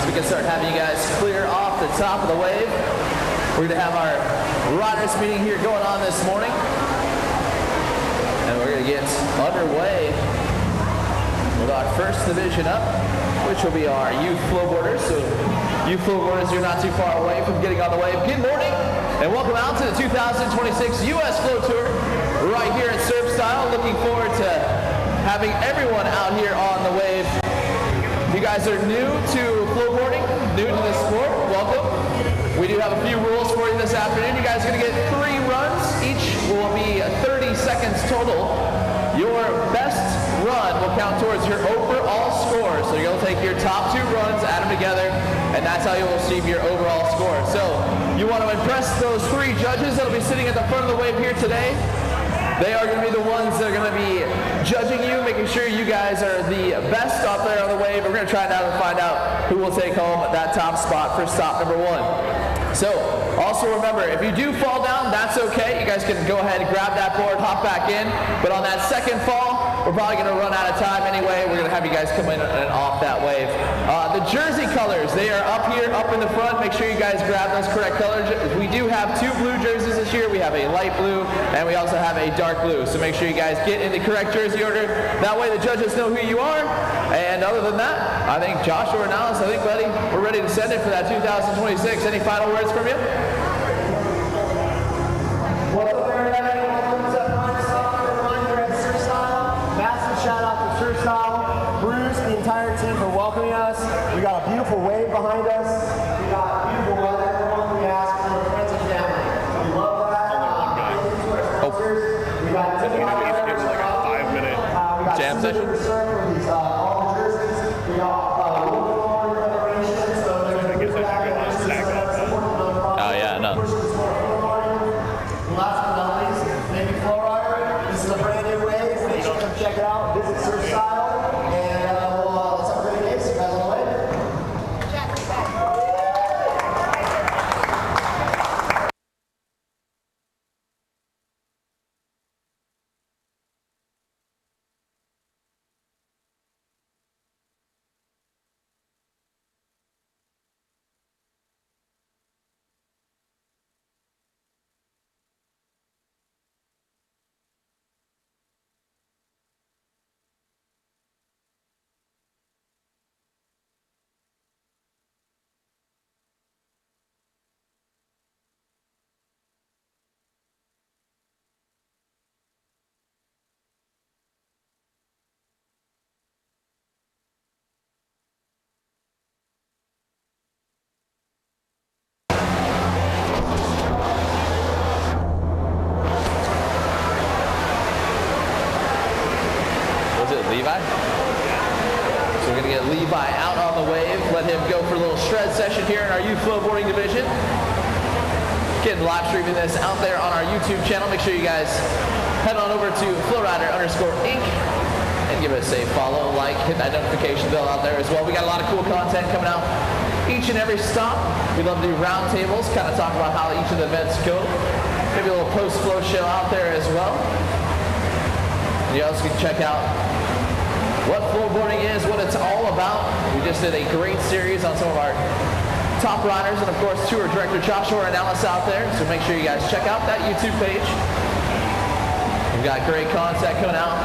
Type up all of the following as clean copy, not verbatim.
we can start having you guys clear off the top of the wave. We're going to have our riders meeting here going on this morning. And we're going to get underway with our first division up, which will be our youth flowboarders. So you flowboarders, you're not too far away from getting on the wave. Good morning and welcome out to the 2026 U.S. Flow Tour right here at Surf Style. Looking forward to having everyone out here on the wave. If you guys are new to flowboarding, new to this sport, welcome. We do have a few rules for you this afternoon. You guys are going to get 3 runs. Each will be 30 seconds total. Your best run will count towards your overall score. So you'll take your top 2 runs, add them together, and that's how you'll receive your overall score. So you want to impress those 3 judges that will be sitting at the front of the wave here today. They are going to be the ones that are going to be judging you, making sure you guys are the best out there on the wave. We're going to try now to find out who will take home that top spot for stop number 1. So, also remember, if you do fall down, that's okay. You guys can go ahead and grab that board, hop back in. But on that second fall, we're probably going to run out of time anyway. We're going to have you guys come in and off that wave. The jersey colors, they are up here, up in the front. Make sure you guys grab those correct colors. We do have 2 blue jerseys this year. We have a light blue, and we also have a dark blue. So make sure you guys get in the correct jersey order. That way the judges know who you are. And other than that, I think Joshua and Alice, I think, buddy, we're ready to send it for that 2026. Any final words from you? What's up, everybody? Welcome to Prime Stop. Reminder at Surf Style. Massive shout out to Surf Style, Bruce, the entire team for welcoming us. We got a beautiful wave behind us. We got beautiful weather. Everyone we ask for friends and family. We love that. Thank you to our sponsors. We got it's like a 5-minute jam session. All the jerseys. We got oh yeah, no. Last but not least, maybe FlowRider. This is a brand new wave. Make sure to come check it out. Visit Surf Style. And let's have a great day. See you guys on the way. Levi? So we're going to get Levi out on the wave, let him go for a little shred session here in our youth flowboarding division. Getting live streaming this out there on our YouTube channel. Make sure you guys head on over to FlowRider_Inc. and give us a follow, like, hit that notification bell out there as well. We got a lot of cool content coming out each and every stop. We love to do roundtables, kind of talk about how each of the events go. Maybe a little post-flow show out there as well. You also can check out what flowboarding is, what it's all about. We just did a great series on some of our top riders, and of course tour director Joshua and Alice out there. So make sure you guys check out that YouTube page. We've got great content coming out.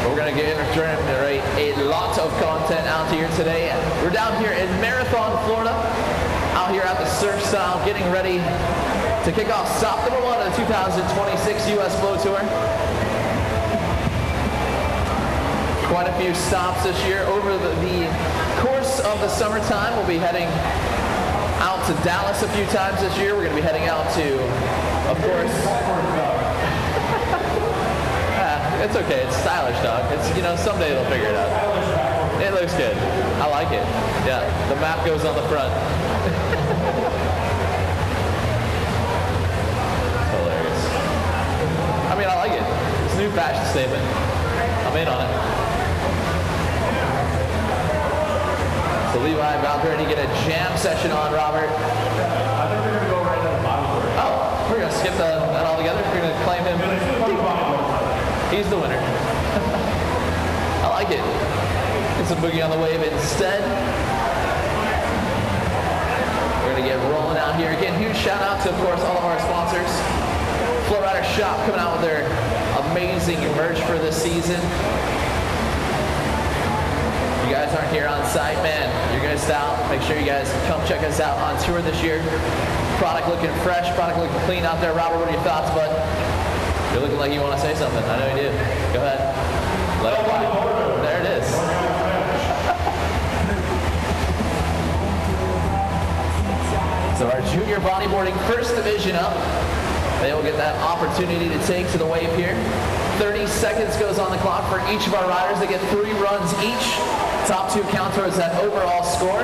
We're going to generate a lot of content out here today. We're down here in Marathon, Florida, out here at the Surf Style, getting ready to kick off stop number 1 of the 2026 U.S. Flow Tour. Quite a few stops this year. Over the course of the summertime, we'll be heading out to Dallas a few times this year. We're going to be heading out to, of course, it's okay. It's stylish, dog. It's, you know, someday they'll figure it out. It looks good. I like it. Yeah, the map goes on the front. Hilarious. I mean, I like it. It's a new fashion statement. I'm in on it. So Levi about ready to get a jam session on, Robert. I think they're going to go right to the bodyboard. Oh, we're going to skip that all together. We're going to claim him. He's the winner. I like it. Get some boogie on the wave instead. here. Again, huge shout out to, of course, all of our sponsors. FlowRider Shop coming out with their amazing merch for this season. You guys aren't here on site, man. You're guys out. Make sure you guys come check us out on tour this year. Product looking fresh, product looking clean out there. Robert, what are your thoughts, bud? You're looking like you want to say something. I know you do. Go ahead. Let it fly. There it is. So our junior bodyboarding first division up. They will get that opportunity to take to the wave here. 30 seconds goes on the clock for each of our riders. They get 3 runs each. Top 2 count towards that overall score.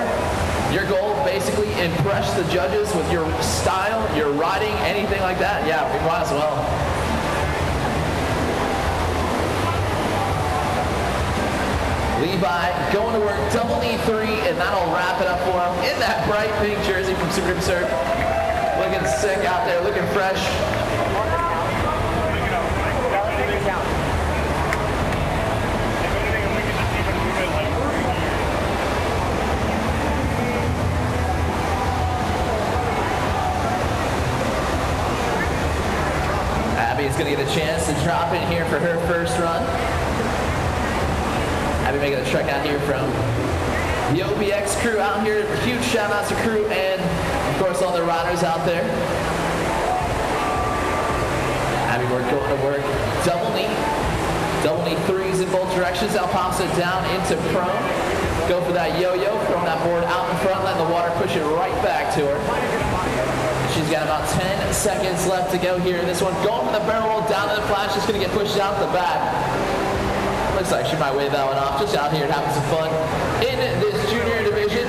Your goal, basically impress the judges with your style, your riding, anything like that. Yeah, we might as well. Levi going to work double knee 3, and that'll wrap it up for him in that bright pink jersey from Super Surf. Looking sick out there, looking fresh. Abby's going to get a chance to drop in here for her first run. Abby making a trek out here from the OBX crew out here. Huge shout out to crew and, of course, all the riders out there. Abby, we're going to work double knee 3s in both directions. Now pops it down into prone. Go for that yo-yo, throwing that board out in front, letting the water push it right back to her. She's got about 10 seconds left to go here. This one going for the barrel roll down to the flash. Just going to get pushed out the back. Looks like she might wave that one off. Just out here having some fun in this junior division.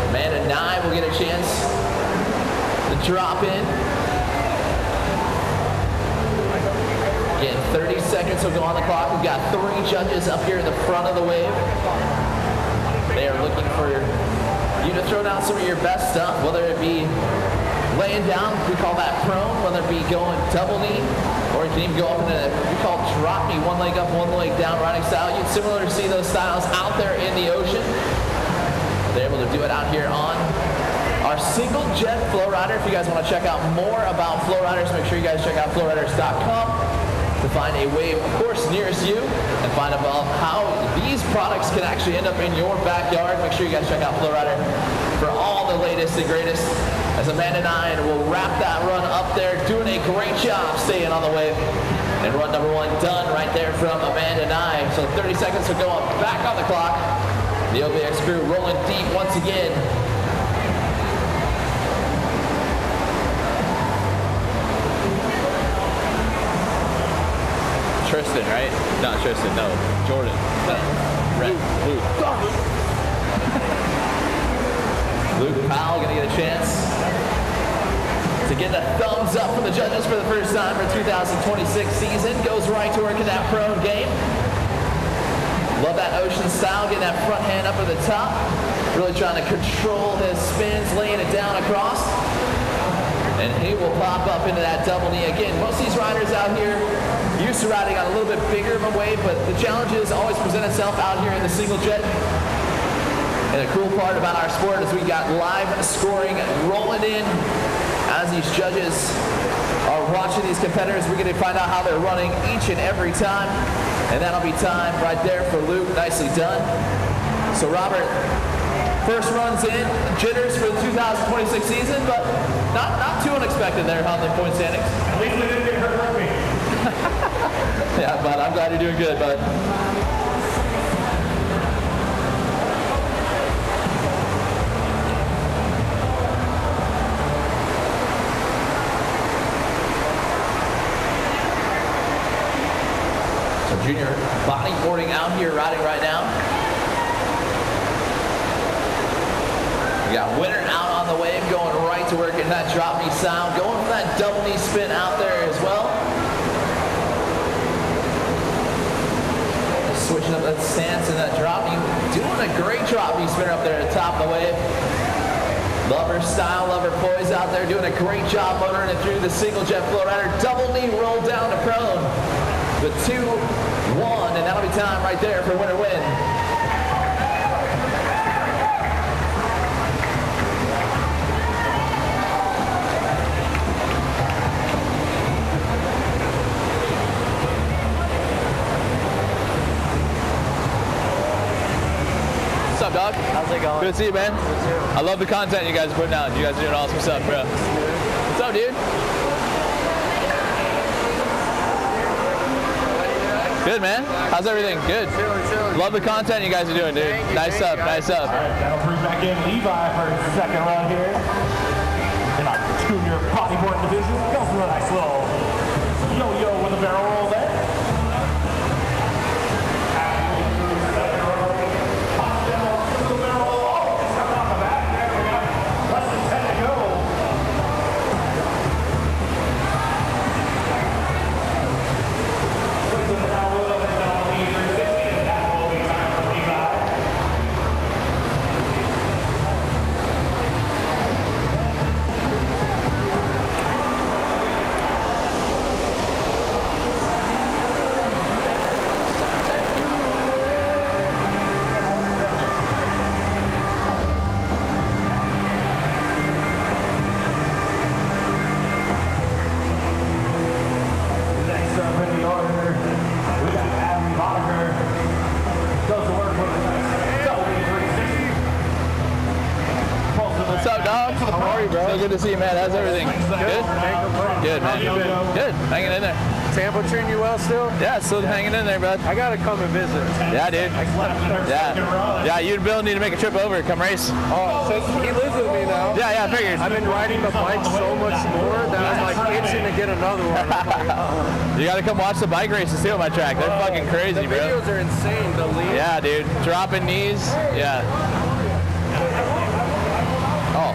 Amanda Nye will get a chance to drop in. Again, 30 seconds will go on the clock. We've got 3 judges up here in the front of the wave. They are looking for you to throw down some of your best stuff, whether it be laying down, we call that prone, whether it be going double knee, or you can even go up into we call drop knee, 1 leg up, 1 leg down riding style. You'd similar to see those styles out there in the ocean. They're able to do it out here on our single jet FlowRider. If you guys want to check out more about FlowRiders, make sure you guys check out flowriders.com to find a wave, of course, nearest you, and find out how these products can actually end up in your backyard. Make sure you guys check out FlowRider for all the latest and greatest. As Amanda and I will wrap that run up there, doing a great job staying on the wave. And run number 1 done right there from Amanda and I. So 30 seconds will go up back on the clock. The OBX crew rolling deep once again. Tristan, right? Not Tristan, no. Jordan. No. Luke. Luke Powell gonna get a chance to get a thumbs up from the judges for the first time for 2026 season. Goes right to work in that prone game. Love that ocean style, getting that front hand up at the top. Really trying to control his spins, laying it down across. And he will pop up into that double knee again. Most of these riders out here used to riding on a little bit bigger of a wave, but the challenges always present itself out here in the single jet. And the cool part about our sport is we got live scoring rolling in as these judges are watching these competitors. We're going to find out how they're running each and every time. And that'll be time right there for Luke. Nicely done. So Robert, first runs in, jitters for the 2026 season, but not too unexpected there on the point standings. At least we didn't get hurt rugby. Yeah, bud, I'm glad you're doing good, bud. So junior bodyboarding out here riding right now. We got Winter out on the wave, going right to work in that drop knee sound, going for that double knee spin out there as well. Switching up that stance and that drop knee, doing a great drop knee spinner up there at the top of the wave. Love her style, love her poise out there, doing a great job motoring it through the single jet FlowRider. Double knee roll down to prone. The 2-1, and that'll be time right there for winner win. What's up, dog? How's it going? Good to see you, man. I love the content you guys are putting out. You guys are doing awesome stuff, bro. What's up, dude? Good, man. How's everything? Good. Love the content you guys are doing, dude. Nice stuff, nice stuff. All right, that'll bring back in Levi for his second run here. In our junior bodyboard division. Goes through a nice little yo-yo with a barrel roll there. So good to see you, man. How's everything? Good? Good, man. Good. Hanging in there. Tampa treating you well still? Yeah, still hanging in there, bud. I gotta come and visit. Yeah, dude. Yeah, you and Bill need to make a trip over. Come race. Oh, so he lives with me now. Yeah, I figured. I've been riding the bike so much more that I'm like itching to get another one. You gotta come watch the bike races too on my track. They're fucking crazy, The bro. videos are insane. The lead. Yeah, dude. Dropping knees. Yeah. Oh.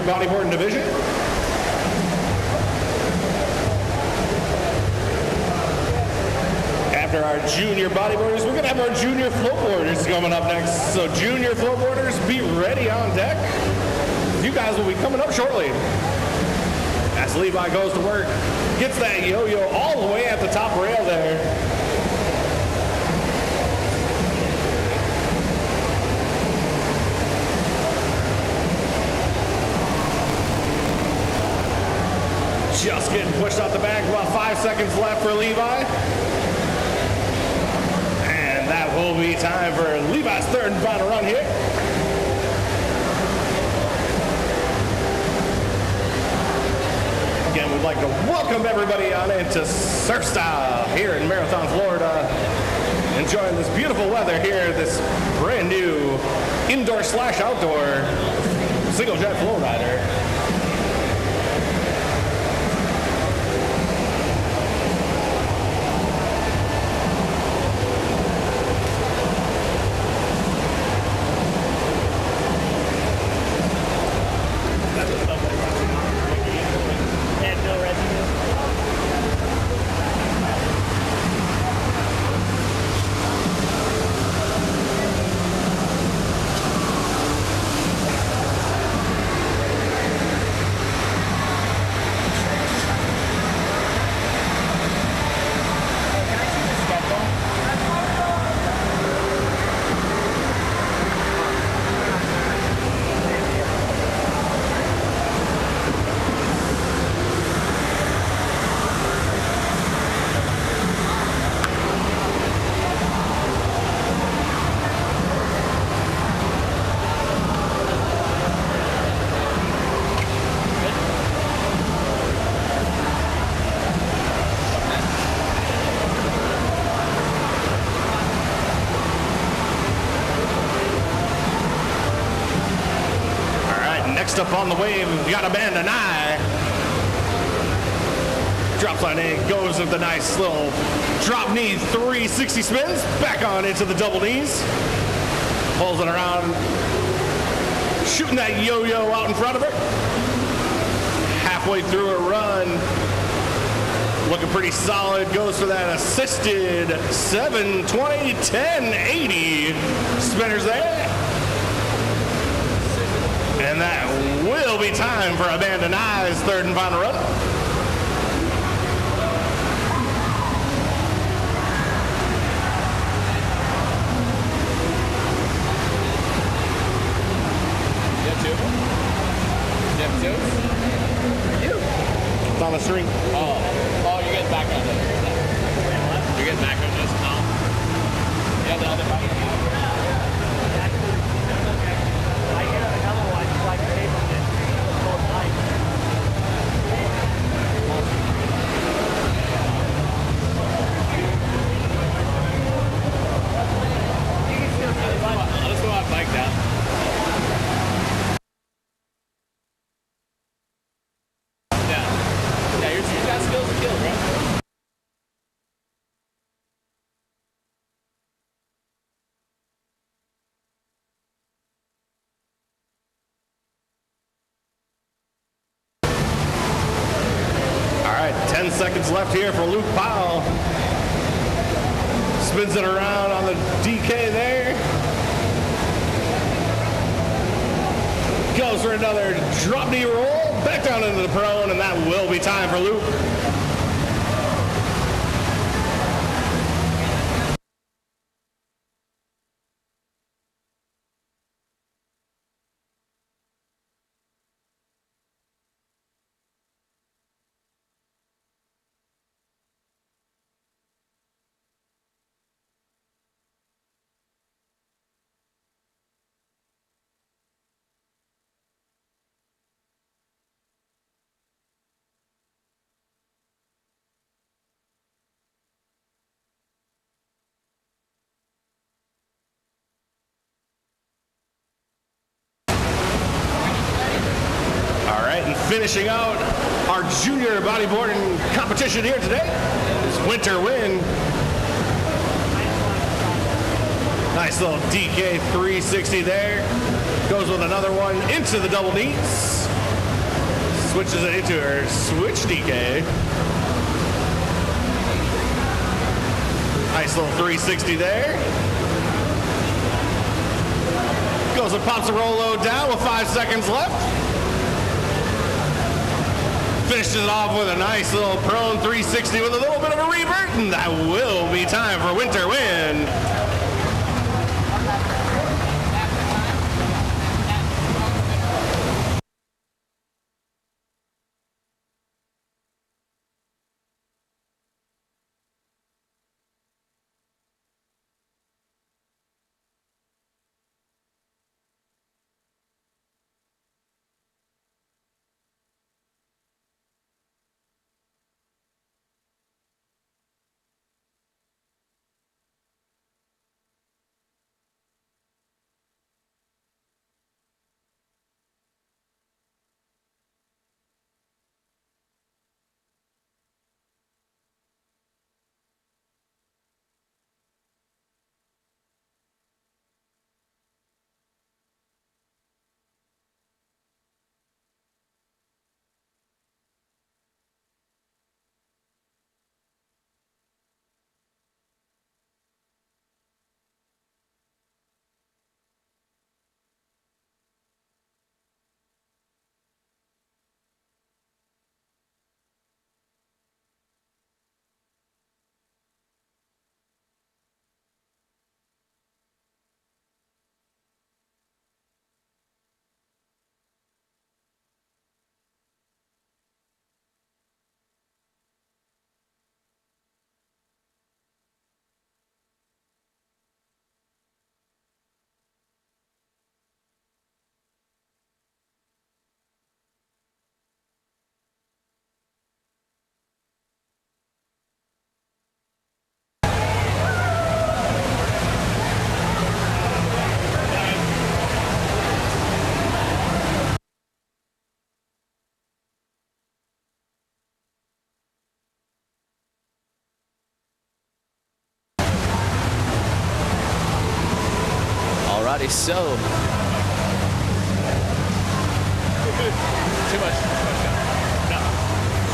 bodyboarding division. After our junior bodyboarders, we're gonna have our junior flowboarders coming up next. So junior flowboarders, be ready on deck. You guys will be coming up shortly. As Levi goes to work, gets that yo-yo all the way at the top rail there. Just getting pushed out the back, about 5 seconds left for Levi. And that will be time for Levi's third and final run here. Again, we'd like to welcome everybody on into Surf Style here in Marathon, Florida. Enjoying this beautiful weather here, this brand new indoor/outdoor single jet FlowRider. Next up on the wave, we got Amanda Nye. Drops on in, goes with the nice little drop knee 360 spins, back on into the double knees. Pulls it around, shooting that yo-yo out in front of her. Halfway through her run, looking pretty solid, goes for that assisted 720, 1080 spinners there. And that will be time for Amanda Nye's third and final run. You have two? You have two? You? It's on the string. Oh, you're getting back on this. You're getting back on this. Oh. You have the other bike? Let's go out bike down. Yeah, you got skills to kill, bro. All right, 10 seconds left here for Luke Powell. Spins it around on the DK there. Goes for another drop knee roll, back down into the prone, and that will be time for Luke. And finishing out our junior bodyboarding competition here today is Winter Wind. Nice little DK 360 there. Goes with another one into the double knees. switches it into her switch DK. Nice little 360 there. Goes and pops a Rolo down with 5 seconds left. Finishes it off with a nice little prone 360 with a little bit of a revert, and that will be time for Winter win. Alrighty, so. Too much. No.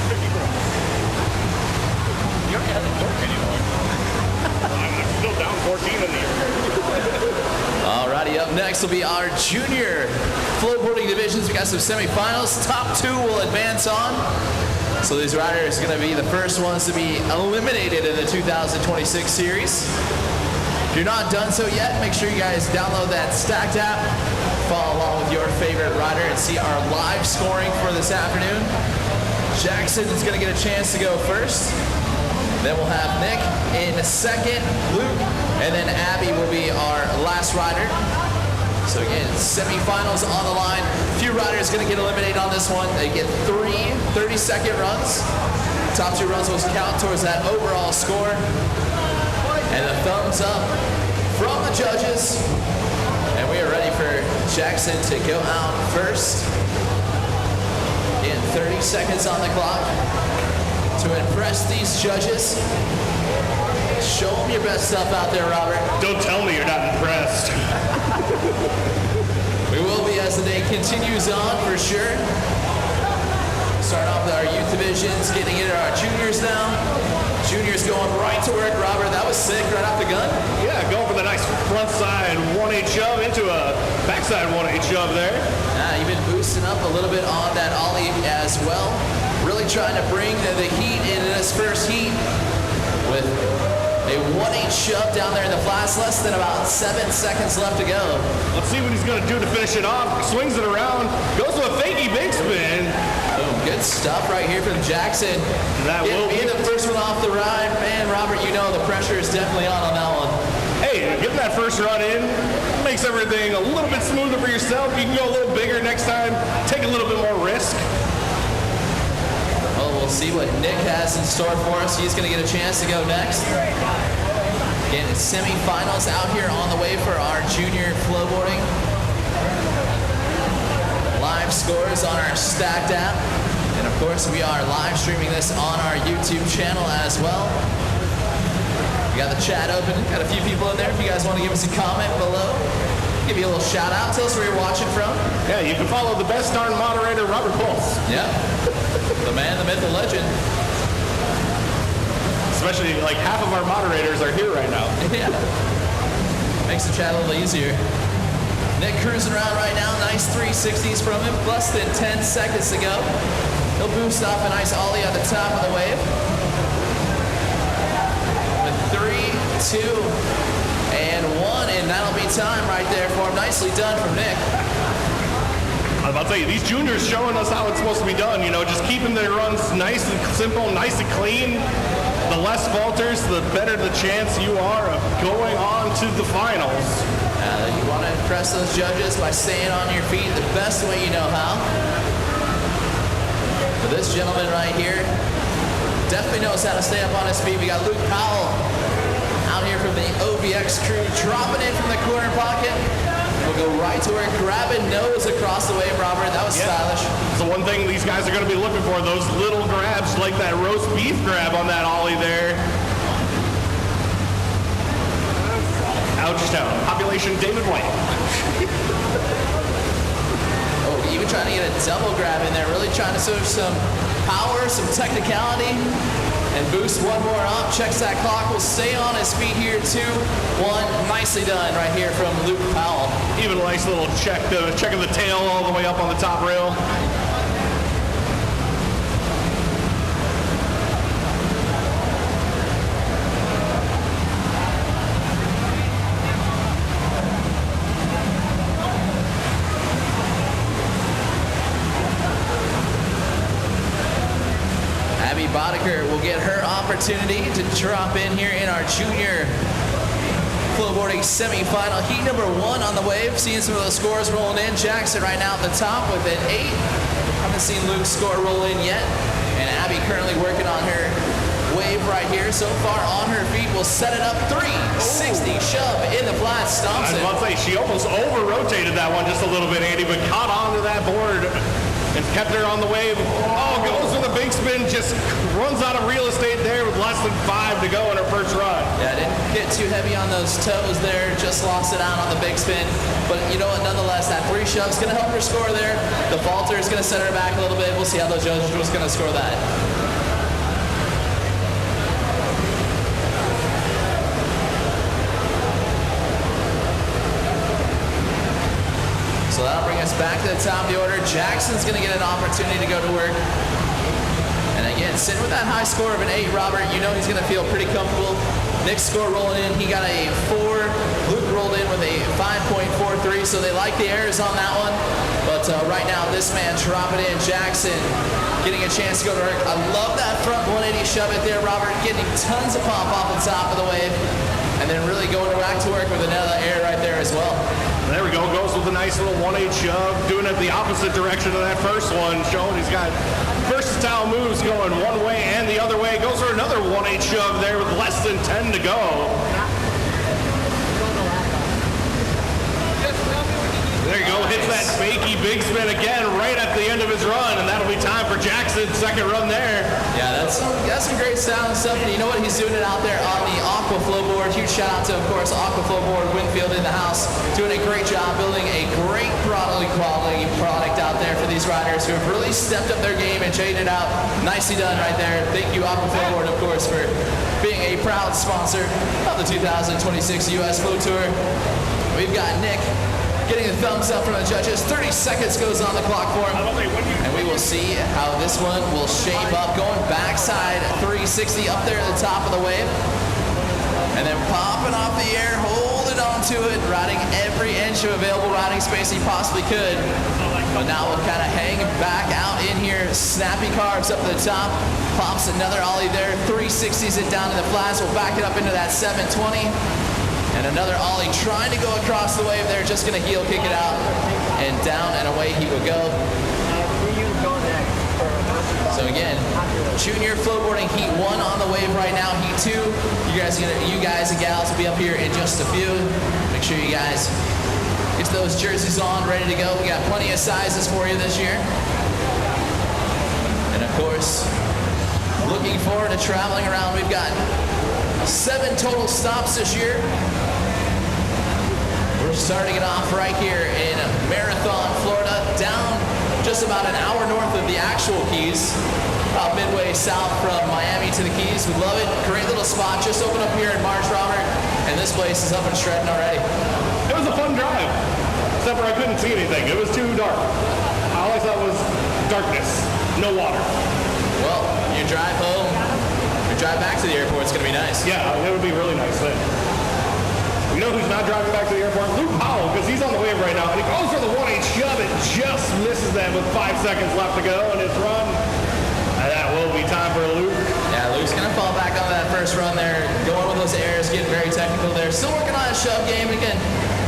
54. You already haven't worked anymore. I'm still down 14 in the year. Alrighty, up next will be our junior flowboarding divisions. We got some semifinals. Top 2 will advance on. So these riders are going to be the first ones to be eliminated in the 2026 series. If you're not done so yet, make sure you guys download that Stacked app, follow along with your favorite rider, and see our live scoring for this afternoon. Jackson is going to get a chance to go first. Then we'll have Nick in second, Luke, and then Abby will be our last rider. So again, semifinals on the line. A few riders going to get eliminated on this one. They get 3 30-second runs. Top 2 runs will count towards that overall score. And a thumbs up from the judges. And we are ready for Jackson to go out first. In 30 seconds on the clock. To impress these judges. Show them your best stuff out there, Robert. Don't tell me you're not impressed. We will be as the day continues on, for sure. Start off with our youth divisions, getting into our juniors now. Juniors going right to work. Robert, that was sick right off the gun. Yeah, going for the nice front side 1-8 shove into a backside 1-8 shove there. Even boosting up a little bit on that ollie as well. Really trying to bring the heat into this first heat with a 1-8 shove down there in the flats. Less than about 7 seconds left to go. Let's see what he's going to do to finish it off. Swings it around, goes to a fakey big spin. Boom, good stuff right here from Jackson. That will be the first one off the ride. Man, Robert, you know the pressure is definitely on that one. Hey, getting that first run in makes everything a little bit smoother for yourself. You can go a little bigger next time, take a little bit more risk. Well, we'll see what Nick has in store for us. He's going to get a chance to go next. Again, it's semifinals out here on the way for our junior flowboarding. Live scores on our Stacked app. And of course, we are live streaming this on our YouTube channel as well. We got the chat open. Got a few people in there. If you guys want to give us a comment below, give you a little shout out. Tell us where you're watching from. Yeah, you can follow the best darn moderator, Robert Pulse. Yeah. The man, the myth, the legend. Especially like half of our moderators are here right now. Yeah. Makes the chat a little easier. Nick cruising around right now. Nice 360s from him. Less than 10 seconds to go. He'll boost off a nice ollie at the top of the wave. With 3, 2, and 1. And that'll be time right there for him. Nicely done from Nick. I was about to tell you, these juniors showing us how it's supposed to be done. You know, just keeping their runs nice and simple, nice and clean. The less falters, the better the chance you are of going on to the finals. You want to impress those judges by staying on your feet the best way you know how. But this gentleman right here definitely knows how to stay up on his feet. We got Luke Powell out here from the OBX crew, dropping in from the corner pocket. We'll go right to her, grabbing nose across the wave, Robert. That was stylish. So one thing these guys are going to be looking for, those little grabs like that roast beef grab on that ollie there. Ouchtown, population David White. Oh, even trying to get a double grab in there, really trying to show some power, some technicality. And boost one more up, checks that clock, will stay on his feet here, 2, 1. Nicely done right here from Luke Powell. Even a nice little check of the tail all the way up on the top rail. Boddicker will get her opportunity to drop in here in our junior flowboarding semifinal. Heat number 1 on the wave. Seeing some of the scores rolling in. Jackson right now at the top with an 8. Haven't seen Luke's score roll in yet. And Abby currently working on her wave right here. So far on her feet. Will set it up 360 shove in the flat. Stomps I was about to say, she almost over-rotated that one just a little bit, Andy, but caught onto that board and kept her on the wave. Oh, goes with a big spin, just runs out of real estate there with less than 5 to go in her first run. Yeah, didn't get too heavy on those toes there, just lost it out on the big spin. But you know what, nonetheless, that 3 shove's gonna help her score there. The vaulter is gonna set her back a little bit. We'll see how those judges was gonna score that. So that'll bring us back to the top of the order. Jackson's going to get an opportunity to go to work. And again, sitting with that high score of an 8, Robert, you know he's going to feel pretty comfortable. Nick's score rolling in, he got a 4. Luke rolled in with a 5.43, so they like the errors on that one. But right now, this man dropping in, Jackson, getting a chance to go to work. I love that front 180 shove it there, Robert, getting tons of pop off the top of the wave. And then really going back to work with another air right there as well. There we go, goes with a nice little 1/8 shove, doing it the opposite direction of that first one, showing he's got versatile moves going one way and the other way. Goes for another 1/8 shove there with less than 10 to go. There you go, hits that fakey big spin again right at the end of his run, and that'll be time for Jackson's second run there. Yeah, that's some great style and stuff. And you know what? He's doing it out there on the Aqua Flowboard. Huge shout out to, of course, Aqua Flowboard, Winfield in the house. Doing a great job building a great quality product out there for these riders who have really stepped up their game and changed it out. Nicely done right there. Thank you, Aqua Flowboard, of course, for being a proud sponsor of the 2026 U.S. Flow Tour. We've got Nick getting a thumbs up from the judges. 30 seconds goes on the clock for him. And we will see how this one will shape up. Going backside 360 up there at the top of the wave. And then popping off the air, holding on to it, riding every inch of available riding space he possibly could. But now we'll kind of hang back out in here. Snappy carbs up at the top. Pops another ollie there. 360s it down to the flats. We'll back it up into that 720. And another ollie trying to go across the wave there, just going to heel kick it out, and down and away he will go. So again, junior flowboarding heat 1 on the wave right now. Heat 2, you guys and gals will be up here in just a few. Make sure you guys get those jerseys on, ready to go. We got plenty of sizes for you this year. And of course, looking forward to traveling around. We've got 7 total stops this year. We're starting it off right here in Marathon, Florida, down just about an hour north of the actual Keys, about midway south from Miami to the Keys. We love it. Great little spot. Just opened up here in March, Robert, and this place is up and shredding already. It was a fun drive, except for I couldn't see anything. It was too dark. All I saw was darkness, no water. Well, your drive home, your drive back to the airport is going to be nice. Yeah, it would be really nice then. You know who's not driving back to the airport? Luke Powell, because he's on the wave right now. And he goes for the 1-8 shove. It just misses that with 5 seconds left to go in his run. And that will be time for Luke. Yeah, Luke's going to fall back on that first run there. Going with those airs, getting very technical there. Still working on his shove game. Again,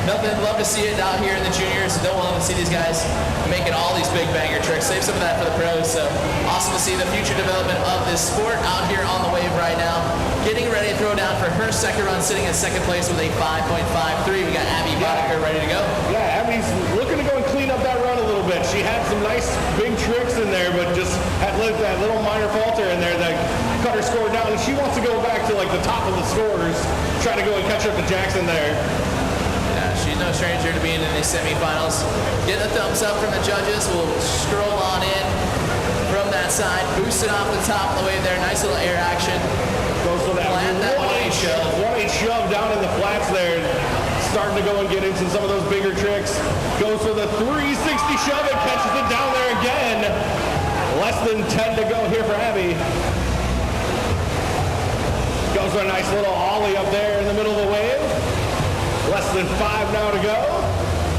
nothing. Love to see it out here in the juniors. Don't want to see these guys making all these big banger tricks. Save some of that for the pros. So awesome to see the future development of this sport out here on the wave right now. Getting ready to throw down for her second run, sitting in second place with a 5.53. We got Abby Boddicker ready to go. Yeah, Abby's looking to go and clean up that run a little bit. She had some nice big tricks in there, but just had that little minor falter in there that cut her score down. And she wants to go back to like the top of the scores, try to go and catch up to Jackson there. She's no stranger to being in these semifinals. Getting a thumbs up from the judges. We'll scroll on in from that side. Boosting off the top of the wave there. Nice little air action. Goes for that 1-8 shove. 1-8 shove down in the flats there. Starting to go and get into some of those bigger tricks. Goes for the 360 shove and catches it down there again. Less than 10 to go here for Abby. Goes for a nice little ollie up there in the middle of the wave. Less than 5 now to go.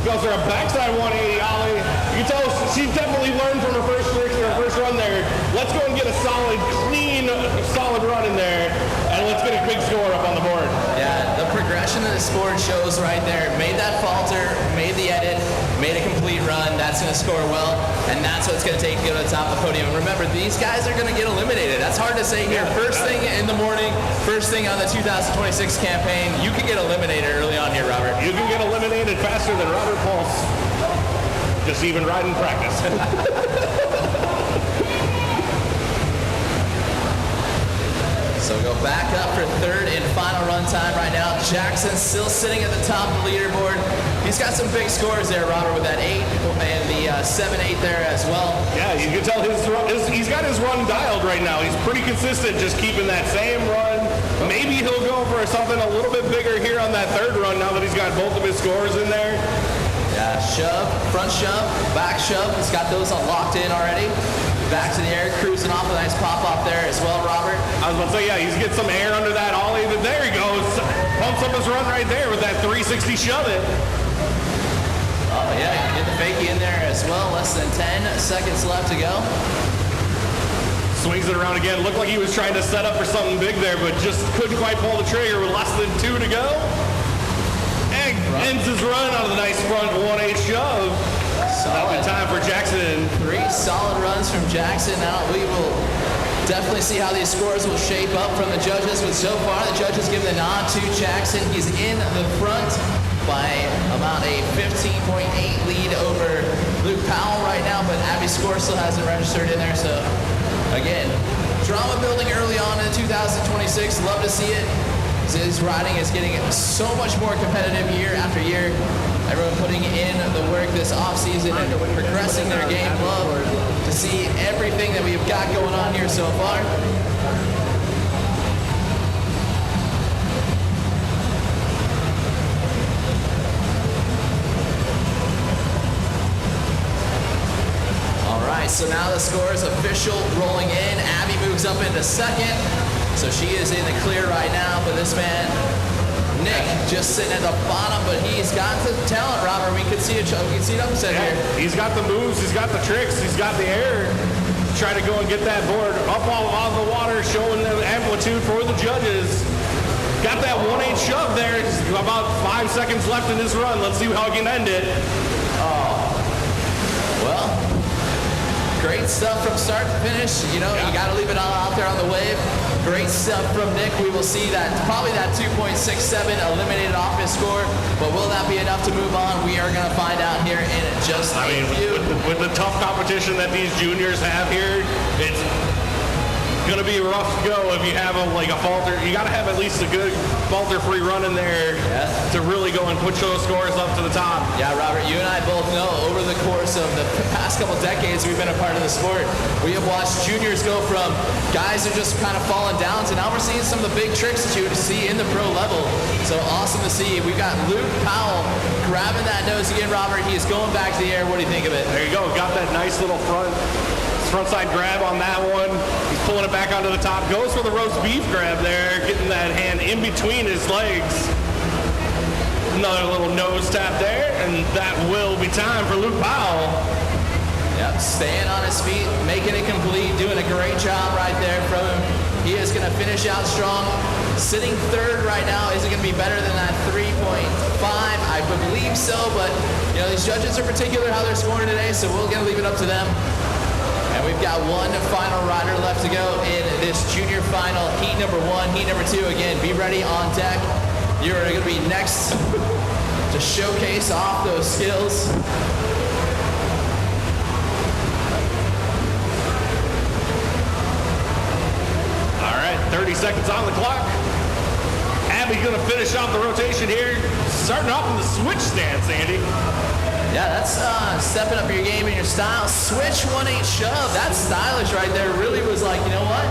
Goes for a backside 180 ollie. You can tell she's definitely learned from her first trick, her first run there. Let's go and get a solid, clean, solid run in there, and let's get a big score up on the board. Yeah, the progression of the sport shows right there. Made that falter, made the edit, made a complete run. That's going to score well, and that's what it's going to take to go to the top of the podium. And remember, these guys are going to get eliminated. That's hard to say here. First thing in the morning, first thing on the 2026 campaign, you can get eliminated early on here, Robert. You can get eliminated faster than Robert Pulse. Just even riding practice. So go back up for third and final run time right now. Jackson still sitting at the top of the leaderboard. He's got some big scores there, Robert, with that 8 and the 7-8 there as well. Yeah, you can tell he's got his run dialed right now. He's pretty consistent, just keeping that same run. Maybe he'll go for something a little bit bigger here on that third run now that he's got both of his scores in there. Yeah, shove, front shove, back shove. He's got those locked in already. Back to the air, cruising off a nice pop-off there as well, Robert. I was about to say, yeah, he's getting some air under that ollie. There he goes. Pumps up his run right there with that 360 shove it. Oh, yeah, get the fakie in there as well. Less than 10 seconds left to go. Swings it around again. Looked like he was trying to set up for something big there, but just couldn't quite pull the trigger with less than 2 to go. And ends his run on the nice front 1-8 shove. Solid time for Jackson. 3 solid runs from Jackson. Now we will definitely see how these scores will shape up from the judges. But so far, the judges give the nod to Jackson. He's in the front by about a 15.8 lead over Luke Powell right now. But Abby's score still hasn't registered in there. So again, drama building early on in 2026. Love to see it. His riding is getting so much more competitive year after year. Everyone putting in the work this offseason and progressing their game. Love to see everything that we've got going on here so far. All right, so now the score is official rolling in. Abby moves up into second. So she is in the clear right now, but this man, Nick, just sitting at the bottom, but he's got the talent, Robert. We can see it upset here. He's got the moves, he's got the tricks, he's got the air. Trying to go and get that board up all out of the water, showing the amplitude for the judges. Got that 1-8 shove there. About 5 seconds left in this run. Let's see how he can end it. Well, great stuff from start to finish. You know, you got to leave it all out there on the wave. Great stuff from Nick. We will see that probably that 2.67 eliminated off his score, but will that be enough to move on? We are going to find out here in just a few. With the tough competition that these juniors have here, Gonna be rough to go if you have a falter. You gotta have at least a good falter-free run in there to really go and push those scores up to the top. Yeah, Robert, you and I both know over the course of the past couple decades we've been a part of the sport, we have watched juniors go from guys who just kind of fallen down to now we're seeing some of the big tricks that you would see in the pro level. So awesome to see. We've got Luke Powell grabbing that nose again, Robert. He is going back to the air. What do you think of it? There you go. Got that nice little frontside grab on that one. He's pulling it back onto the top. Goes for the roast beef grab there, getting that hand in between his legs. Another little nose tap there, and that will be time for Luke Powell. Yep, staying on his feet, making it complete, doing a great job right there from him. He is going to finish out strong. Sitting third right now. Is it going to be better than that 3.5? I believe so, but these judges are particular how they're scoring today, so we're going to leave it up to them. And we've got one final rider left to go in this junior final. Heat number 1, heat number 2. Again, be ready on deck. You're going to be next to showcase off those skills. All right, 30 seconds on the clock. Abby's going to finish off the rotation here. Starting off in the switch stance, Andy. Yeah, that's stepping up your game and your style. Switch 1-8 shove. That's stylish right there. Really was like, you know what?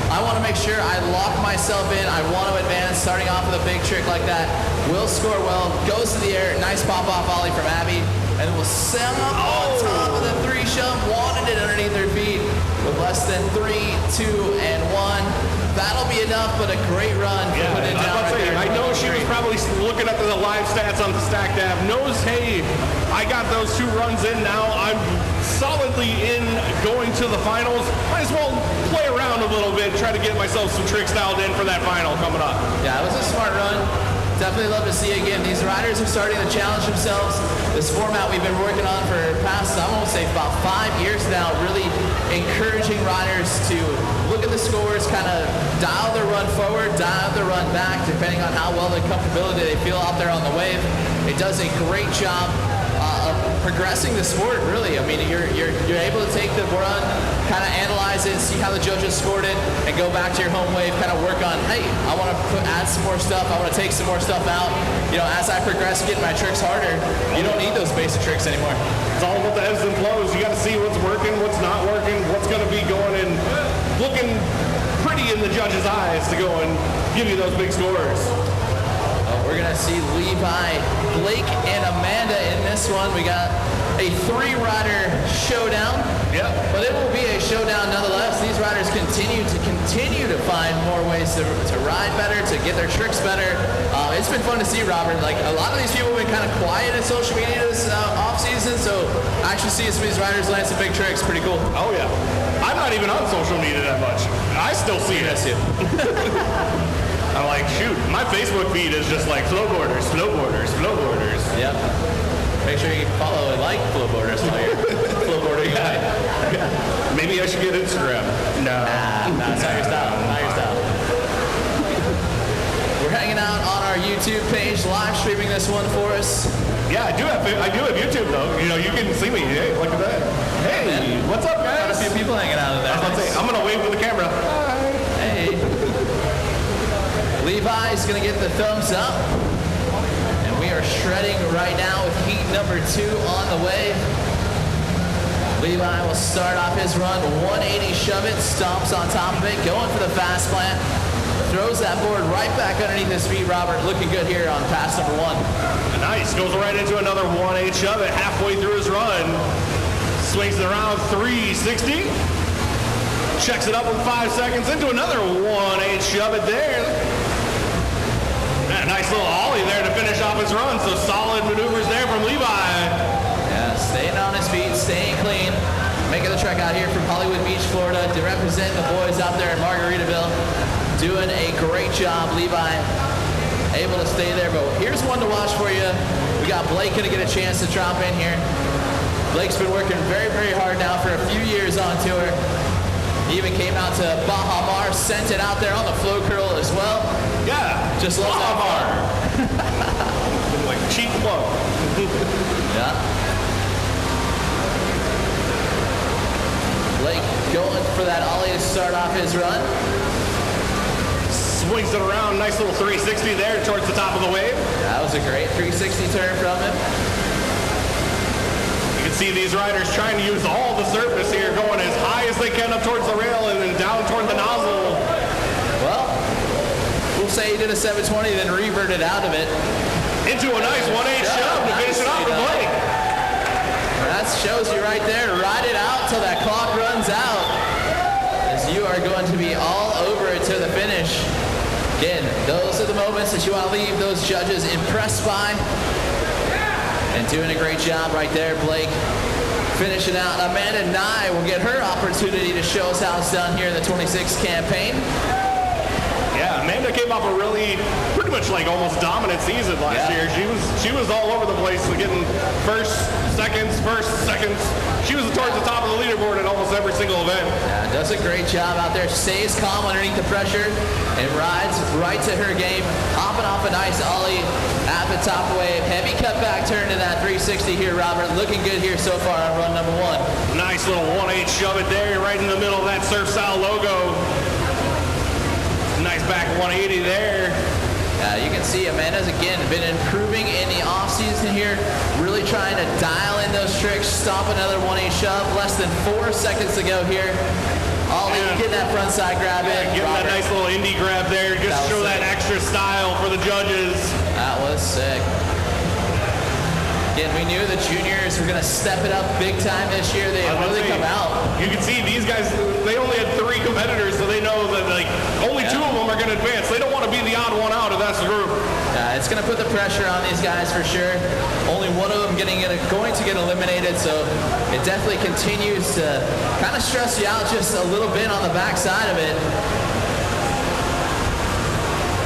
I want to make sure I lock myself in. I want to advance. Starting off with a big trick like that. Will score well. Goes to the air. Nice pop-off volley from Abby. And will slam up on top of the 3 shove. Wanted it underneath her feet. With less than 3, 2, and 1. That'll be enough, but a great run. Yeah, putting it down right there. I know she was probably looking at the live stats on the stacked app. Knows, hey, I got those 2 runs in now. I'm solidly in going to the finals. Might as well play around a little bit, try to get myself some tricks dialed in for that final coming up. Yeah, it was a smart run. Definitely love to see again. These riders are starting to challenge themselves. This format we've been working on for past, I'm going to say about 5 years now, really encouraging riders to look at the scores, kind of dial their run forward, dial their run back, depending on how well the comfortability they feel out there on the wave. It does a great job of progressing the sport, really. I mean, you're able to take the run, kind of analyze it, see how the judges scored it, and go back to your home wave, kind of work on, hey, I want to add some more stuff, I want to take some more stuff out. As I progress, getting my tricks harder, you don't need those basic tricks anymore. It's all about the ebbs and flows. You got to see what's working, what's not working, what's going to be going and looking pretty in the judge's eyes to go and give you those big scores. We're going to see Levi, Blake, and Amanda in this one. We got a 3-rider showdown. Yep. But it will be a showdown nonetheless. These riders continue to find more ways to ride better, to get their tricks better. It's been fun to see, Robert. Like, a lot of these people have been kind of quiet in social media this off-season, so actually seeing some of these riders land some big tricks, pretty cool. Oh, yeah. I'm not even on social media that much. I still see it. I'm like, shoot, my Facebook feed is just like flowboarders. Yep. Make sure you follow and like flowboarders while you're flowboarding. Maybe I should get Instagram. No. Nah, it's not your style. We're hanging out on our YouTube page, live streaming this one for us. Yeah, I do have YouTube though. You can see me. Hey, look at that. Hey, what's up, guys? Got a few people hanging out in there. I'm gonna wave to the camera. Hi. Hey. Levi's gonna get the thumbs up. And we are shredding right now with heat number 2 on the way. Levi will start off his run, 180 shove it, stomps on top of it, going for the fast plant. Throws that board right back underneath his feet, Robert. Looking good here on pass number 1. Nice, goes right into another 180 shove it halfway through his run. Swings it around 360. Checks it up with 5 seconds into another 180 shove it there. And a nice little ollie there to finish off his run. So solid maneuvers there from Levi. Yeah, staying on his feet, staying clean. Making the trek out here from Hollywood Beach, Florida to represent the boys out there in Margaritaville. Doing a great job, Levi. Able to stay there, but here's one to watch for you. We got Blake gonna get a chance to drop in here. Blake's been working very, very hard now for a few years on tour. He even came out to Baja Mar, sent it out there on the flow curl as well. Yeah, just loves Baja Mar. Like cheap flow. Yeah. Blake going for that ollie to start off his run. Swings it around, nice little 360 there towards the top of the wave. That was a great 360 turn from him. You can see these riders trying to use all the surface here, going as high as they can up towards the rail and then down toward the nozzle. Well, we'll say he did a 720, then reverted out of it. Into a nice 1/8 shove to finish it off for Blake. That shows you right there. Ride it out till that clock runs out, as you are going to be all over it to the finish. Again, those are the moments that you want to leave those judges impressed by. And doing a great job right there, Blake. Finishing out. Amanda Nye will get her opportunity to show us how it's done here in the 26 campaign. Yeah, Amanda came off a really, pretty much like almost dominant season last year. She was all over the place, getting first, seconds. She was towards the top of the leaderboard in almost every single event. Yeah, does a great job out there. Stays calm underneath the pressure and rides right to her game. Hopping off a nice ollie at the top wave. Heavy cutback turn to that 360 here, Robert. Looking good here so far on run number 1. Nice little 1/8 shove it there, right in the middle of that surf style logo. Nice back 180 there. You can see Amanda's, again, been improving in the off-season here, really trying to dial in those tricks, stop another 1/8 shove, less than 4 seconds to go here. Ollie, getting that front side grab in. Getting that nice little indie grab there, just to show that extra style for the judges. That was sick. Again, we knew the juniors were going to step it up big time this year. They have really come out. You can see these guys, they only had 3 competitors, so they know that like only 2 of them are going to advance. They don't want to be the odd one out of that group. It's going to put the pressure on these guys for sure. Only one of them going to get eliminated, so it definitely continues to kind of stress you out just a little bit on the backside of it.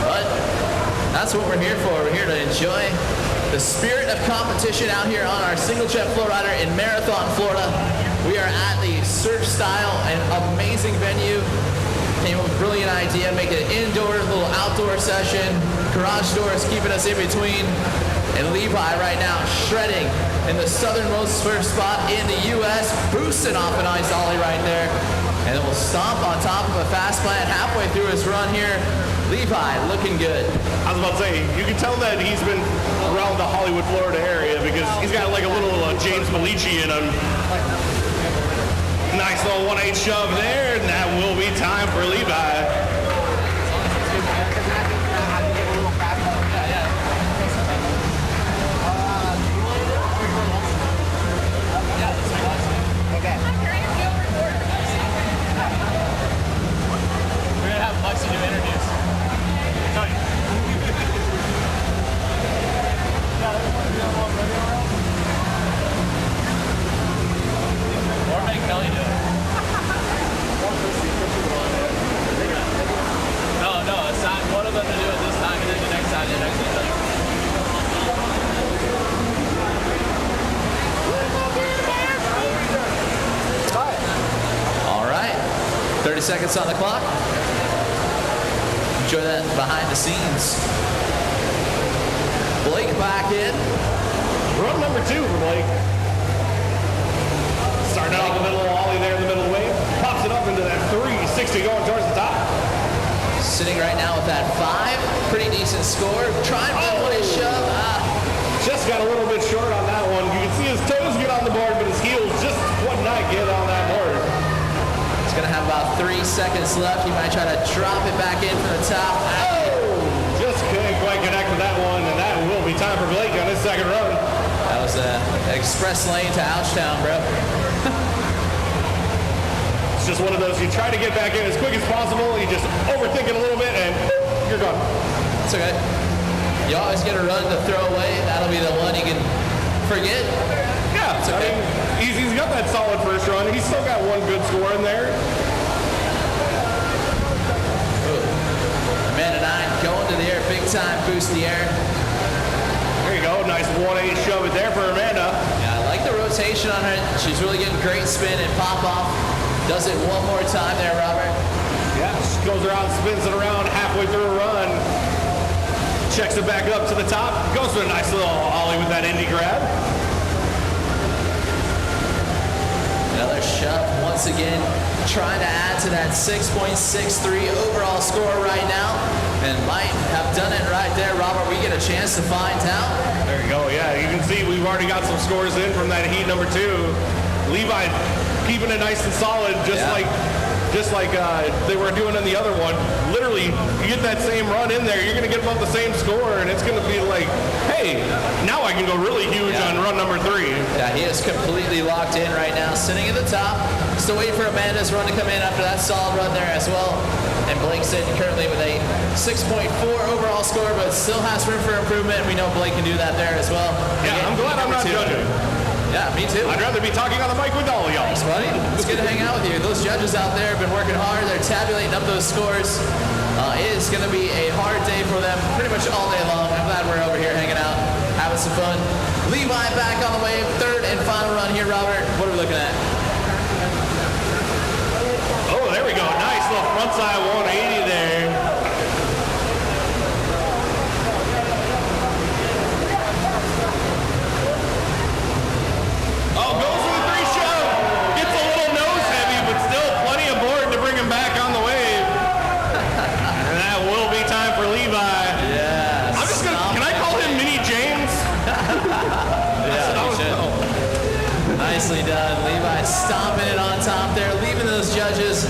But that's what we're here for. We're here to enjoy the spirit of competition out here on our single jet FlowRider in Marathon, Florida. We are at the Surf Style, an amazing venue. Came up with a brilliant idea, make it an indoor, little outdoor session. Garage doors keeping us in between. And Levi right now shredding in the southernmost surf spot in the U.S., boosting off a nice ollie right there. And then we'll stomp on top of a fast plant halfway through his run here. Levi looking good. I was about to say, you can tell that he's been around the Hollywood, Florida area because he's got like a little James Belici in him. Nice little 1/8 shove there, and that will be time for Levi. All right, 30 seconds on the clock. Enjoy that behind the scenes. Blake back in. Run number 2 for Blake. Starting off with a little ollie there in the middle of the wave. Pops it up into that 360 going towards the top. Sitting right now with that 5. Pretty decent score. Trying for a shove. Just got a little bit short on that one. You can see his toes get on the board, but his heels just would not get on that board. He's going to have about 3 seconds left. He might try to drop it back in from the top. Just couldn't quite connect with that one, and that will be time for Blake on his second run. That was an express lane to Ouchtown, bro. It's just one of those, you try to get back in as quick as possible, you just overthink it a little bit, and you're gone. It's okay. You always get a run to throw away. That'll be the one you can forget. Yeah, it's okay. I mean, he's got that solid first run. He's still got one good score in there. Amanda 9 going to the air, big time boost in the air. There you go, nice 1/8 shove it there for Amanda. Yeah, I like the rotation on her. She's really getting great spin and pop off. Does it one more time there, Robert. Yeah, she goes around, spins it around halfway through a run. Checks it back up to the top. Goes for a nice little ollie with that indie grab. Another shove once again, trying to add to that 6.63 overall score right now, and might have done it right there. Robert, we get a chance to find out. There you go. Yeah, you can see we've already got some scores in from that heat number 2. Levi keeping it nice and solid, just like they were doing in the other one. Literally, you get that same run in there, you're going to get about the same score, and it's going to be like, hey, now I can go really huge on run number 3. Yeah, he is completely locked in right now, sitting at the top. Still waiting for Amanda's run to come in after that solid run there as well. And Blake sitting currently with a 6.4 overall score, but still has room for improvement. We know Blake can do that there as well. Yeah, Again, I'm glad I'm not judging. Yeah, me too. I'd rather be talking on the mic with all of y'all. Thanks, buddy. It's good to hang out with you. Those judges out there have been working hard. They're tabulating up those scores. It is going to be a hard day for them pretty much all day long. I'm glad we're over here hanging out, having some fun. Levi back on the wave. Third and final run here, Robert. What are we looking at? Oh, there we go. Nice little frontside 180 there. Oh, goes for the 3 shove. Gets a little nose heavy, but still plenty of board to bring him back on the wave. And that will be time for Levi. Yeah. I'm just gonna, can I call him Mini James? Yeah, you should. Nicely done. Levi stomping it on top there, leaving those judges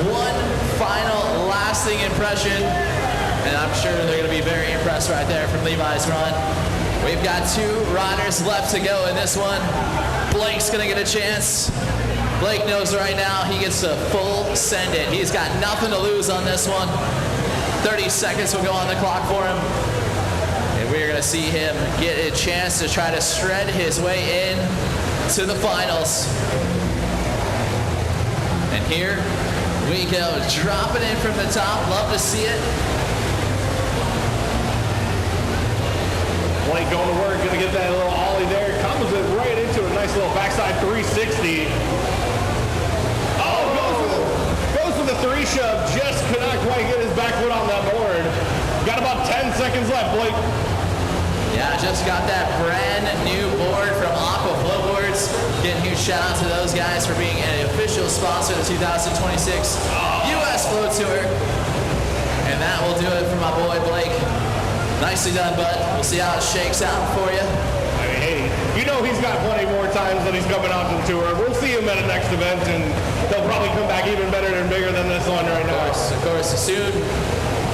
one final lasting impression. And I'm sure they're going to be very impressed right there from Levi's run. We've got 2 riders left to go in this one. Blake's going to get a chance. Blake knows right now he gets a full send it. He's got nothing to lose on this one. 30 seconds will go on the clock for him. And we're going to see him get a chance to try to shred his way in to the finals. And here we go, dropping in from the top. Love to see it. Blake going to work, going to get that little ollie there. Comes it right into a nice little backside 360. Oh, goes for the 3 shove. Just could not quite get his back foot on that board. Got about 10 seconds left, Blake. Yeah, just got that brand new board from Flowboards. Getting a huge shout out to those guys for being an official sponsor of the 2026 US Flow Tour. And that will do it for my boy Blake. Nicely done, bud. We'll see how it shakes out for you. I mean, hey, you know he's got plenty more times that he's coming out to the tour. We'll see him at the next event, and he'll probably come back even better and bigger than this one right now. Of course. Soon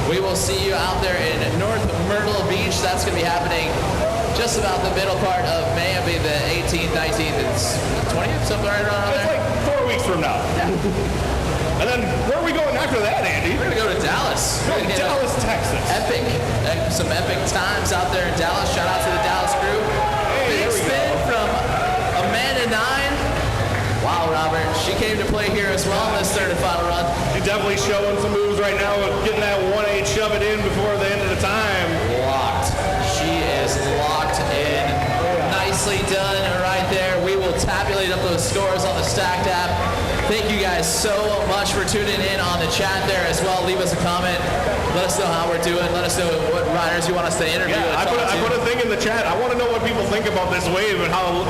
we will see you out there in North Myrtle Beach. That's going to be happening just about the middle part of May. It'll be the 18th, 19th, and 20th, something right around there. It's like 4 weeks from now. Yeah. And then where are we going after that, Andy? We're going to go to Dallas. We're going to Dallas, Texas. Epic. Some epic times out there in Dallas. Shout out to the Dallas crew. Hey, Big spin from Amanda 9. Wow, Robert. She came to play here as well in this third and final run. She's definitely showing some moves right now with getting that 1-8 shove it in before the end of the time. Locked. She is locked in. Nicely done right there. We will tabulate up those scores on the Stacked app. Thank you guys so much for tuning in on the chat there as well. Leave us a comment. Let us know how we're doing. Let us know what riders you want us to interview. Yeah, I put a thing in the chat. I want to know what people think about this wave and how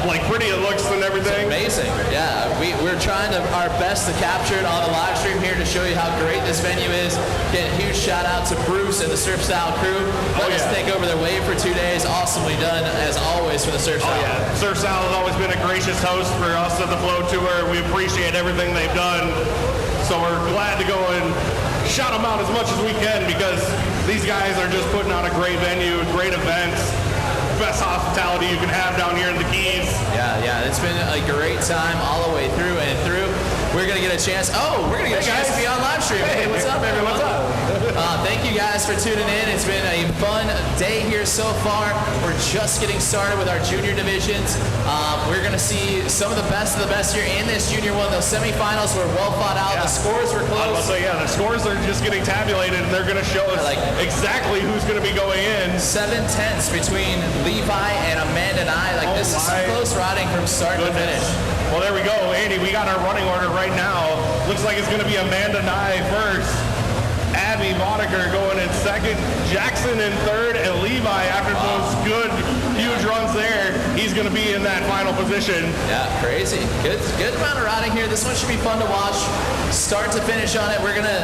like pretty it looks and everything. It's amazing. Yeah, we're trying our best to capture it on the live stream here to show you how great this venue is. Get a huge shout out to Bruce and the Surf Style crew. Let us take over their wave for 2 days. Awesomely done as always for the Surf Style. Oh yeah, Surf Style has always been a gracious host for us at the Flow Tour. We appreciate everything they've done. So we're glad to go and shout them out as much as we can because these guys are just putting on a great venue, great events, best hospitality you can have down here in the Keys. Yeah, it's been a great time all the way through and through. We're going to get a chance. Oh, we're going to get a chance to be on live stream. Hey, what's up, everyone? What's up? Thank you guys for tuning in. It's been a fun day here so far. We're just getting started with our junior divisions. We're going to see some of the best here in this junior one. Those semifinals were well fought out. Yeah. The scores were close. So yeah, the scores are just getting tabulated, and they're going to show us exactly who's going to be going in. 7/10 between Levi and Amanda and I. This is some close riding from start to finish. Well, there we go, Andy. We got our running order right now. Looks like it's going to be Amanda Nye first. Abby Moniker going in second. Jackson in third. And Levi after those good, huge huge runs there, he's going to be in that final position. Yeah, crazy. Good amount of riding here. This one should be fun to watch. Start to finish on it. We're going to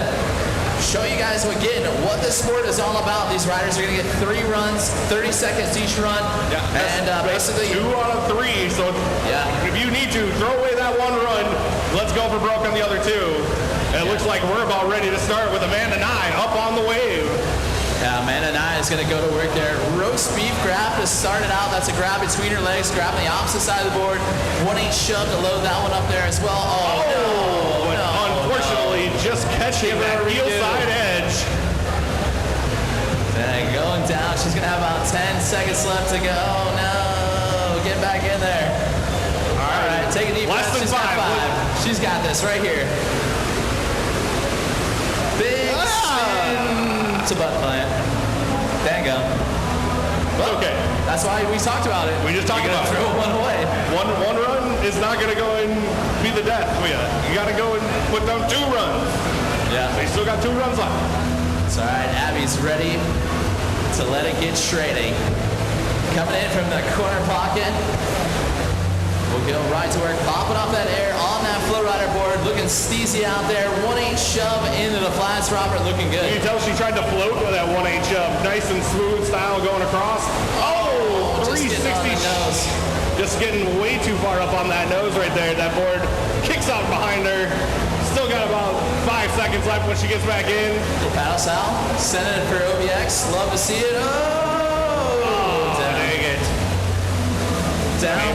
show you guys again what the sport is all about. These riders are going to get 3 runs, 30 seconds each run. Yeah, and basically 2 out of 3. So yeah, if you need to, throw away that 1 run. Let's go for broke on the other 2. And it looks like we're about ready to start with Amanda Nye up on the wave. Yeah, Amanda Nye is going to go to work there. Roast beef grab to start it out. That's a grab between her legs, grab on the opposite side of the board. 1-8 shove to load that one up there as well. Unfortunately, just catching that heel side edge. And going down. She's going to have about 10 seconds left to go. Oh, no. Get back in there. All right, take a deep breath. Less than 5. She's got this right here. Big spin to butt plant. Dang go. Well, okay. That's why we talked about it. We just talked about it. Throw one away. One run is not going to go and be the death for you. You got to go and put down 2 runs. Yeah. So you still got 2 runs left. It's all right. Abby's ready to let it get straight. Coming in from the corner pocket. We'll go right to work, popping off that air on that FlowRider board, looking steezy out there. 1-8 shove into the flats. Robert looking good. You can tell she tried to float with that 1-8 shove. Nice and smooth style going across. Oh, 360 nose. Just getting way too far up on that nose right there. That board kicks out behind her. Still got about 5 seconds left when she gets back in. Paddle Sal, sending it for OBX. Love to see it. Oh, dang it. Down,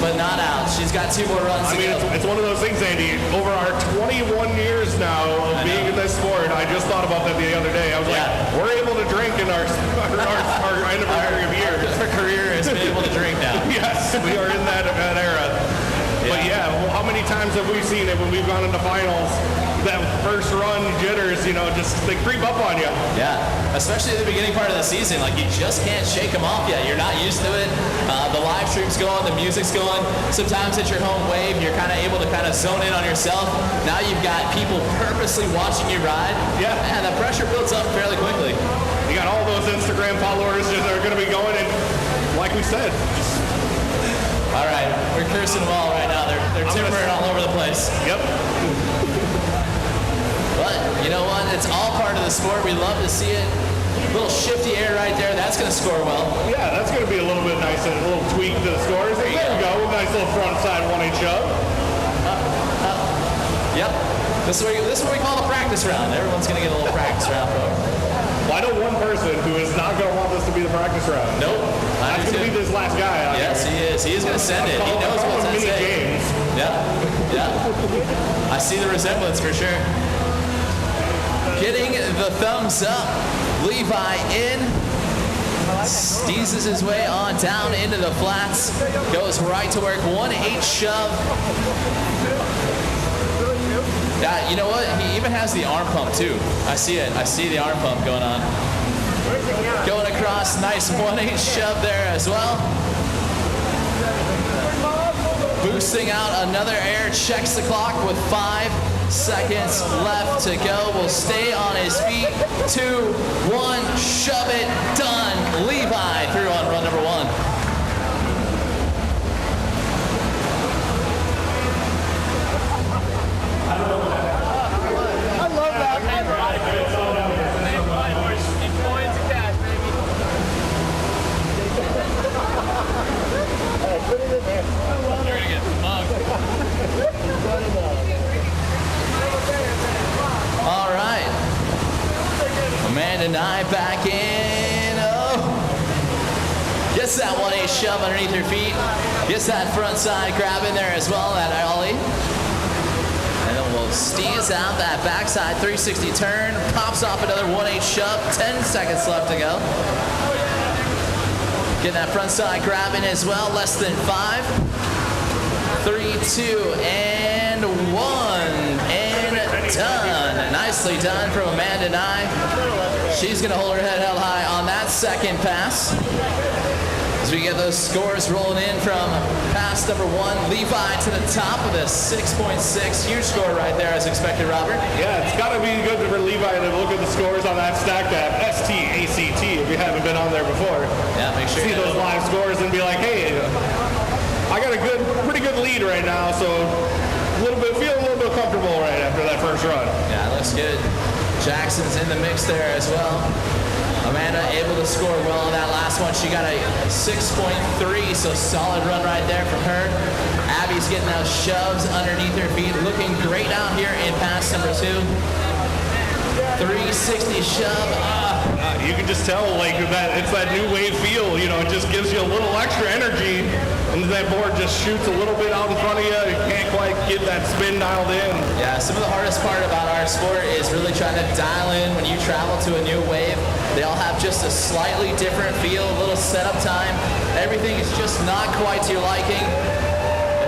but not out. She's got 2 more runs to go. It's one of those things, Andy. Over our 21 years now of being in this sport, I just thought about that the other day. I was like, we're able to drink in our anniversary of years. Her career has been able to drink now. Yes, we are in that era. But yeah, well, how many times have we seen it when we've gone into finals? That first run jitters, just they creep up on you. Yeah, especially at the beginning part of the season. Like, you just can't shake them off yet. You're not used to it. The live stream's going, the music's going. Sometimes at your home wave, you're kind of able to kind of zone in on yourself. Now you've got people purposely watching you ride. Yeah. And the pressure builds up fairly quickly. You got all those Instagram followers that are going to be going, and like we said, all right, we're cursing them all right now. They're timbering all over the place. Yep. But you know what? It's all part of the sport. We love to see it. A little shifty air right there. That's going to score well. Yeah, that's going to be a little bit nice and a little tweak to the scores. There we go. Nice little front side 1-8 shove. Yep. This is what we call the practice round. Everyone's going to get a little practice round. Well, I know one person who is not going to want this to be the practice round. Nope. That's going to be this last guy out Yes, here. he is. He is going to send it. He knows what's at stake. James. Yeah. Yeah. I see the resemblance for sure. Getting the thumbs up. Levi in. Steezes his way on down into the flats. Goes right to work. 1-8 shove. Yeah, you know what? He even has the arm pump too. I see it. I see the arm pump going on. Going across, nice 1-8 shove there as well. Boosting out another air, checks the clock with 5 seconds left to go. Will stay on his feet. 2, 1, shove it, done. Levi through on run number 1. All right. Amanda Nye back in. Oh. Gets that 1-8 shove underneath her feet. Gets that front side grab in there as well, that ollie. And then we'll steez out that backside 360 turn. Pops off another 1-8 shove. 10 seconds left to go. Getting that front side grab in as well. Less than 5. 3, 2, and 1. And done. Nicely done from Amanda Nye. She's going to hold her head held high on that second pass. As we get those scores rolling in from pass number 1, Levi to the top with a 6.6. Huge score right there as expected, Robert. Yeah, it's got to be good for Levi to look at the scores on that stack app, STACT, if you haven't been on there before. Yeah, make sure see you those live scores and be like, hey, I got a pretty good lead right now, so feeling a little bit comfortable right after that first run. Yeah, looks good. Jackson's in the mix there as well. Amanda able to score well on that last one. She got a 6.3, so solid run right there from her. Abby's getting those shoves underneath her feet, looking great out here in pass number 2. 360 shove. You can just tell like that it's that new wave feel, you know, it just gives you a little extra energy, and that board just shoots a little bit out in front of you. You can't quite get that spin dialed in. Yeah, some of the hardest part about our sport is really trying to dial in when you travel to a new wave. They all have just a slightly different feel, a little setup time. Everything is just not quite to your liking.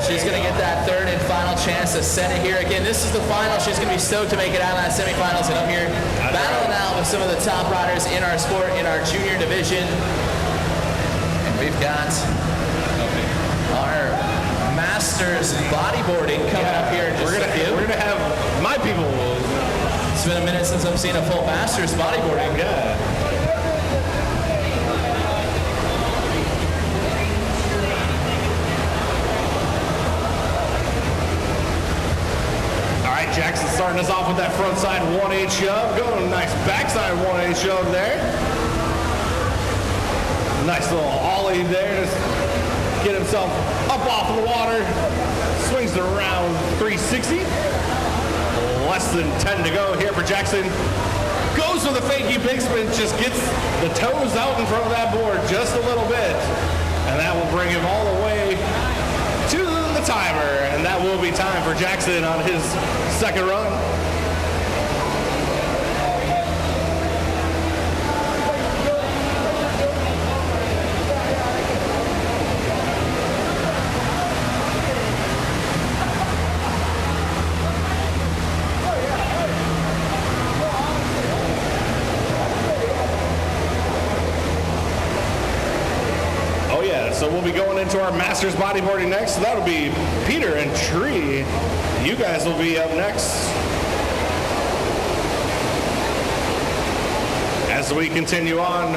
She's going to get that third and final chance to set it here. Again, this is the final. She's going to be stoked to make it out of that semifinals. And up here, battling out with some of the top riders in our sport, in our junior division. And we've got our Masters bodyboarding coming up here in just a few. We're going to have my people. It's been a minute since I've seen a full Masters bodyboarding. Yeah. Jackson starting us off with that front side 1-8 shove. Going nice backside 1-8 shove there. Nice little ollie there. Just get himself up off the water. Swings it around 360. Less than 10 to go here for Jackson. Goes for the fakey big spin. Just gets the toes out in front of that board just a little bit. And that will bring him all the way to the timer, and that will be time for Jackson on his second run. So we'll be going into our Masters bodyboarding next. So that'll be Peter and Tree. You guys will be up next. As we continue on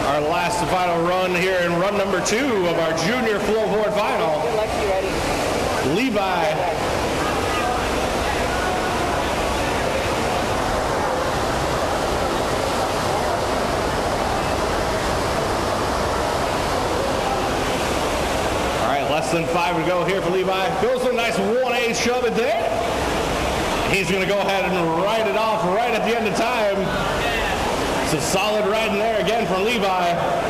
our last and final run here in run number 2 of our junior flowboard final. Levi. Less than 5 to go here for Levi. Goes for a nice 1-8 shove it there. He's going to go ahead and ride it off right at the end of time. It's a solid riding there again for Levi.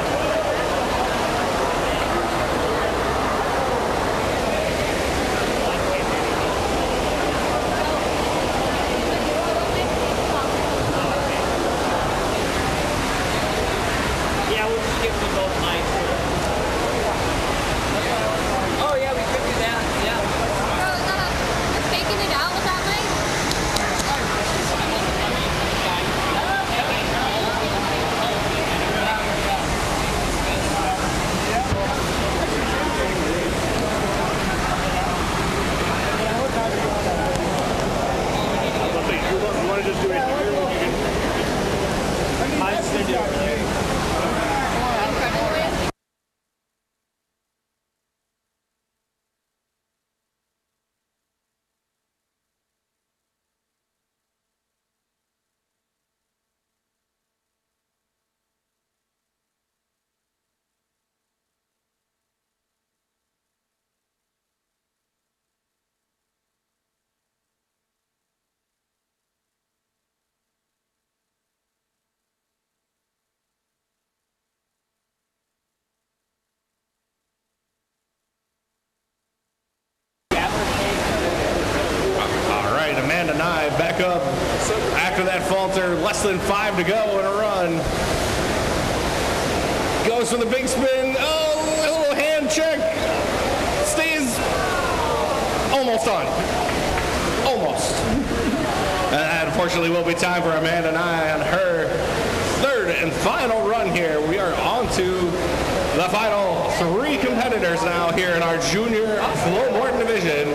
Back up after that falter. Less than 5 to go in a run. Goes for the big spin. Oh, a little hand check. Stays almost on. Almost. And that unfortunately will be time for Amanda and I on her third and final run here. We are on to The final 3 competitors now here in our junior flowboard division.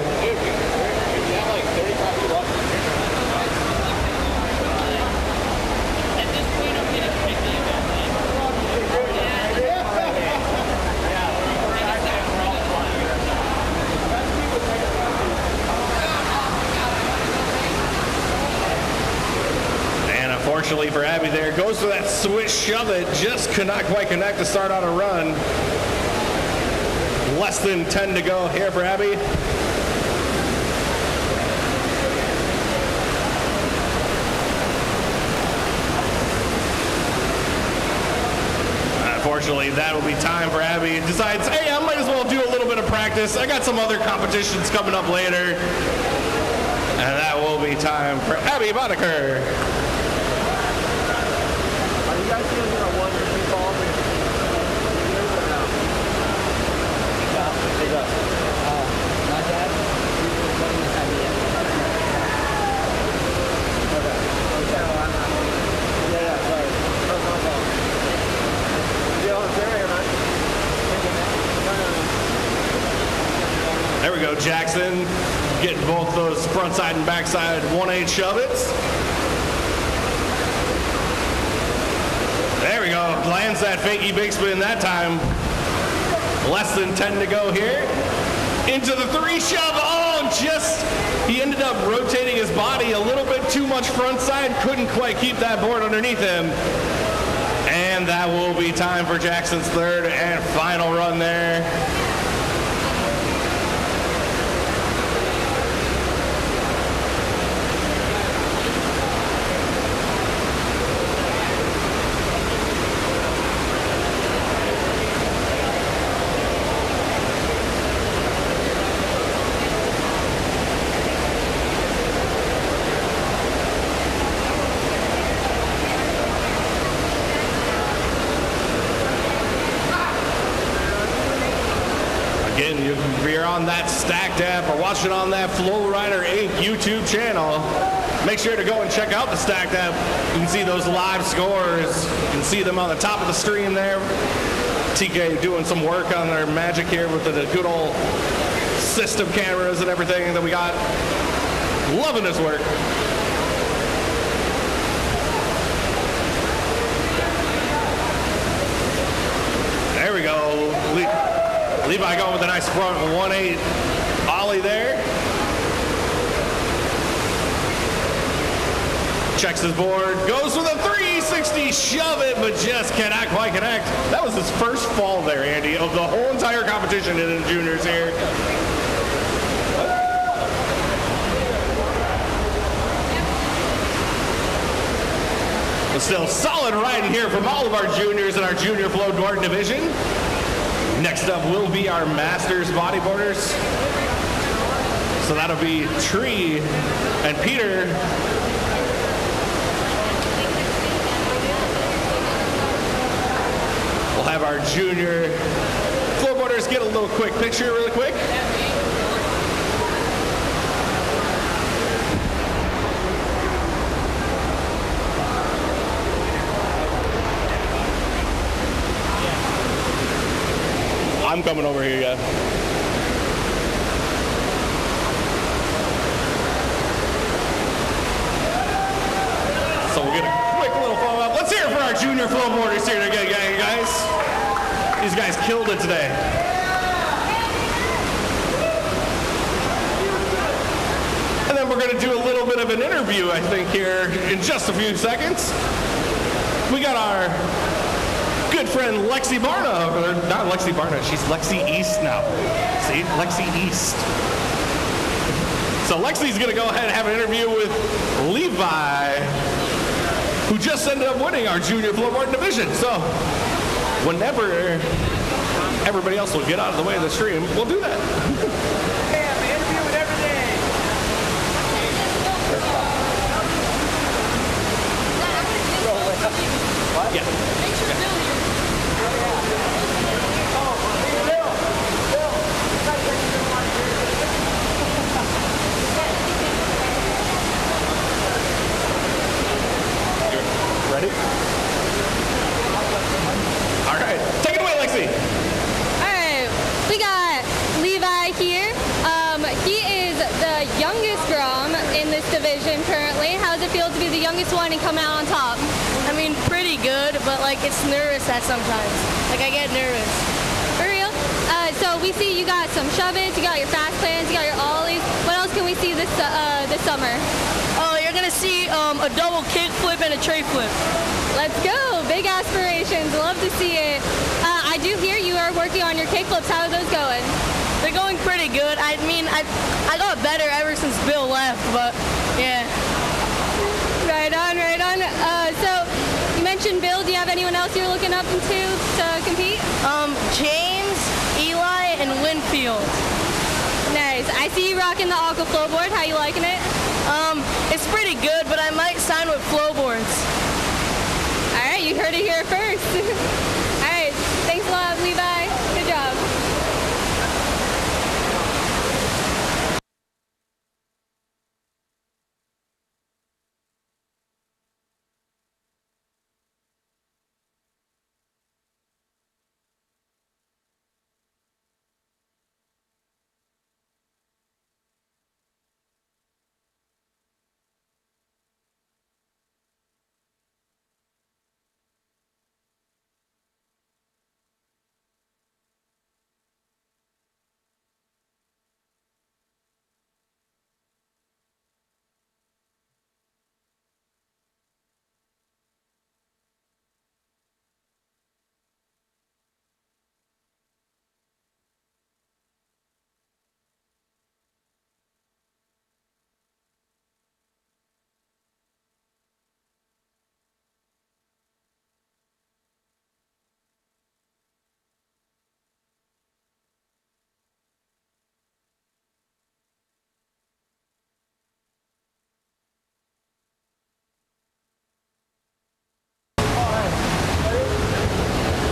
Unfortunately for Abby there, goes for that switch shove it, just could not quite connect to start out a run. Less than 10 to go here for Abby. Unfortunately, that will be time for Abby. Decides, hey, I might as well do a little bit of practice. I got some other competitions coming up later. And that will be time for Abby Boddicker. You guys feeling in a 1 or 2 ball? Not that. Yeah, sorry. That's my fault. You on the area, man? There we go, Jackson. Getting both those front side and back side 1/8 shove-its. There we go. Lands that fakey big spin that time. Less than 10 to go here. Into the 3 shove. Oh, he ended up rotating his body a little bit too much front side. Couldn't quite keep that board underneath him. And that will be time for Jackson's 3rd and final run there. Again, if you're on that Stacked app or watching on that FlowRider Inc. YouTube channel, make sure to go and check out the Stacked app. You can see those live scores. You can see them on the top of the stream there. TK doing some work on their magic here with the good old system cameras and everything that we got. Loving his work. There we go. Levi going with a nice front 1/8 ollie there. Checks his board, goes with a 360 shove it, but just cannot quite connect. That was his first fall there, Andy, of the whole entire competition in the juniors here. But still solid riding here from all of our juniors in our junior flowboard division. Next up will be our Masters bodyboarders. So that'll be Tree and Peter. We'll have our junior flowboarders get a little quick picture really quick. I'm coming over here, yeah. So we'll get a quick little photo up. Let's hear it for our junior flowboarders here today, guys. These guys killed it today. And then we're going to do a little bit of an interview, I think, here in just a few seconds. We got our good friend Lexi Barna, or not Lexi Barna, she's Lexi East now. See, Lexi East. So Lexi's gonna go ahead and have an interview with Levi, who just ended up winning our junior flowboard division. So whenever everybody else will get out of the way of the stream, we'll do that. Hey, I have an interview with every day. What? Yeah. Ready? All right. Take it away, Lexi. does it feel to be the youngest one and come out on top? I mean, pretty good, but like it's nervous at sometimes. Like I get nervous. For real? So we see you got some shove-its, you got your fast plans, you got your ollies. What else can we see this summer? Oh, you're gonna see a double kick flip and a tray flip. Let's go! Big aspirations. Love to see it. I do hear you are working on your kick flips. How are those going? They're going pretty good. I mean, I got better ever since Bill left, but yeah. Right on, right on. So you mentioned Bill. Do you have anyone else you're looking up to compete? James, Eli, and Winfield. Nice. I see you rocking the Aqua Flowboard. How you liking it? It's pretty good, but I might sign with Flowboards. All right, you heard it here first. All right, thanks a lot, Levi. Good job.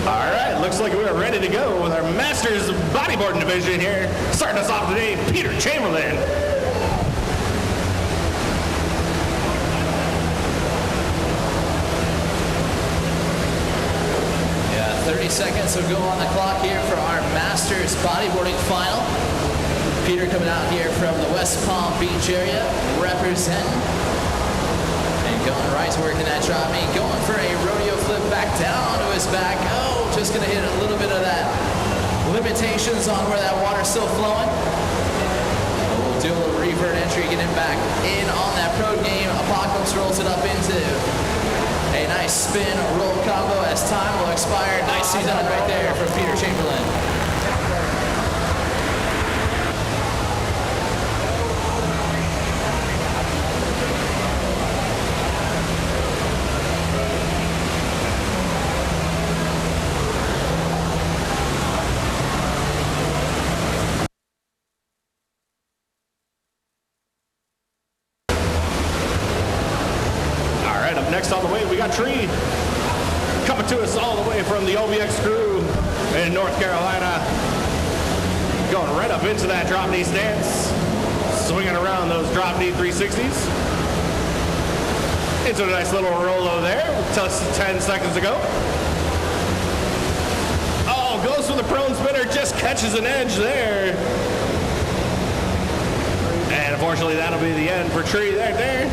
All right, looks like we're ready to go with our Masters Bodyboarding division here. Starting us off today, Peter Chamberlain. Yeah, 30 seconds will go on the clock here for our Masters Bodyboarding final. Peter coming out here from the West Palm Beach area, representing. And going right to work in that drop knee, going for a rodeo flip back down to his back. Oh, just gonna hit a little bit of that limitations on where that water's still flowing. We'll do a little revert entry, get him back in on that pro game. Apocalypse rolls it up into a nice spin roll combo as time will expire. Nicely done right there from Peter Chamberlain. Next on the way, we got Tree coming to us all the way from the OBX crew in North Carolina. Going right up into that drop knee stance, swinging around those drop knee 360s. Into a nice little Rolo there, just 10 seconds ago. Oh, goes for the prone spinner, just catches an edge there. And unfortunately, that'll be the end for Tree right there.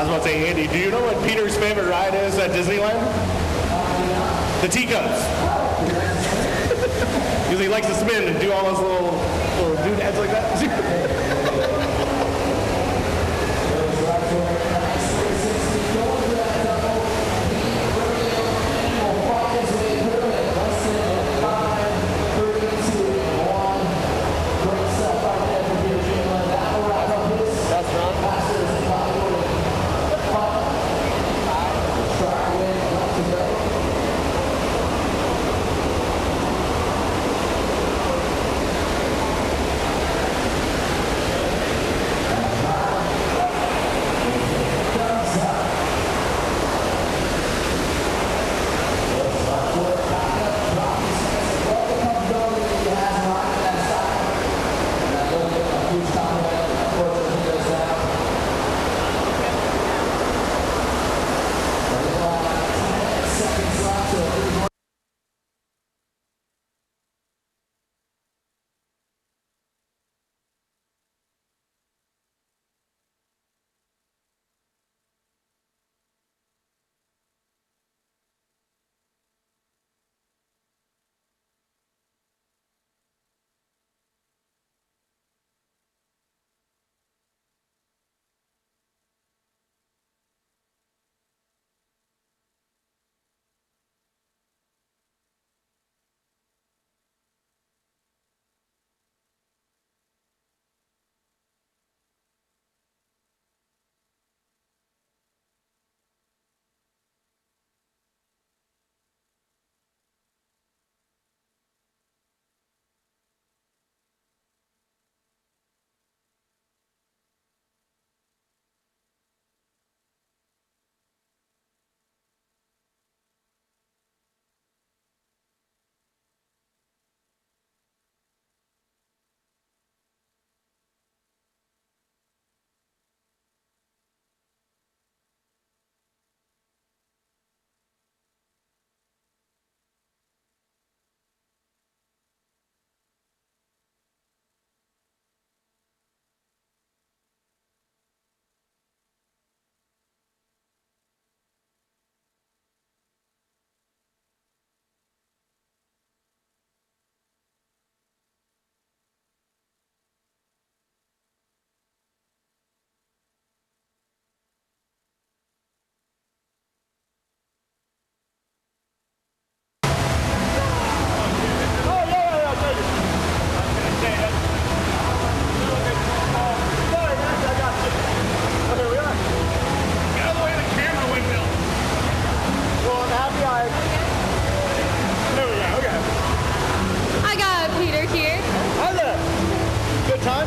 was about to say, Andy, do you know what Peter's favorite ride is at Disneyland? The teacups. Because he likes to spin and do all those little doodads like that.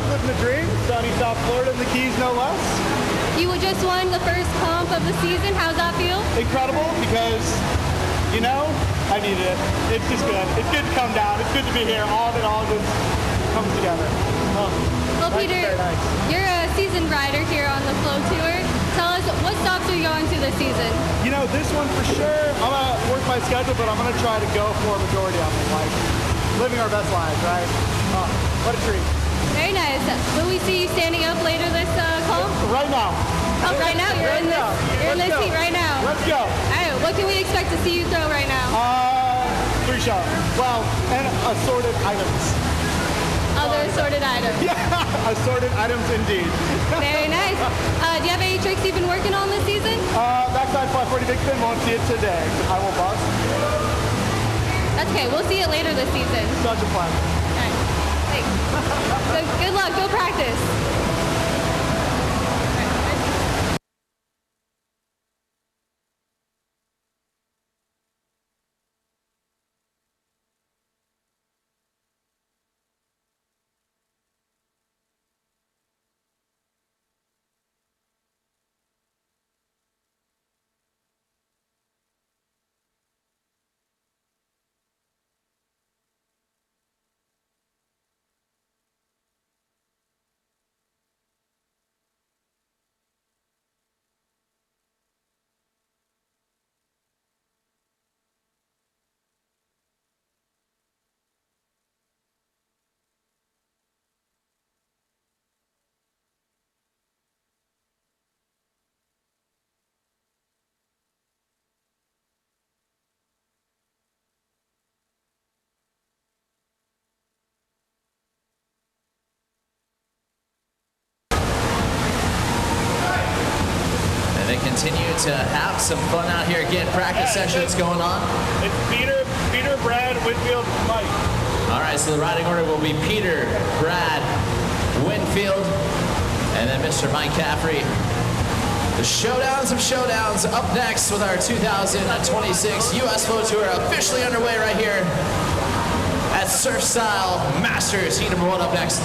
living the dream. Sunny South Florida in the Keys, no less. You just won the first comp of the season. How's that feel? Incredible because, you know, I needed it. It's just good. It's good to come down. It's good to be here. All of it all just comes together. Well, Peter, nice. You're a seasoned rider here on the Flow Tour. Tell us, what stops are you going to this season? You know, this one for sure, I'm going to work my schedule, but I'm going to try to go for a majority of it. Like, living our best lives, right? Oh, what a treat. Very nice. Will we see you standing up later this comp? Right now. Oh, right now? You're in this seat right now. Let's go. All right, what can we expect to see you throw right now? 3 shots. Well, and assorted items. Other assorted items. Yeah, assorted items indeed. Very nice. Do you have any tricks you've been working on this season? Backside 540 big spin, won't see it today. I will bust. That's okay. We'll see it later this season. Such a pleasure. All right. Thanks. So good luck. Go practice. continue to have some fun out here, getting practice sessions going on. It's Peter, Brad, Whitfield, Mike. All right, so the riding order will be Peter, Brad, Winfield, and then Mr. Mike Caffrey. The showdowns of showdowns up next with our 2026 U.S. Flow Tour officially underway right here at Surf Style Masters. Heat number 1 up next.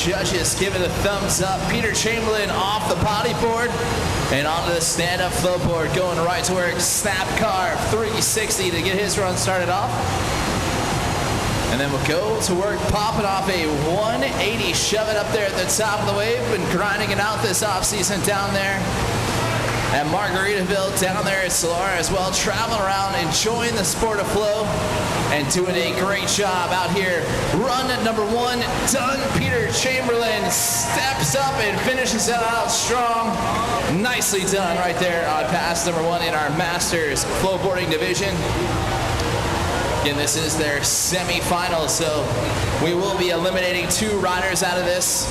Judges giving a thumbs up. Peter Chamberlain off the bodyboard and onto the stand-up flowboard, going right to work. Snap carve 360 to get his run started off. And then we'll go to work popping off a 180, shove it up there at the top of the wave, and grinding it out this off-season down there at Margaritaville, down there at Solara as well, traveling around, enjoying the sport of flow, and doing a great job out here. Run number 1 done. Peter Chamberlain steps up and finishes it out strong. Nicely done right there on pass number 1 in our Masters Flowboarding division. Again, this is their semifinal, so we will be eliminating 2 riders out of this.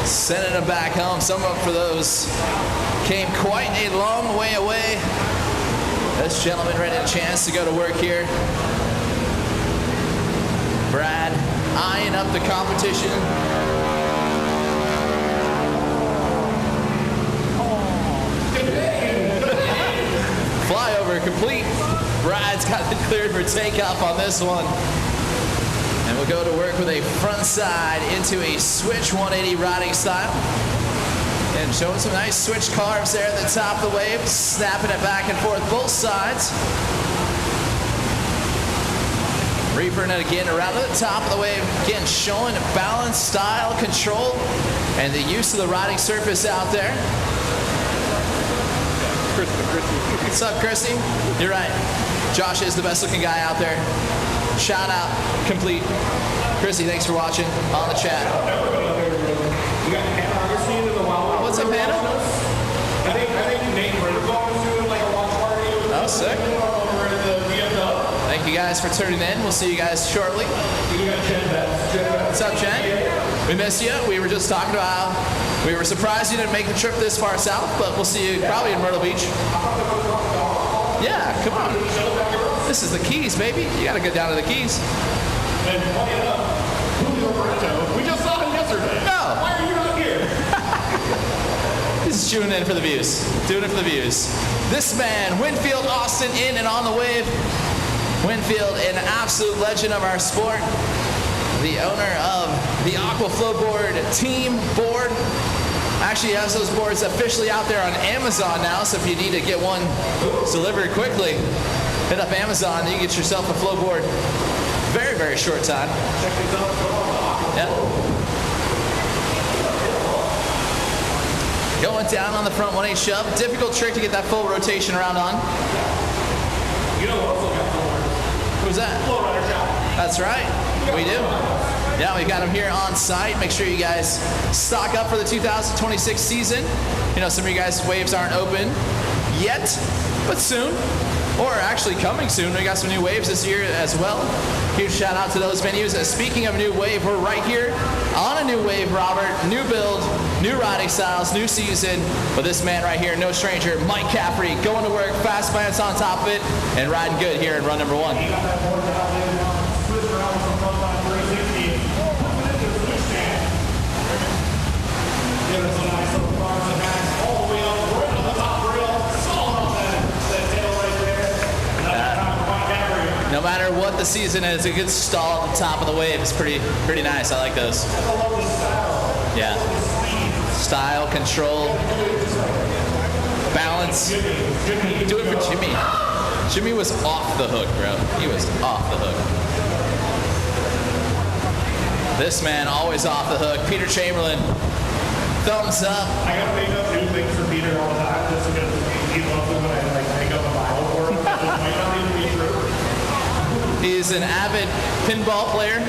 Sending them back home. Some of them, for those, came quite a long way away. This gentleman ready a chance to go to work here. Brad eyeing up the competition. Flyover complete. Brad's got it cleared for takeoff on this one. And we'll go to work with a front side into a switch 180 riding style. And showing some nice switch carves there at the top of the wave, snapping it back and forth both sides. Reaping it again around to the top of the wave, again showing balance, style, control, and the use of the riding surface out there. What's up, Christy? You're right. Josh is the best looking guy out there. Shout out, complete. Christy, thanks for watching on the chat. What's up, Hannah? I think Nate Ritterbaum is doing like a watch party. Oh, sick. Thank you guys for tuning in. We'll see you guys shortly. What's up, Jen? We missed you. We were just talking about how we were surprised you didn't make the trip this far south, but we'll see you probably in Myrtle Beach. Yeah, come on. This is the Keys, baby. You got to get down to the Keys. And funny enough, Julio Barreto, we just saw him yesterday. No. Why are you not here? He's tuning in for the views. Doing it for the views. This man, Winfield Austin, in and on the wave. Winfield, an absolute legend of our sport. The owner of the Aqua Flowboard team board. Actually has those boards officially out there on Amazon now, so if you need to get one delivered quickly, hit up Amazon and you can get yourself a Flowboard. Very, very short time. Check these out. Yep. Going down on the front 1/8 shove. Difficult trick to get that full rotation around on. You know what also got FlowRider? Who's that? FlowRider shop. That's right. We do. Yeah, we've got them here on site. Make sure you guys stock up for the 2026 season. You know, some of you guys' waves aren't open yet, but soon. Or actually coming soon. We got some new waves this year as well. Huge shout out to those venues. Speaking of new wave, we're right here on a new wave, Robert. New build, new riding styles, new season. But this man right here, no stranger, Mike Caffrey, going to work, fast plants on top of it, and riding good here in run number 1. He got that board dialed in on switch around from front on 360. Put it into the switch stand. Give us a nice little front and back all the way up, right on the top rail. Solid off that tail right there. Another time for Mike Caffrey. No matter what the season is, a good stall at the top of the wave is pretty nice. I like those. I love the style. Yeah. Style, control, balance. Do it for Jimmy. Jimmy was off the hook, bro. He was off the hook. This man always off the hook. Peter Chamberlain, thumbs up. I gotta make up new things for Peter all the time just because he loves it when I like make up a Bible for him. It might not even be true. He's an avid pinball player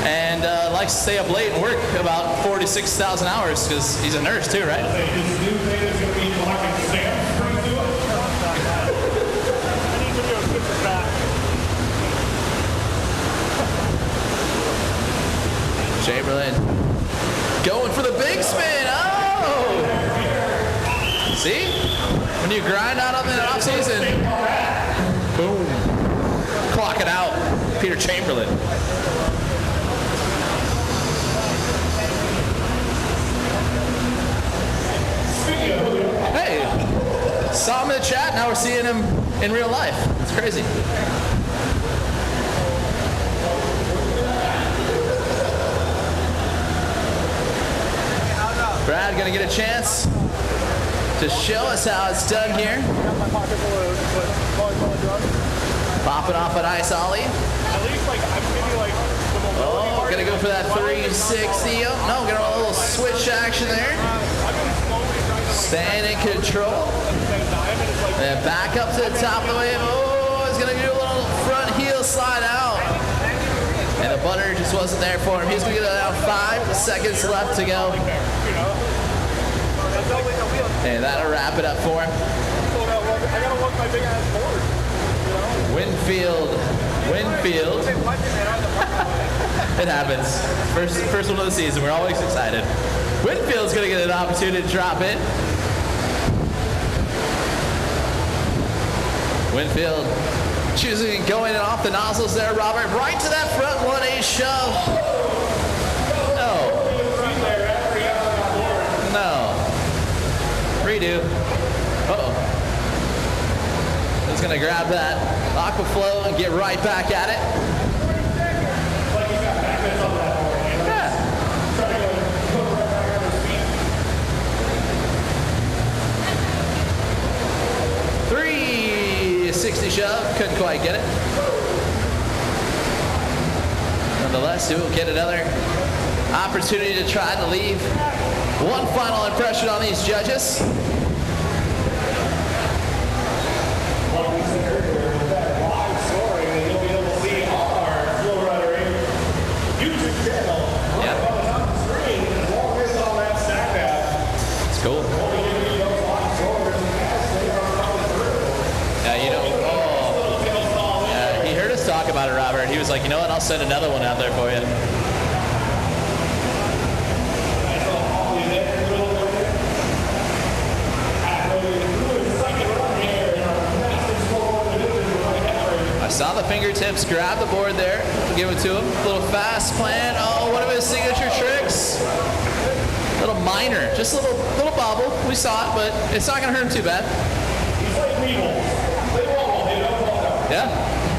and likes to stay up late and work about 46,000 hours because he's a nurse too, right? His new thing is gonna be collecting stamps. Pretty do it. I need videos good for that. Chamberlain going for the big spin. Oh! See? When you grind out on the off season, boom. Clock it out. Peter Chamberlain. Hey, saw him in the chat, now we're seeing him in real life. It's crazy. Brad gonna get a chance to show us how it's done here. Got my pocket full of volleyball and drugs. Popping off an ice ollie. At least like I'm maybe like the mobility Oh, part. gonna go for that 360. Oh, no, got a little switch action there. I've been slowly trying to Staying in control. at the same time, and it's like And back up to the top of the wave. Oh, he's gonna do a little front heel slide out. And the butter just wasn't there for him. He's gonna get it out 5 seconds left to go. And that'll wrap it up for him. I gotta look my big ass board. Winfield. It happens. First one of the season. We're always excited. Winfield's gonna get an opportunity to drop in. Winfield choosing going off the nozzles there, Robert. Right to that front 1A shove. No. Redo. Uh-oh. He's gonna grab that Aquaflow and get right back at it. Yeah. 360 shove, couldn't quite get it. Nonetheless, he will get another opportunity to try to leave one final impression on these judges. Like we said earlier, with that live scoring that you'll be able to see on our FlowRider YouTube channel right on the top of the screen, as long as on that stack app. It's cool. We'll be giving you those live scores as they are coming through. Yeah, you know. Oh. Yeah, he heard us talk about it, Robert. He was like, you know what? I'll send another one out there for you. I saw the fingertips, grab the board there, give it to him. A little fast plant. Oh, one of his signature tricks. A little minor, just a little bobble. We saw it, but it's not gonna hurt him too bad. He's like people. They won't, they don't fall down. Yeah,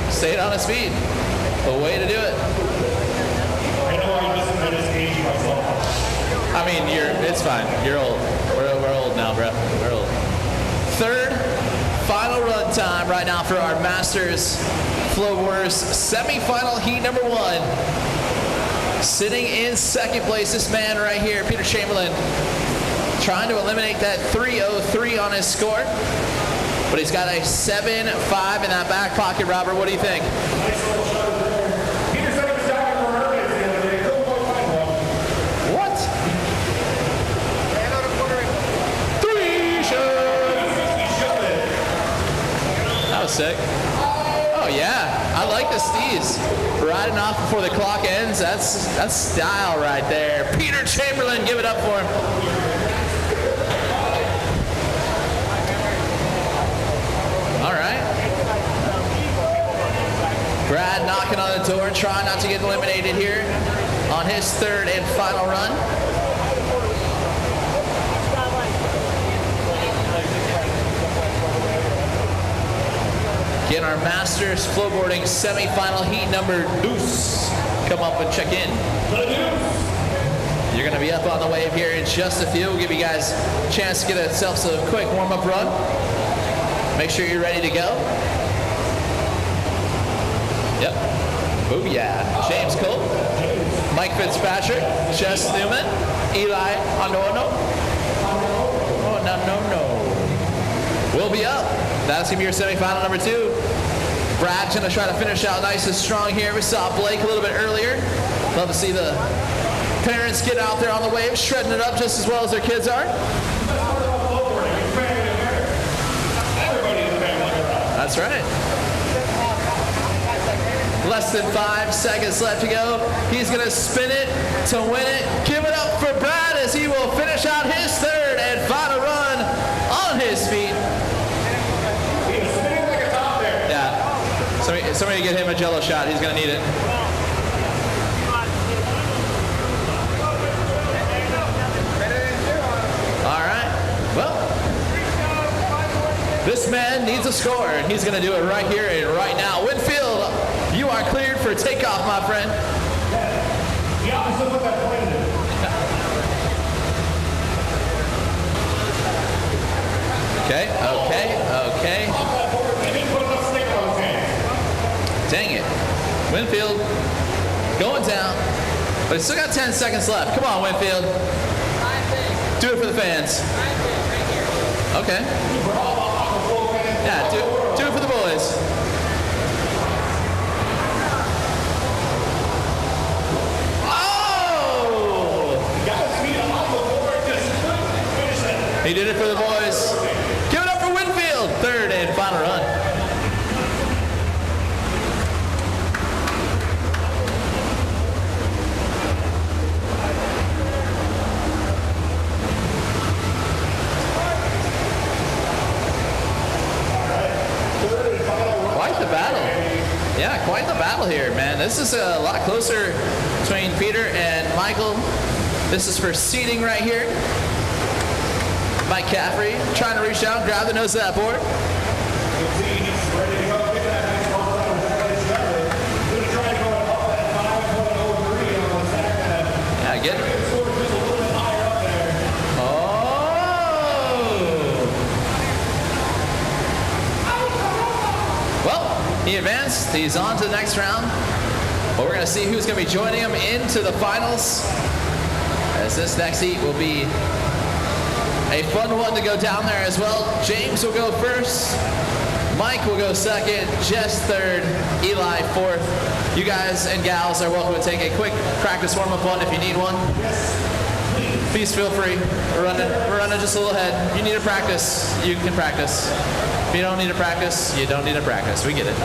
stayed on his feet. The way to do it. I know I just aged myself. I mean, it's fine. You're old. We're old now, bro. We're old. Third, final run time right now for our Masters Flowboarders semifinal heat number 1. Sitting in second place, this man right here, Peter Chamberlain, trying to eliminate that 303 on his score. But he's got a 7.5 in that back pocket, Robert. What do you think? Peter said he was down for Hermes the other day. Couldn't quite find one. What? 3 shove. That was sick. Oh yeah, I like like the Stees riding off before the clock ends. That's style right there. Peter Chamberlain, give it up for him. All right. Brad knocking on the door, trying not to get eliminated here on his third and final run. Again, our Masters Flowboarding semifinal heat number deuce. Come up and check in. You're going to be up on the wave here in just a few. We'll give you guys a chance to get yourselves a quick warm-up run. Make sure you're ready to go. Yep. Booyah. James Cole, Mike Fitzpatrick, Jess Newman, Eli Anono. Oh, no. We'll be up. That's going to be your semifinal number 2. Brad's going to try to finish out nice and strong here. We saw Blake a little bit earlier. Love to see the parents get out there on the wave, shredding it up just as well as their kids are. That's right. Less than 5 seconds left to go. He's going to spin it to win it. Give it up for Brad as he will finish out his third and final run on his feet. Somebody get him a Jello shot. He's going to need it. All right. Well, this man needs a score, and he's going to do it right here and right now. Winfield, you are cleared for takeoff, my friend. Okay. Dang it. Winfield going down, but he's still got 10 seconds left. Come on, Winfield. Do it for the fans. Okay. Yeah, do it for the boys. Oh! He did it for the boys. Give it up for Winfield. Third and final run. Quite the battle here, man. This is a lot closer between Peter and Michael. This is for seating right here. Mike Caffrey trying to reach out, grab the nose of that board. Yeah, get it. He advanced. He's on to the next round. But we're going to see who's going to be joining him into the finals, as this next heat will be a fun one to go down there as well. James will go first. Mike will go second. Jess third. Eli fourth. You guys and gals are welcome to take a quick practice warm-up one if you need one. Please feel free. We're running just a little ahead. If you need to practice, you can practice. If you don't need to practice, you don't need to practice. We get it.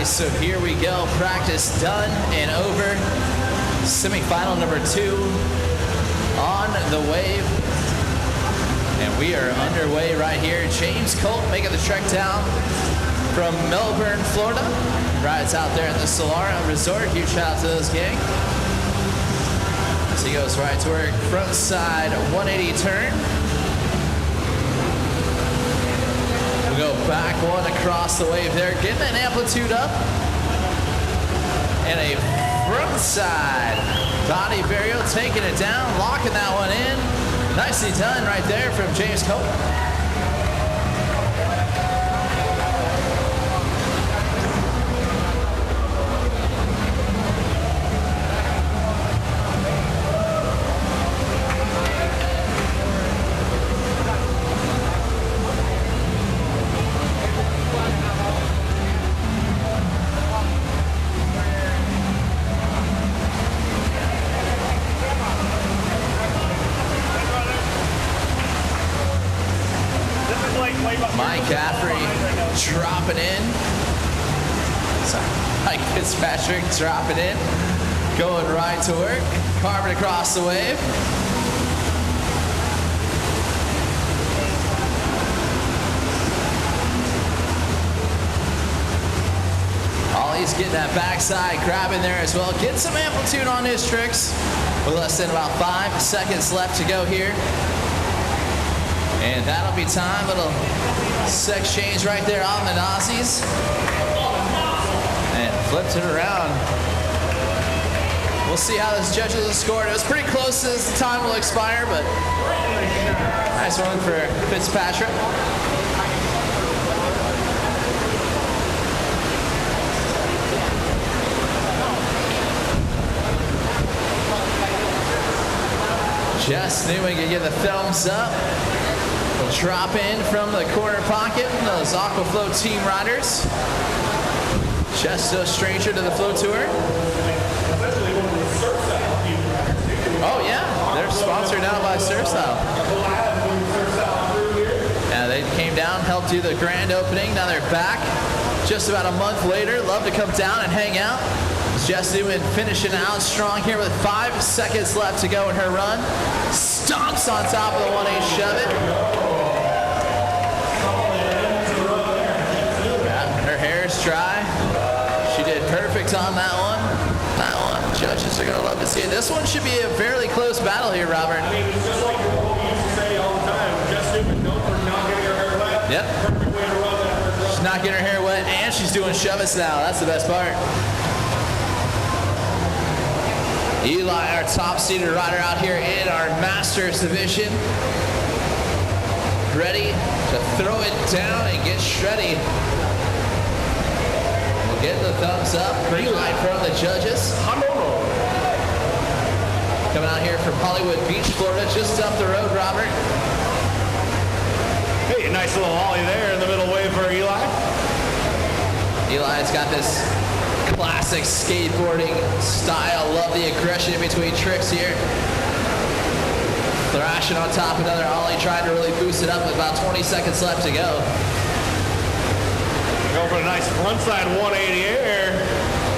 right, so here we go. Practice done and over. Semifinal number 2 on the wave. And we are underway right here. James Colt making the trek down from Melbourne, Florida. Rides out there in the Solara Resort. Huge shout out to those gang. As he goes right to work. Front side 180 turn. We'll go back one across the wave there. Getting that amplitude up. And a front side body burial, taking it down, locking that one in. Nicely done right there from James Cope. Mike Caffrey dropping in. Sorry. Mike Fitzpatrick dropping in. Going right to work. Carving across the wave. Ollie's getting that backside grab in there as well. Getting some amplitude on his tricks. With less than about 5 seconds left to go here. And that'll be time. Little sex change right there on the Nazis. And flips it around. We'll see how this judges will score. It was pretty close as the time will expire, but nice one for Fitzpatrick. Jess Newman can give the thumbs up. We'll drop in from the corner pocket, those Aquaflow team riders. Just no stranger to the Flow Tour. Oh yeah, they're sponsored now by Surfstyle. Yeah, they came down, helped do the grand opening. Now they're back just about a month later. Love to come down and hang out. Jess Newman finishing out strong here with 5 seconds left to go in her run. Stomps on top of the 1-8 shove it. Try. She did perfect on that one. That one, judges are gonna love to see it. This one should be a fairly close battle here, Robert. I mean, it's just like what we used to say all the time. Jess Newman known for not getting her hair wet. Yep. Perfect way to run that first run. She's not getting her hair wet, and she's doing shove-its now. That's the best part. Eli, our top-seeded rider out here in our Masters division. Ready to throw it down and get shreddy. Getting the thumbs up. Green light from the judges. Coming out here from Hollywood Beach, Florida, just up the road, Robert. Hey, nice little ollie there in the middle wave for Eli. Eli's got this classic skateboarding style. Love the aggression in between tricks here. Thrashing on top of another ollie, trying to really boost it up with about 20 seconds left to go. Go for a nice frontside 180 air.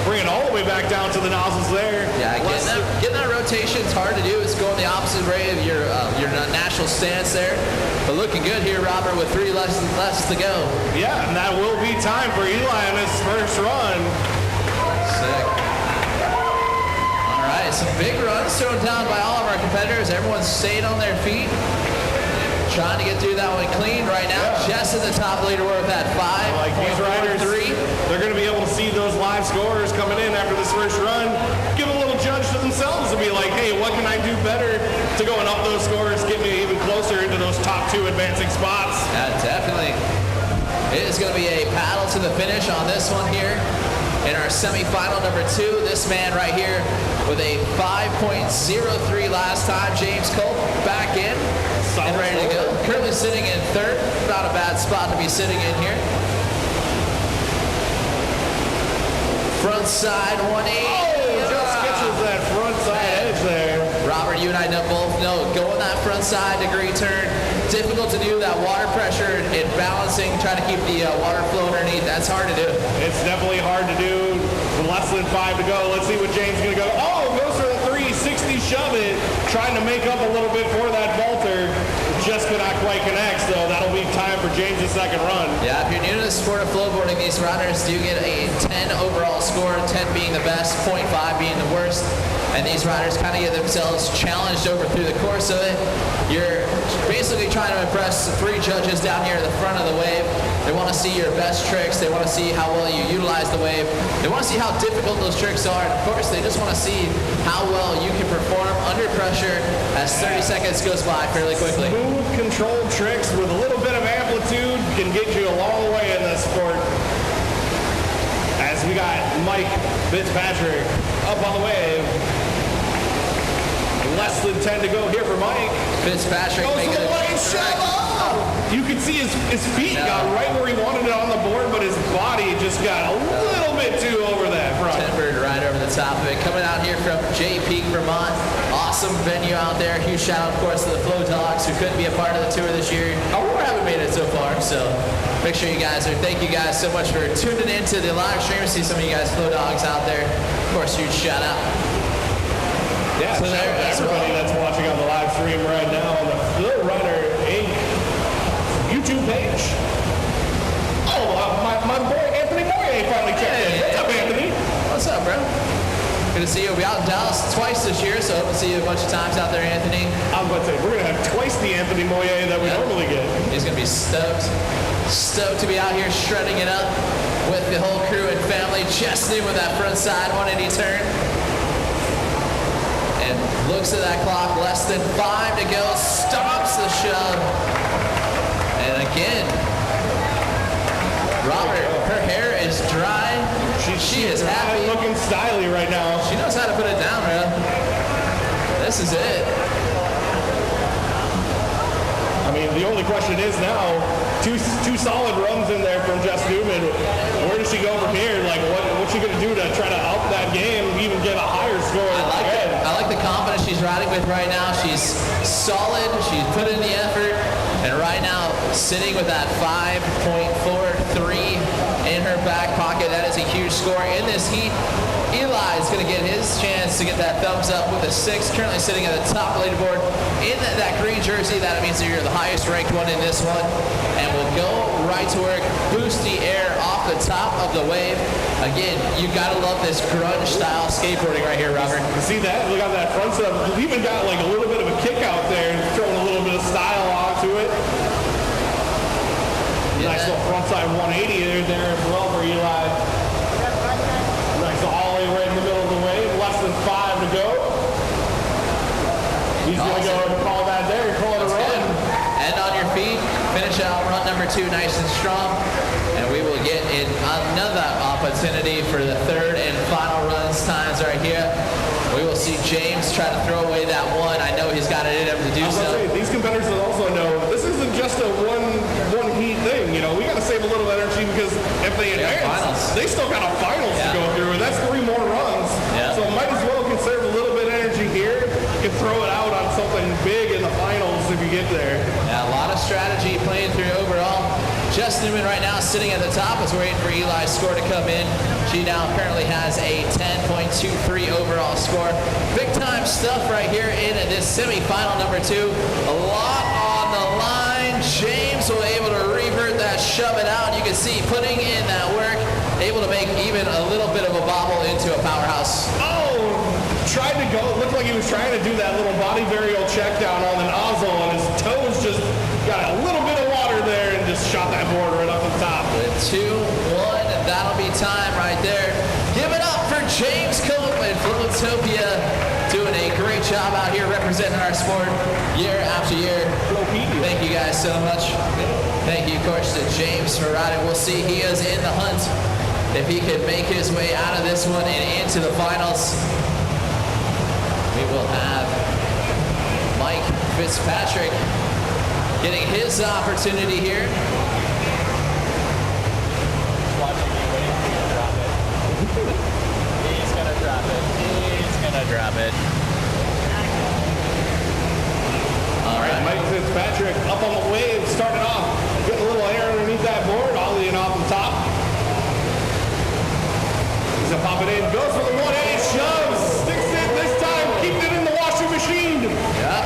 Bring it all the way back down to the nozzles there. Yeah, getting that rotation is hard to do. It's going the opposite way of your natural stance there. But looking good here, Robert, with 3 less to go. Yeah, and that will be time for Eli on his first run. Sick. All right, some big runs thrown down by all of our competitors. Everyone's staying on their feet. Trying to get through that one clean right now. Yeah. Jess at the top leaderboard with that 5. Like these riders, they're going to be able to see those live scorers coming in after this first run. Give a little judge to themselves and be like, hey, what can I do better to going up those scores, get me even closer into those top 2 advancing spots? Yeah, definitely. It is going to be a paddle to the finish on this one here. In our semifinal number 2, this man right here with a 5.03 last time, James Colt, back in. And ready to go. Currently sitting in 3rd. Not a bad spot to be sitting in here. Front side 180. Just catches that front side edge there. Robert, you and I both know going that front side degree turn difficult to do. That water pressure and balancing, trying to keep the water flow underneath, that's hard to do. It's definitely hard to do. With less than 5 to go. Let's see what James is going to go. Oh, goes for the 360 shove it. Trying to make up a little bit for that vaulter. Just could not quite connect, so that'll be time for James' second run. Yeah, if you're new to the sport of flowboarding, these runners do get a 10 overall score, 10 being the best, 0.5 being the worst. And these riders kind of get themselves challenged over through the course of it. You're basically trying to impress 3 judges down here at the front of the wave. They want to see your best tricks. They want to see how well you utilize the wave. They want to see how difficult those tricks are. And of course, they just want to see how well you can perform under pressure as 30 seconds goes by fairly quickly. Smooth, controlled tricks with a little bit of amplitude can get you a long way in this sport. As we got Mike Fitzpatrick up on the wave. Less than 10 to go here for Mike. Fitzpatrick goes making to the lane shove. Oh! You can see his feet got right where he wanted it on the board, but his body just got a little bit too over that front. Tempered right over the top of it. Coming out here from Jay Peak, Vermont. Awesome venue out there. Huge shout out, of course, to the Flow Dogs who couldn't be a part of the tour this year. Aurora haven't made it so far, so make sure you guys are. Thank you guys so much for tuning into the live stream. See some of you guys Flow Dogs out there. Of course, huge shout out. Yeah, So shout out to everybody that's watching on the live stream right now on the FlowRider Inc. YouTube page. Oh, my boy Anthony Moyer finally checked in. What's up, Anthony? What's up, bro? Good to see you. We'll be out in Dallas twice this year, so hope to see you a bunch of times out there, Anthony. I was about to say, we're going to have twice the Anthony Moyer that we normally get. He's going to be stoked. Stoked to be out here shredding it up with the whole crew and family. Just in with that front side 180 turn. And looks at that clock, less than 5 to go, stops the shove. And again, Robert, her hair is dry. She is happy. Looking stylish right now. She knows how to put it down, bro. This is it. I mean, the only question is now, two solid runs in there from Jess Newman. Where does she go from here? Like, what's she going to do to try to up that game, even get a higher score? I like the confidence she's riding with right now. She's solid. She's put in the effort. And right now, sitting with that 5.43 in her back pocket. That is a huge score in this heat. Eli is going to get his chance to get that thumbs up with a 6, currently sitting at the top of the leaderboard in that green jersey. That means that you're the highest ranked one in this one. And we'll go right to work, boost the air off the top of the wave. Again, you got to love this grunge style skateboarding right here, Robert. See that? Look at that front stuff. We've even got like a little bit of a kick out there, throwing a little bit of style onto it. Nice little frontside 180 there as well for Eli. Nice ollie right in the middle of the wave. Less than 5 to go. He's going to go and call that there. Call it a run. End on your feet. Finish out run number 2 nice and strong. And we will get in another opportunity for the third and final runs times right here. We will see James try to throw away that one. I know he's got it in him to do so. These competitors also know this isn't just a one heat thing. You know, we got to save a little energy because if they advance, they still got a finals to go through, and that's 3 more runs. So might as well conserve a little bit of energy here. You can throw it out on something big in the finals if you get there. Yeah, a lot of strategy playing through overall. Jess Newman right now sitting at the top is waiting for Eli's score to come in. She now currently has a 10.23 overall score. Big time stuff right here in this semifinal number 2. A lot on the line. James will be able to revert that, shove it out. You can see putting in that work, able to make even a little bit of a bobble into a powerhouse. Oh, tried to go. It looked like he was trying to do that little body burial check down on the nozzle, and his toes just got a little bit of water there and just shot that board right up the top. With 2-1, that'll be time right there. Give it up for James Cope and Flowtopia, doing a great job out here representing our sport year after year. Thank you guys so much. Thank you, of course, to James for riding. We'll see he is in the hunt if he can make his way out of this one and into the finals. We will have Mike Fitzpatrick getting his opportunity here. Watching me wait, he's gonna drop it. He's gonna drop it. He's gonna drop it. All right, Mike Fitzpatrick up on the gonna pop it in, goes for the 180, shoves, sticks it this time, keeps it in the washing machine. Yep.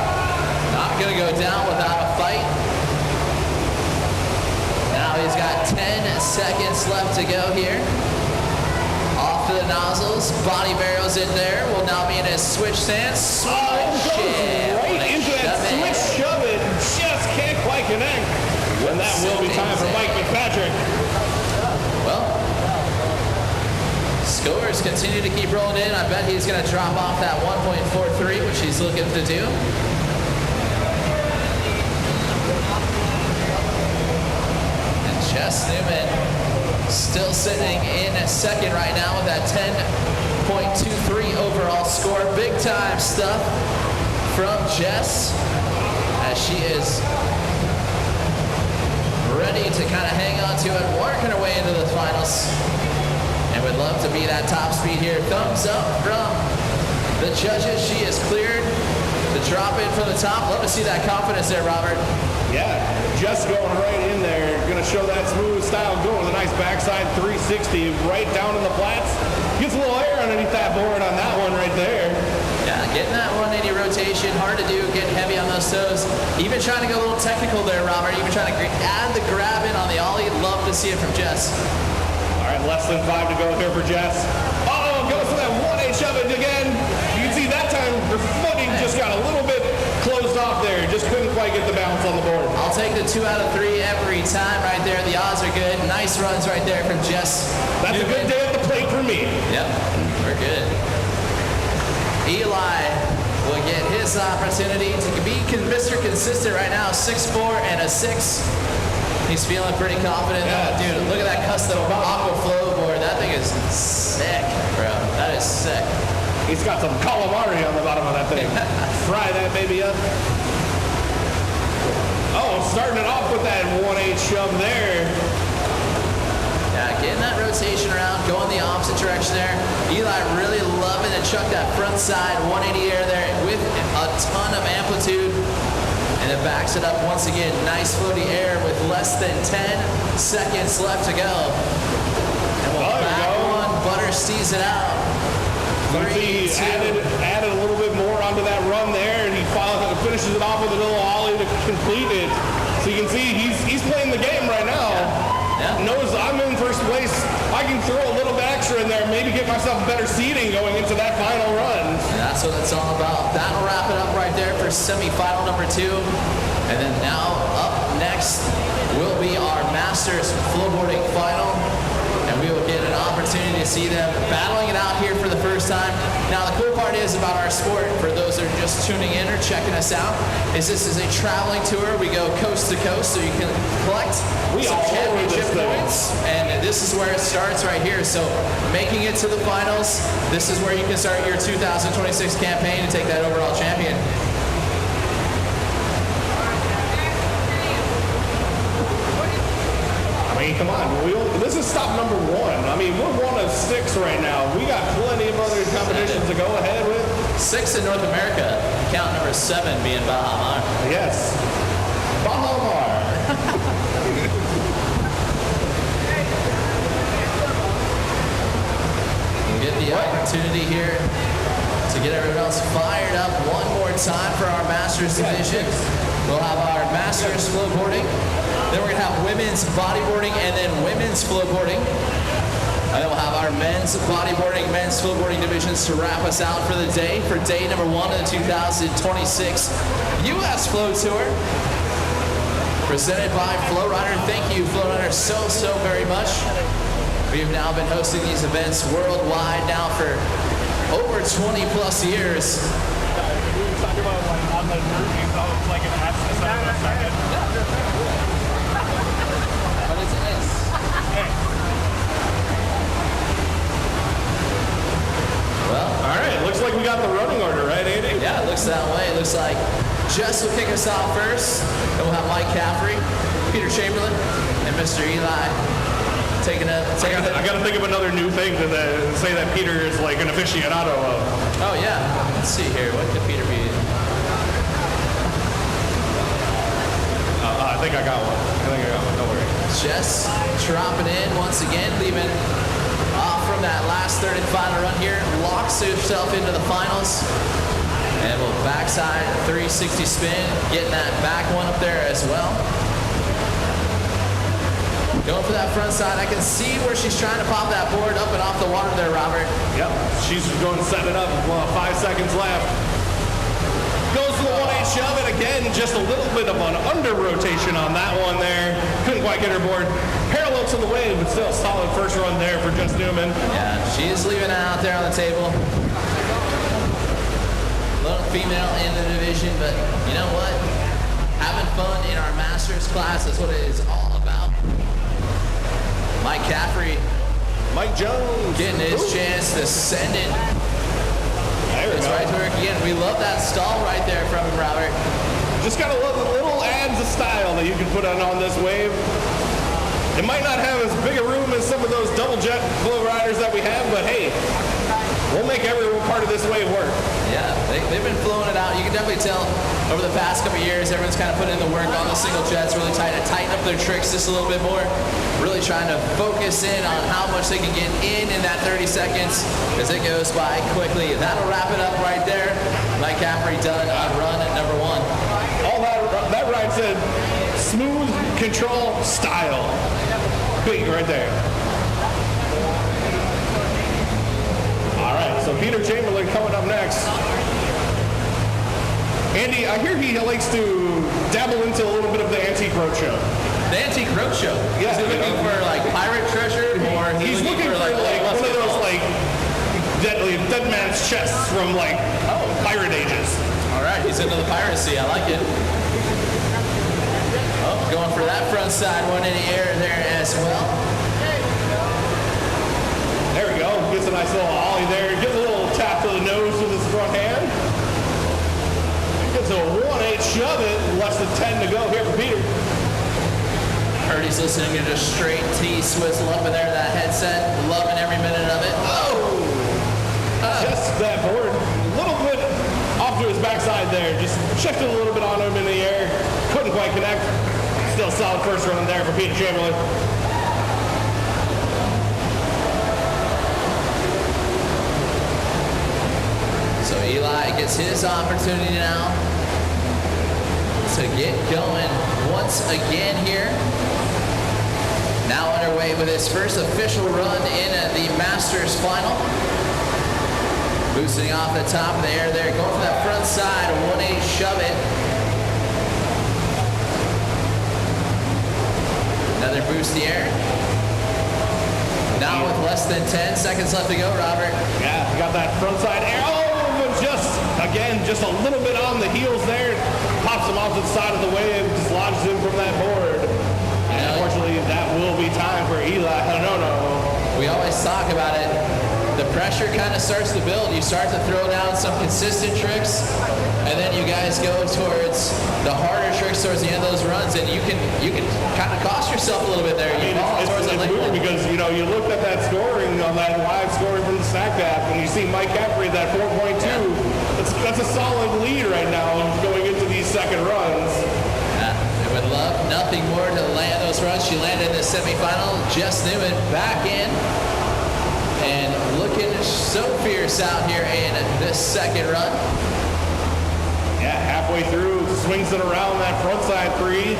Not going to go down without a fight. Now he's got 10 seconds left to go here. Off to the nozzles. Body barrels in there. Will now be in a switch stance. Goes right into that switch shove it. Just can't quite connect. And that will be time for Mike McPatrick. Well, scores continue to keep rolling in. I bet he's going to drop off that 1.43, which he's looking to do. And Jess Newman still sitting in second right now with that 10.23 overall score. Big time stuff from Jess as she is ready to kind of hang on to it, working her way into the finals. And would love to be that top speed here. Thumbs up from the judges. She is cleared to drop in from the top. Love to see that confidence there, Robert. Yeah, just going right in there. Going to show that smooth style going. A nice backside 360 right down in the flats. Gets a little air underneath that board on that one right there. Yeah, getting that 180 rotation, hard to do, getting heavy on those toes. Even trying to go a little technical there, Robert. Even trying to add the grab in on the ollie. Love to see it from Jess. All right, less than 5 to go here for Jess. Uh-oh, goes for that 180 shove it again. You can see that time her footing just got a little bit closed off there. Just couldn't quite get the balance on the board. I'll take the 2 out of 3 every time right there. The odds are good. Nice runs right there from Jess. That's Newman. A good day at the plate for me. Yep, we're good. Eli will get his opportunity to be Mr. Consistent right now. 6'4" and a 6. He's feeling pretty confident. Yeah. Dude, look at that custom aqua flowboard. That thing is sick, bro. That is sick. He's got some calamari on the bottom of that thing. Fry that baby up. Oh, starting it off with that 180 shove there. Yeah, getting that rotation around, going the opposite direction there. Eli really loving to chuck that front side 180 air there with a ton of amplitude. And it backs it up once again. Nice floaty air with less than 10 seconds left to go. And we'll back one. Butter stees it out. He added a little bit more onto that run there, and he finishes it off with a little ollie to complete it. So you can see he's playing the game right now. Yeah. Knows I'm in first place. I can throw a little bit extra in there, maybe get myself better seating going into that final run. And that's what it's all about. That'll wrap it up right there for semifinal number 2. And then now up next will be our Masters Flowboarding final. And we will get an opportunity to see them battling it out here for the first time. Now, the cool part is about our sport, for those that are just tuning in or checking us out, is this is a traveling tour. We go coast to coast, so you can collect some championship points. And this is where it starts right here. So making it to the finals, this is where you can start your 2026 campaign and take that overall champion. I mean, come on. This is stop number 1. I mean, we're 1 of 6 right now. We got plenty of other competitions to go ahead with. 6 in North America. Count number 7 being Bahamar. Yes. Bahamar. We'll get the opportunity here to get everyone else fired up one more time for our Masters division. We'll have our Masters Flowboarding. Then we're going to have women's bodyboarding and then women's flowboarding. And then we'll have our men's bodyboarding, men's flowboarding divisions to wrap us out for the day, for day number 1 of the 2026 U.S. Flow Tour. Presented by FlowRider. Thank you, FlowRider, so very much. We have now been hosting these events worldwide now for over 20 plus years. We were talking about on the groupings, like an S instead of a second. What is this? Well, all right. Looks like we got the running order, right, Andy? Yeah, it looks that way. It looks like Jess will kick us off first. Then we'll have Mike Caffrey, Peter Chamberlain, and Mr. Eli taking a... I got to think of another new thing to say that Peter is like an aficionado of. Oh, yeah. Let's see here. What could Peter be? I think I got one. Don't worry. Jess dropping in once again, leaving off from that last last third and final run here. Locks herself into the finals. And will backside 360 spin, getting that back one up there as well. Going for that front side. I can see where she's trying to pop that board up and off the water there, Robert. Yep, she's going to set it up. Well, 5 seconds left. Goes to the 1-8 shove, and again, just a little bit of an under rotation on that one there. Couldn't quite get her board parallel to the wave, but still solid first run there for Jess Newman. Yeah, she is leaving it out there on the table. Lone female in the division, but you know what? Having fun in our Masters class is what it is all about. Mike Caffrey. Mike Jones. Getting his chance to send it. It's right to work again. We love that stall right there from him, Robert. Just gotta love the little adds of style that you can put on this wave. It might not have as big a room as some of those double jet FlowRiders that we have, but hey, we'll make every part of this wave work. Yeah, they've been flowing it out. You can definitely tell over the past couple of years, everyone's kind of putting in the work on the single jets, really trying to tighten up their tricks just a little bit more. Really trying to focus in on how much they can get in that 30 seconds as it goes by quickly. That'll wrap it up right there. Mike Caffrey done on run at number 1. All that ride said, smooth control style. Big right there. All right, so Peter Chamberlain coming up next. Andy, I hear he likes to dabble into a little bit of the Antique Roadshow. The Antique Roadshow? Yeah. Is he looking for like pirate treasure, or he's looking for like one of those like dead man's chests from like pirate ages. All right, he's into the piracy. I like it. Oh, going for that front side one in the air there as well. There we go. Gets a nice little ollie there. Gives a little tap to the nose with his front hand. Gets a 1-8 shove it. Less than 10 to go here for Peter. Purdy's listening to just straight T-swizzle up in there, that headset. Loving every minute of it. Oh! Just that board. A little bit off to his backside there. Just shifted a little bit on him in the air. Couldn't quite connect. Still solid first run there for Peter Chamberlain. So Eli gets his opportunity now to get going once again here. Now underway with his first official run in the Masters final. Boosting off the top of the air there, going for that front side, 1-8 shove it. Another boost the air. Now with less than 10 seconds left to go, Robert. Yeah, got that front side air. Just a little bit on the heels there. Pops him off to the side of the wave, dislodges him from that board. And unfortunately, that will be time for Eli. We always talk about it. The pressure kind of starts to build. You start to throw down some consistent tricks, and then you guys go towards the harder tricks towards the end of those runs, and you can kind of cost yourself a little bit there. It's weird because you looked at that scoring on that live scoring from the Stack app, and you see Mike Caffrey at that 4.2. That's a solid lead right now going into these second runs. I would love nothing more to land those runs. She landed in the semifinal. Jess Newman back in. And looking so fierce out here in this second run. Yeah, halfway through, swings it around that front side 3.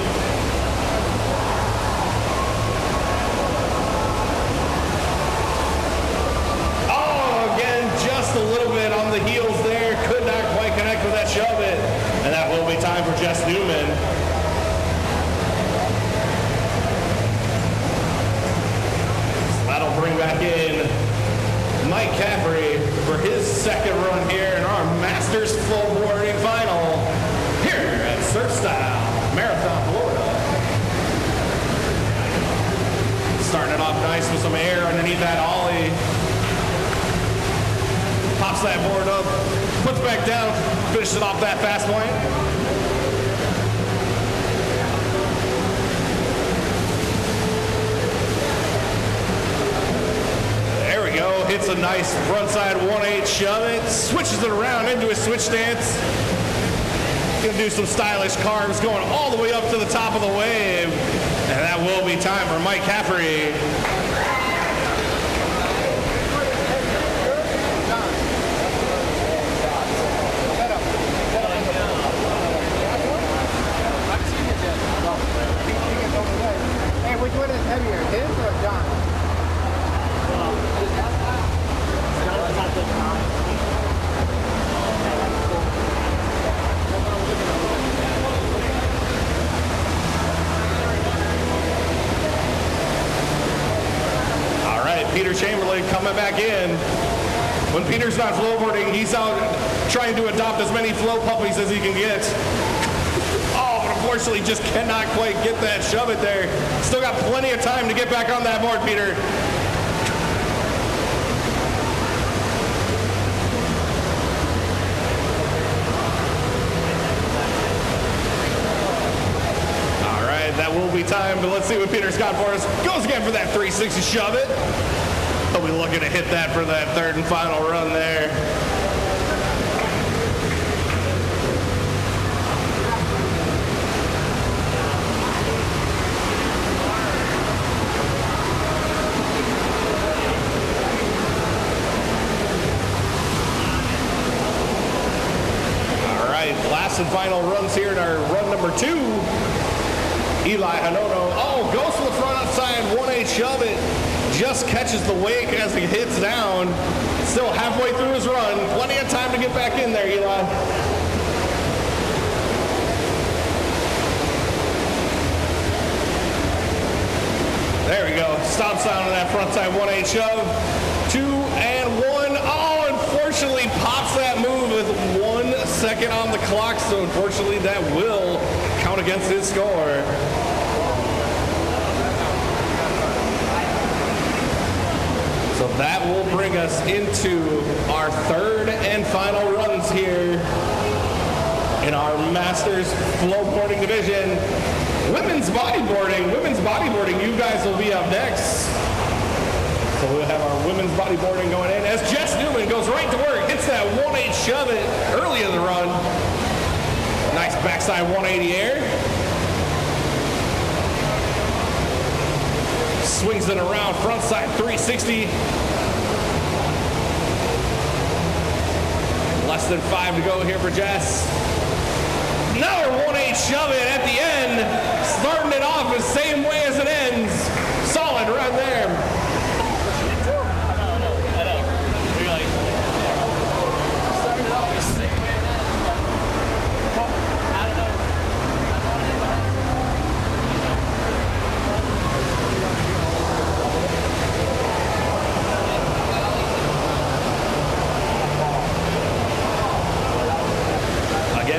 Oh, again, just a little bit on the heels there. Could not quite connect with that shove it. And that will be time for Jess Newman. So that'll bring back in Mike Caffrey for his second run here in our Masters Flowboarding final here at Surf Style, Marathon, Florida. Starting it off nice with some air underneath that ollie. Pops that board up, puts back down, finishes it off that fast point. Hits a nice frontside 1-8 shove it, switches it around into a switch stance. Gonna do some stylish carves going all the way up to the top of the wave. And that will be time for Mike Caffrey. unfortunately coming back in. When Peter's not flowboarding, he's out trying to adopt as many flow puppies as he can get. Oh, but unfortunately just cannot quite get that shove it there. Still got plenty of time to get back on that board, Peter. All right, that will be time, but let's see what Peter's got for us. Goes again for that 360 shove it. He'll be looking to hit that for that third and final run there. All right, last and final runs here in our run number 2. Eli Hanono, oh, goes for the front outside, 1-8 shove it. Just catches the wake as he hits down. Still halfway through his run. Plenty of time to get back in there, Eli. There we go. Stop sign on that front side 1-8 shove. 2 and 1. Oh, unfortunately pops that move with 1 second on the clock. So unfortunately that will count against his score. So that will bring us into our third and final runs here in our Masters Flowboarding division. Women's bodyboarding. Women's bodyboarding, you guys will be up next. So we'll have our women's bodyboarding going in as Jess Newman goes right to work, hits that 1-8 shove it early in the run. Nice backside 180 air. Swings it around, front side 360. Less than 5 to go here for Jess. Another 1-8 shove it at the end. Starting it off the same way as it ends. Solid right there.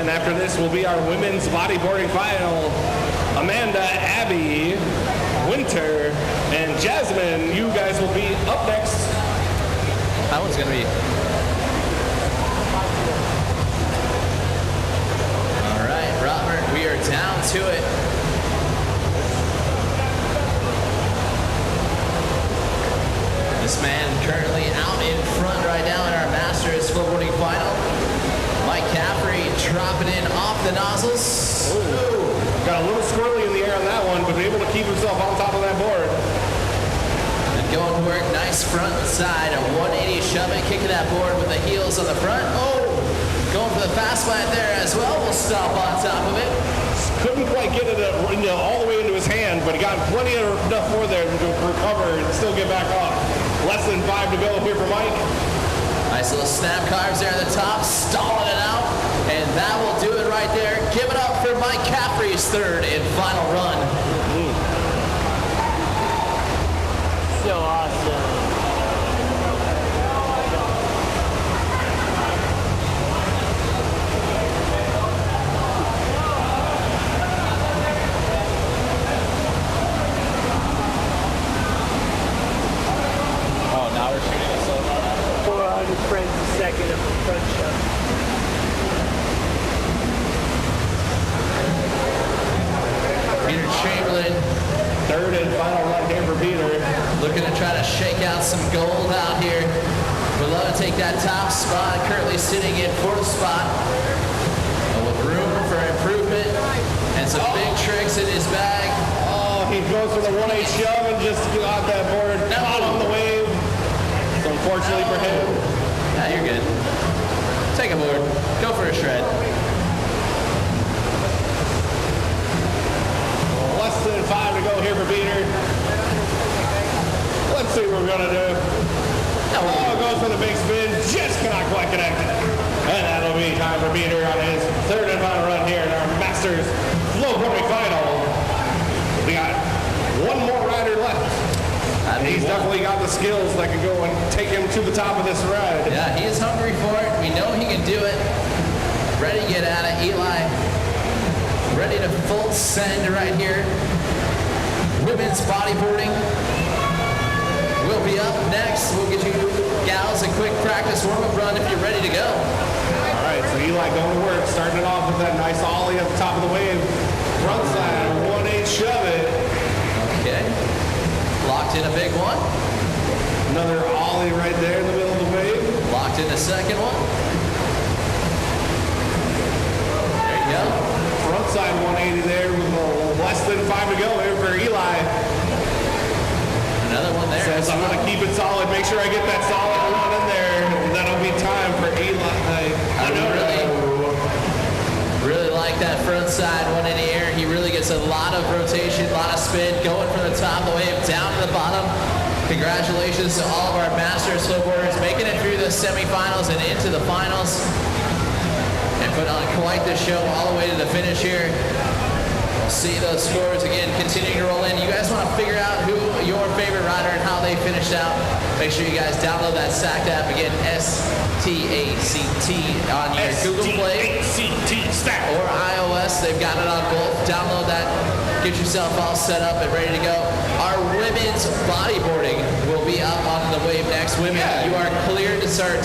After this will be our women's bodyboarding final. Amanda, Abby, Winter, and Jasmine, you guys will be up next. That one's going to be... All right, Robert, we are down to it. This man currently out in front right now in our Masters Flowboarding final. Mike Caffrey dropping in off the nozzles. Ooh. Got a little squirrely in the air on that one, but able to keep himself on top of that board. And going to work, nice front side, a 180 shove it, kicking that board with the heels on the front. Oh, going for the fast flat there as well. We'll stop on top of it. Couldn't quite get it all the way into his hand, but he got plenty of enough more there to recover and still get back off. Less than 5 to go here for Mike. Nice little snap carves there at the top, stalling it out, and that will do it right there. Give it up for Mike Caffrey's third and final run. So awesome. Oh, now we're shooting a slow run. 400 frames a second of the front shot. Peter Chamberlain, third and final run here for Peter. looking to try to shake out some gold out here. Would love to take that top spot, currently sitting in 4th spot. But with room for improvement and some big tricks in his bag. Oh, he goes for the 1-8 shove and just got that board caught on the wave. So unfortunately for him. Yeah, you're good. Take a board. Go for a shred. Less than 5 to go here for Peter. Let's see what we're going to do. Oh, goes for the big spin. Just cannot quite connect it. And that'll be time for Peter on his third and final run here in our Masters Flowboarding final. We got one more rider left. That He's definitely got the skills that can go and take him to the top of this ride. Yeah, he is hungry for it. We know he can do it. Ready to get at it. Eli, ready to full send right here. Women's bodyboarding will be up next. We'll get you gals a quick practice warm-up run if you're ready to go. All right, so Eli going to work, starting it off with that nice ollie at the top of the wave. Front side, 1-8 shove it. Okay. Locked in a big one. Another ollie right there in the middle of the wave. Locked in a second one. There you go. Front side 180 there with less than 5 to go here for Eli. Another one there. Says, I'm going to keep it solid. Make sure I get that solid run in there. That'll be time for Eli. I really like that front side one in the air. He really gets a lot of rotation, a lot of spin, going from the top of the wave down to the bottom. Congratulations to all of our Masters snowboarders making it through the semifinals and into the finals. And put on quite the show all the way to the finish here. We'll see those scores again continuing to roll in. You guys want to figure out who your favorite rider and how they finished out. Make sure you guys download that SACT app. Again, STACT on your Google Play or iOS. They've got it on both. Download that. Get yourself all set up and ready to go. Our women's bodyboarding will be up on the wave next. Women, you are clear to start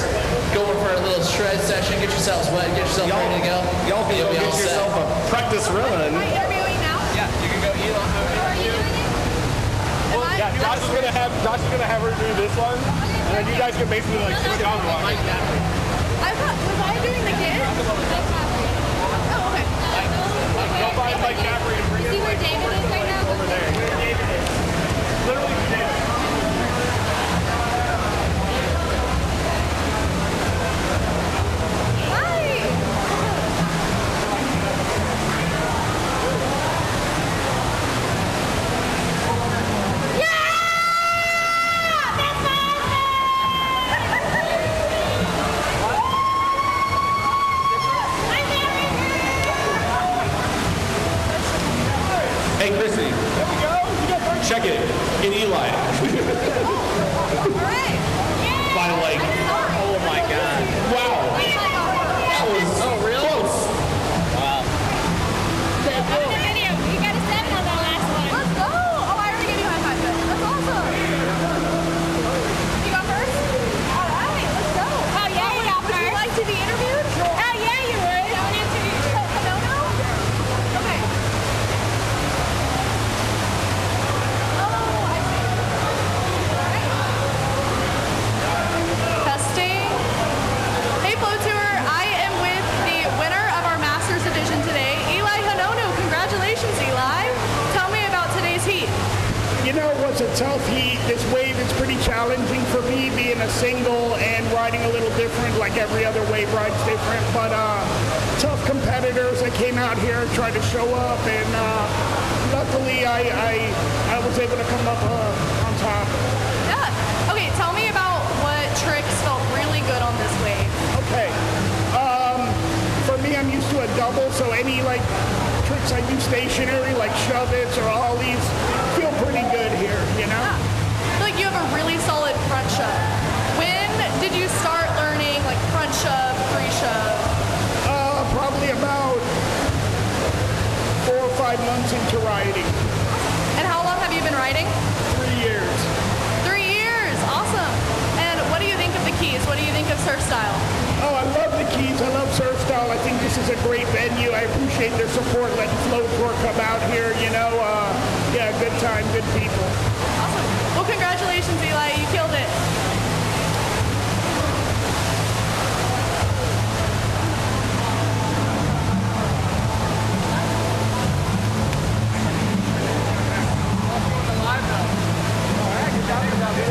going for a little shred session. Get yourselves wet. Get yourself ready to go. Y'all can go get yourself a practice run. Am I interviewing now? Yeah, you can go eat on How are you doing it? Well, yeah, Josh is gonna have her do this one, and then you guys can basically like switch on one. Was I doing the kid? Oh, okay. Go find like Capri and bring See it where like David is right now? over there. Where David is. Literally David. Hey, Chrissy. There we go. You got first. Check it. In Eli. By like, Oh my god. wow. That was close. You got a 7 on that last one. Let's go. Oh, I already gave you a high five. That's awesome. You got first? All right, let's go. Oh, yeah, you got first. Would you like to be interviewed? Oh, yeah, you would. Don't interview. No? Okay. Oh, I see. All right. Testing. Hey, Flow Tour. I am with the winner of our Masters Division today, Eli Hanono. Congratulations, Eli. Tell me about today's heat. You know, it was a tough heat. This wave is pretty challenging for me, being a single and riding a little different, like every other wave ride's different. But tough competitors that came out here and tried to show up, and luckily I was able to come up on top. Yeah. Okay, tell me about what tricks felt really good on this wave. Okay. For me, I'm used to a double, so any like tricks I do stationary, like shove-its or ollies, feel pretty good here, you know? Yeah. I feel like you have a really solid front shove. When did you start learning like front shove, free shove? Probably about 4 or 5 months into riding. And how long have you been riding? 3 years. 3 years. Awesome. And what do you think of the Keys? What do you think of surf style? Oh, I love the Keys. I love surf style. I think this is a great venue. I appreciate their support, letting Flowboard come out here. You know, yeah, good time, good people. Awesome. Well, congratulations, Eli. You killed it.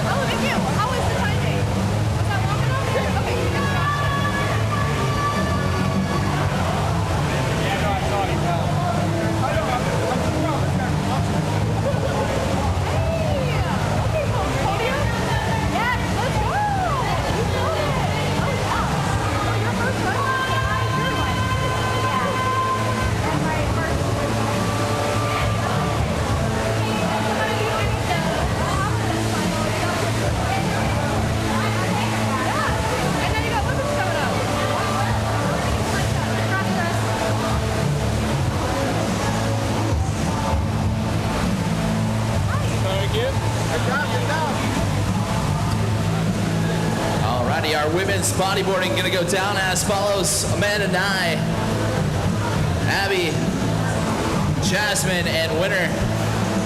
Oh, thank you. How was the timing? Was that long enough? Okay. Yeah, no, I saw it. Okay, podium. Abby, our women's bodyboarding, going to go down as follows. Amanda Nye, Abby, Jasmine, and winner.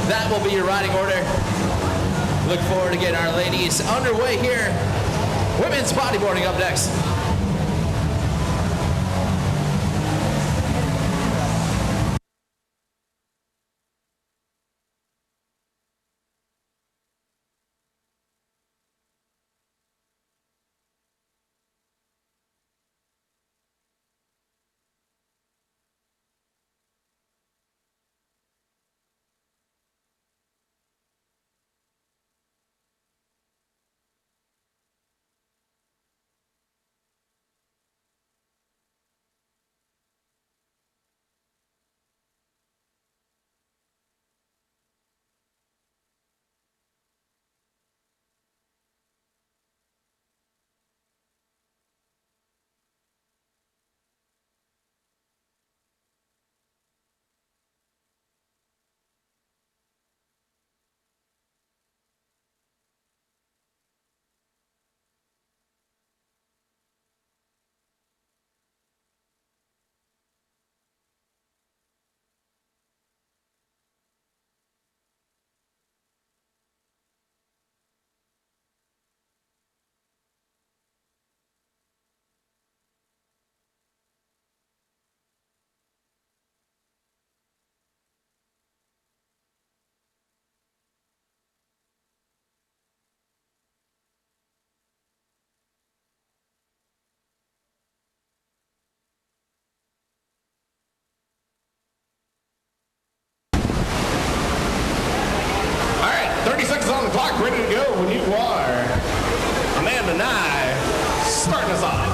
That will be your riding order. Look forward to getting our ladies underway here. Women's bodyboarding up next. On the clock, ready to go when you are. Amanda Nye, starting us off.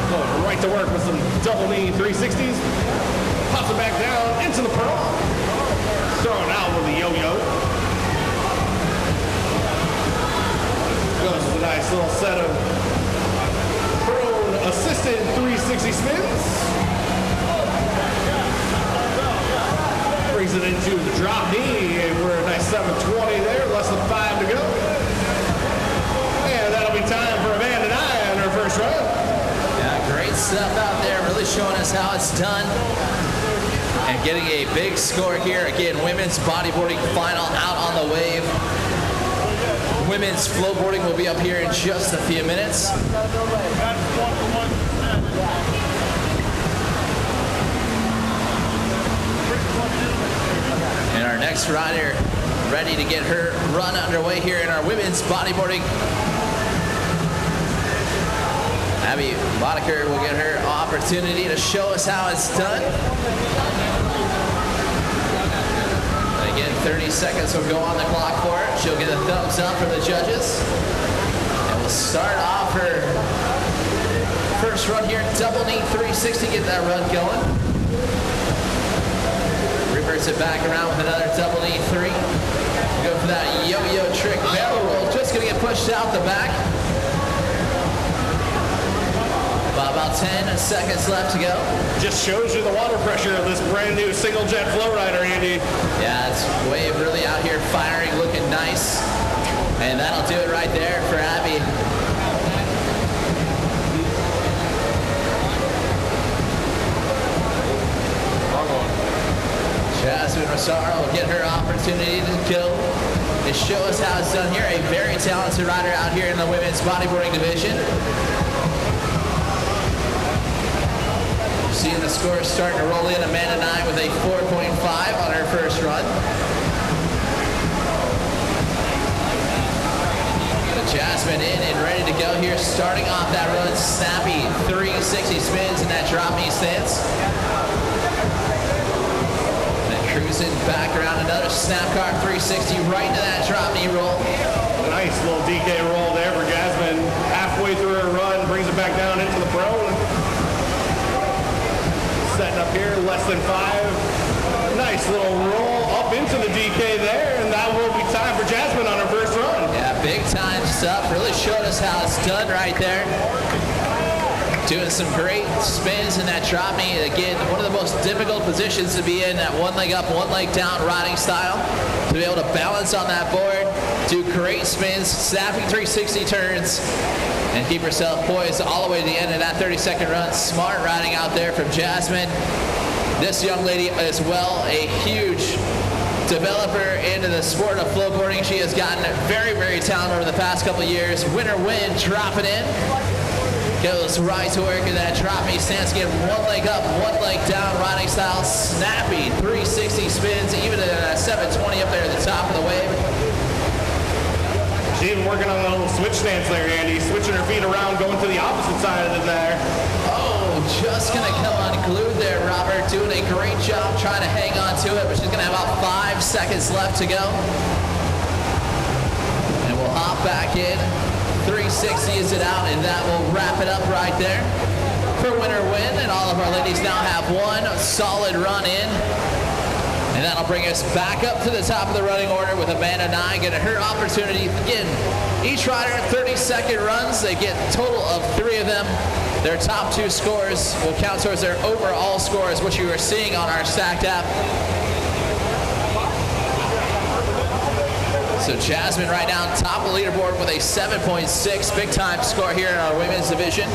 Going right to work with some double knee 360s. Pops it back down into the pearl. Throwing out with a yo-yo. Goes with a nice little set of prone assisted 360 spins. Brings it into the drop knee. We're a nice 720 there, less than 5 to go. And that'll be time for Amanda Nye on her first run. Yeah, great stuff out there, really showing us how it's done. And getting a big score here. Again, women's bodyboarding final out on the wave. Women's flowboarding will be up here in just a few minutes. And our next rider ready to get her run underway here in our women's bodyboarding. Abby Boddicker will get her opportunity to show us how it's done. Again, 30 seconds will go on the clock for her. She'll get a thumbs up from the judges. And we'll start off her first run here, double knee 360, get that run going. Reverse it back around with another double knee 3. Go for that yo-yo trick barrel roll. Just gonna get pushed out the back. About 10 seconds left to go. Just shows you the water pressure of this brand new single jet FlowRider, Andy. Yeah, it's wave really out here firing, looking nice. And that'll do it right there for Abby. Jasmine Rosario will get her opportunity to go and show us how it's done here. A very talented rider out here in the women's bodyboarding division. Seeing the scores starting to roll in. Amanda Nye with a 4.5 on her first run. Jasmine in and ready to go here. Starting off that run, snappy 360 spins in that drop knee stance. Cruising back around, another snap car 360 right into that drop knee roll. Nice little DK roll there for Jasmine. Halfway through her run, brings it back down into the prone. Setting up here, less than 5. Nice little roll up into the DK there, and that will be time for Jasmine on her first run. Yeah, big time stuff. Really showed us how it's done right there. Doing some great spins in that drop knee. Again, one of the most difficult positions to be in, that one leg up, one leg down riding style. To be able to balance on that board Do great spins, snapping 360 turns, and keep yourself poised all the way to the end of that 30-second run. Smart riding out there from Jasmine. This young lady as well, a huge developer into the sport of flowboarding. She has gotten very, very talented over the past couple of years. Winner win, drop it in. Goes right to work in that drop knee stance. Get one leg up, one leg down, riding style. Snappy 360 spins, even at a 720 up there at the top of the wave. She's even working on a little switch stance there, Andy. Switching her feet around, going to the opposite side of it there. Oh, just going to come unglued there, Robert. Doing a great job trying to hang on to it, but she's going to have about 5 seconds left to go. And we'll hop back in. 360 is it out, and that will wrap it up right there for winner win. And all of our ladies now have one solid run in. And that'll bring us back up to the top of the running order with Amanda Nye getting her opportunity. Again, each rider 30-second runs. They get a total of 3 of them. Their top 2 scores will count towards their overall scores, which you are seeing on our stacked app. So Jasmine right now top of the leaderboard with a 7.6 big time score here in our women's division.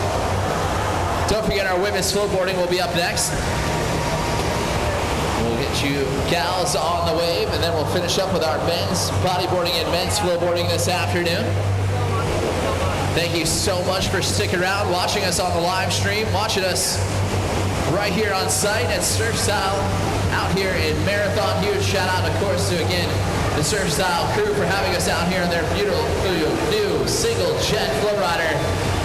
Don't forget our women's flowboarding will be up next. We'll get you gals on the wave, and then we'll finish up with our men's bodyboarding and men's flowboarding this afternoon. Thank you so much for sticking around, watching us on the live stream, watching us right here on site at Surf Style out here in Marathon. Huge shout out, of course, to again the Surf Style crew for having us out here in their beautiful new single jet FlowRider.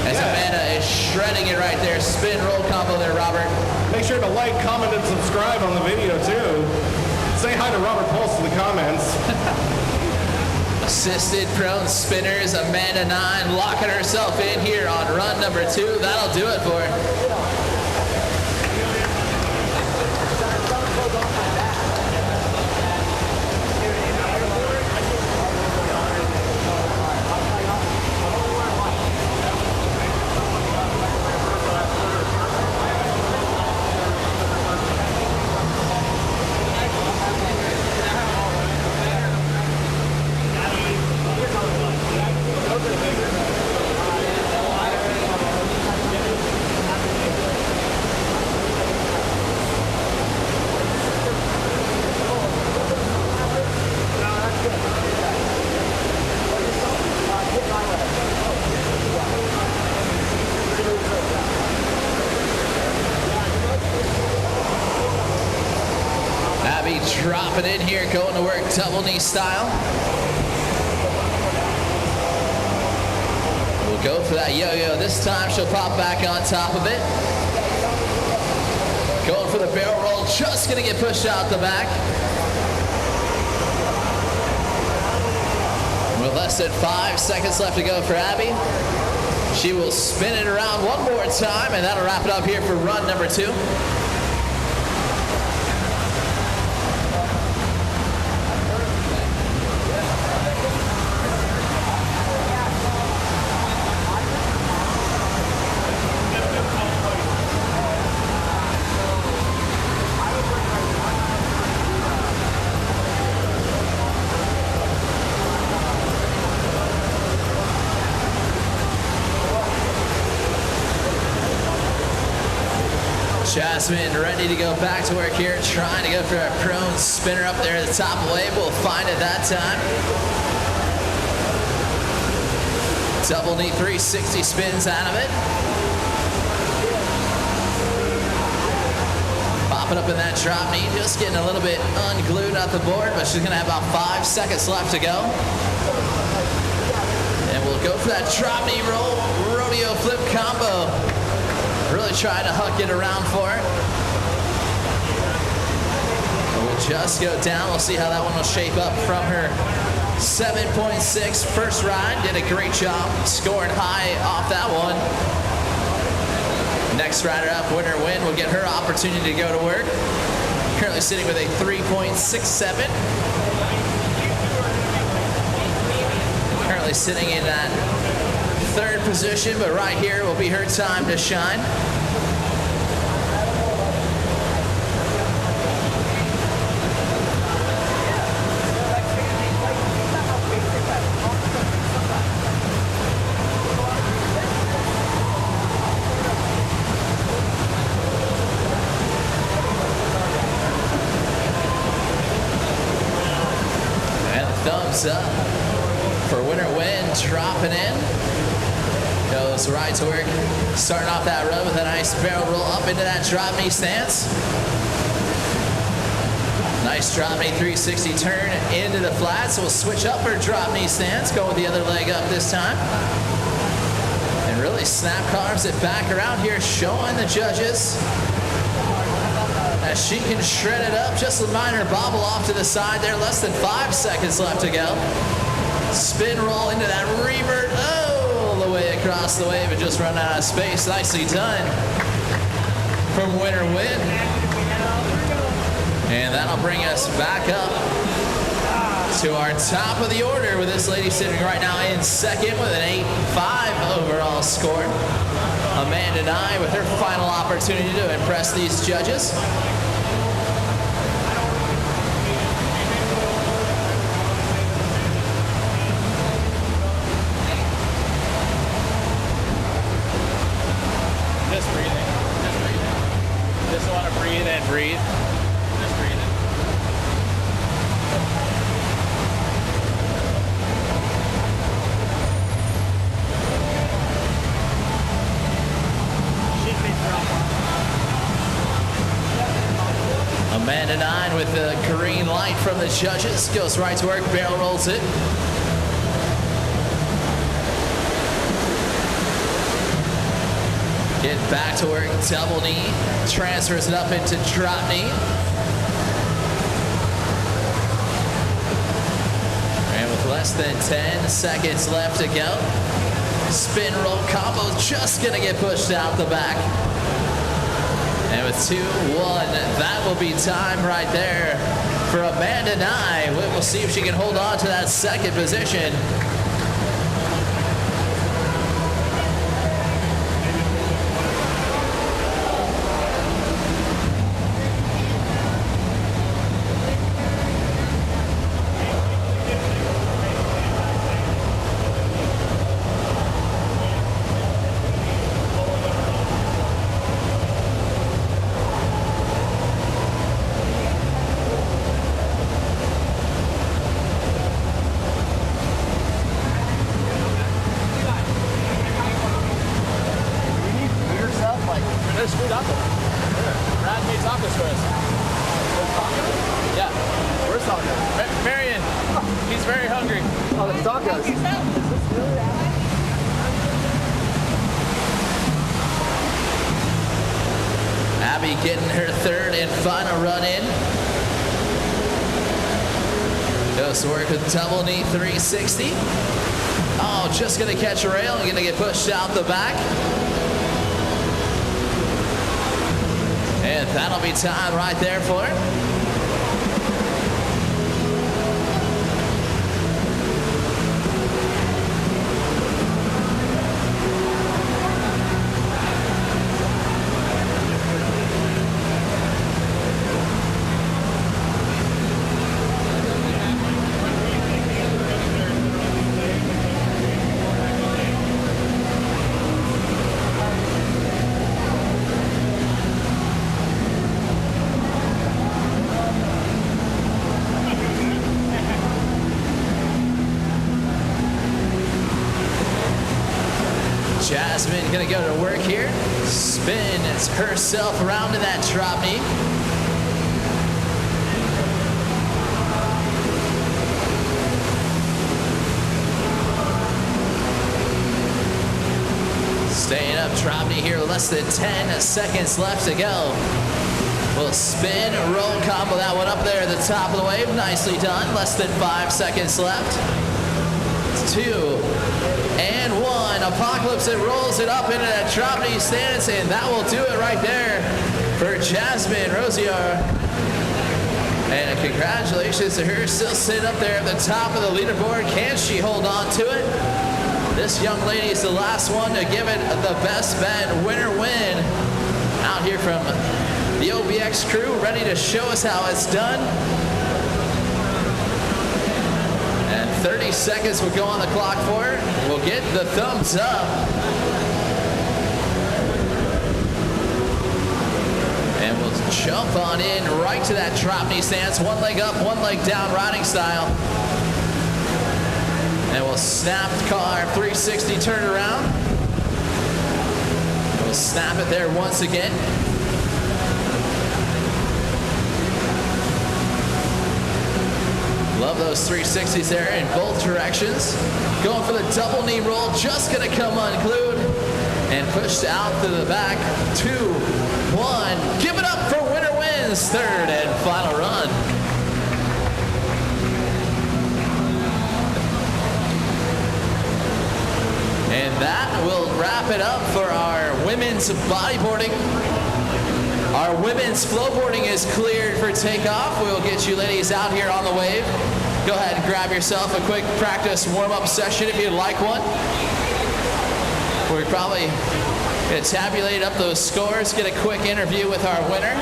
As Amanda is shredding it right there. Spin roll combo there, Robert. Make sure to like, comment, and subscribe on the video too. Say hi to Robert Pulse in the comments. Assisted prone spinners, Amanda Nye locking herself in here on run number 2. That'll do it for her. Dropping in here, going to work double knee style. We'll go for that yo-yo. This time she'll pop back on top of it. Going for the barrel roll, just gonna get pushed out the back. With less than 5 seconds left to go for Abby. She will spin it around one more time, and that'll wrap it up here for run number 2. Jasmine ready to go back to work here, trying to go for a prone spinner up there at the top of the wave. We'll find it that time. Double knee 360 spins out of it. Popping up in that drop knee, just getting a little bit unglued off the board, but she's gonna have about 5 seconds left to go. And we'll go for that drop knee roll, rodeo flip combo. Really trying to huck it around for her. We'll just go down. We'll see how that one will shape up from her 7.6 first ride. Did a great job scoring high off that one. Next rider up, winner win, will get her opportunity to go to work. Currently sitting with a 3.67. Currently sitting in that 3rd position, but right here will be her time to shine. dropping in. Goes right to work. Starting off that row with a nice barrel roll up into that drop knee stance. Nice drop knee 360 turn into the flat. So we'll switch up her drop knee stance. Go with the other leg up this time. And really snap carves it back around here, showing the judges as she can shred it up. Just a minor bobble off to the side there. Less than 5 seconds left to go. Spin roll into that revert. Oh, the way across the wave and just run out of space. Nicely done from Winner Win. And that'll bring us back up to our top of the order with this lady sitting right now in second with an 8-5 overall score. Amanda Nye with her final opportunity to impress these judges. Just breathing. Just breathing. Just want to breathe and breathe. Just breathing. Amanda Nine with the green light from the judges. Goes right to work, barrel rolls it. Get back to work, double knee. Transfers it up into drop knee. And with less than 10 seconds left to go, spin roll combo just gonna get pushed out the back. And with 2-1, that will be time right there for Amanda Nye. We'll see if she can hold on to that second position. Getting her third and final run in. Goes to work with double knee 360. Oh, just gonna catch a rail and gonna get pushed out the back. And that'll be time right there for it. Jasmine gonna go to work here. Spins herself around to that drop knee. Staying up, drop knee here, less than 10 seconds left to go. We'll spin, roll combo that one up there at the top of the wave. Nicely done, less than 5 seconds left. 2 and 1. Apocalypse, it rolls it up into that drop knee stance, and that will do it right there for Jasmine Rosier. And congratulations to her, still sitting up there at the top of the leaderboard. Can she hold on to it? This young lady is the last one to give it the best bet. Winner Win out here from the OBX crew, ready to show us how it's done. And 30 seconds will go on the clock for her. We'll get the thumbs up. And we'll jump on in right to that drop knee stance. One leg up, one leg down, riding style. And we'll snap car 360 turn around. We'll snap it there once again. Love those 360s there in both directions. Going for the double knee roll, just gonna come unglued and pushed out to the back. 2, 1, give it up for winner wins, third and final run. And that will wrap it up for our women's bodyboarding. Our women's flowboarding is cleared for takeoff. We'll get you ladies out here on the wave. Go ahead and grab yourself a quick practice warm-up session if you'd like one. We're probably going to tabulate up those scores, get a quick interview with our winner.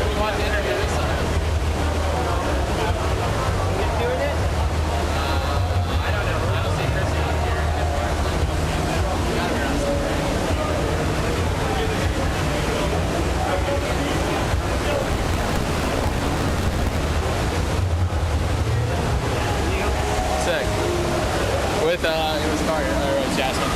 We want to interview this time. Doing it? I don't know. I don't see Chrissy on here anymore. Got her on something. Sick. With, it was Carter, or it was Jasmine.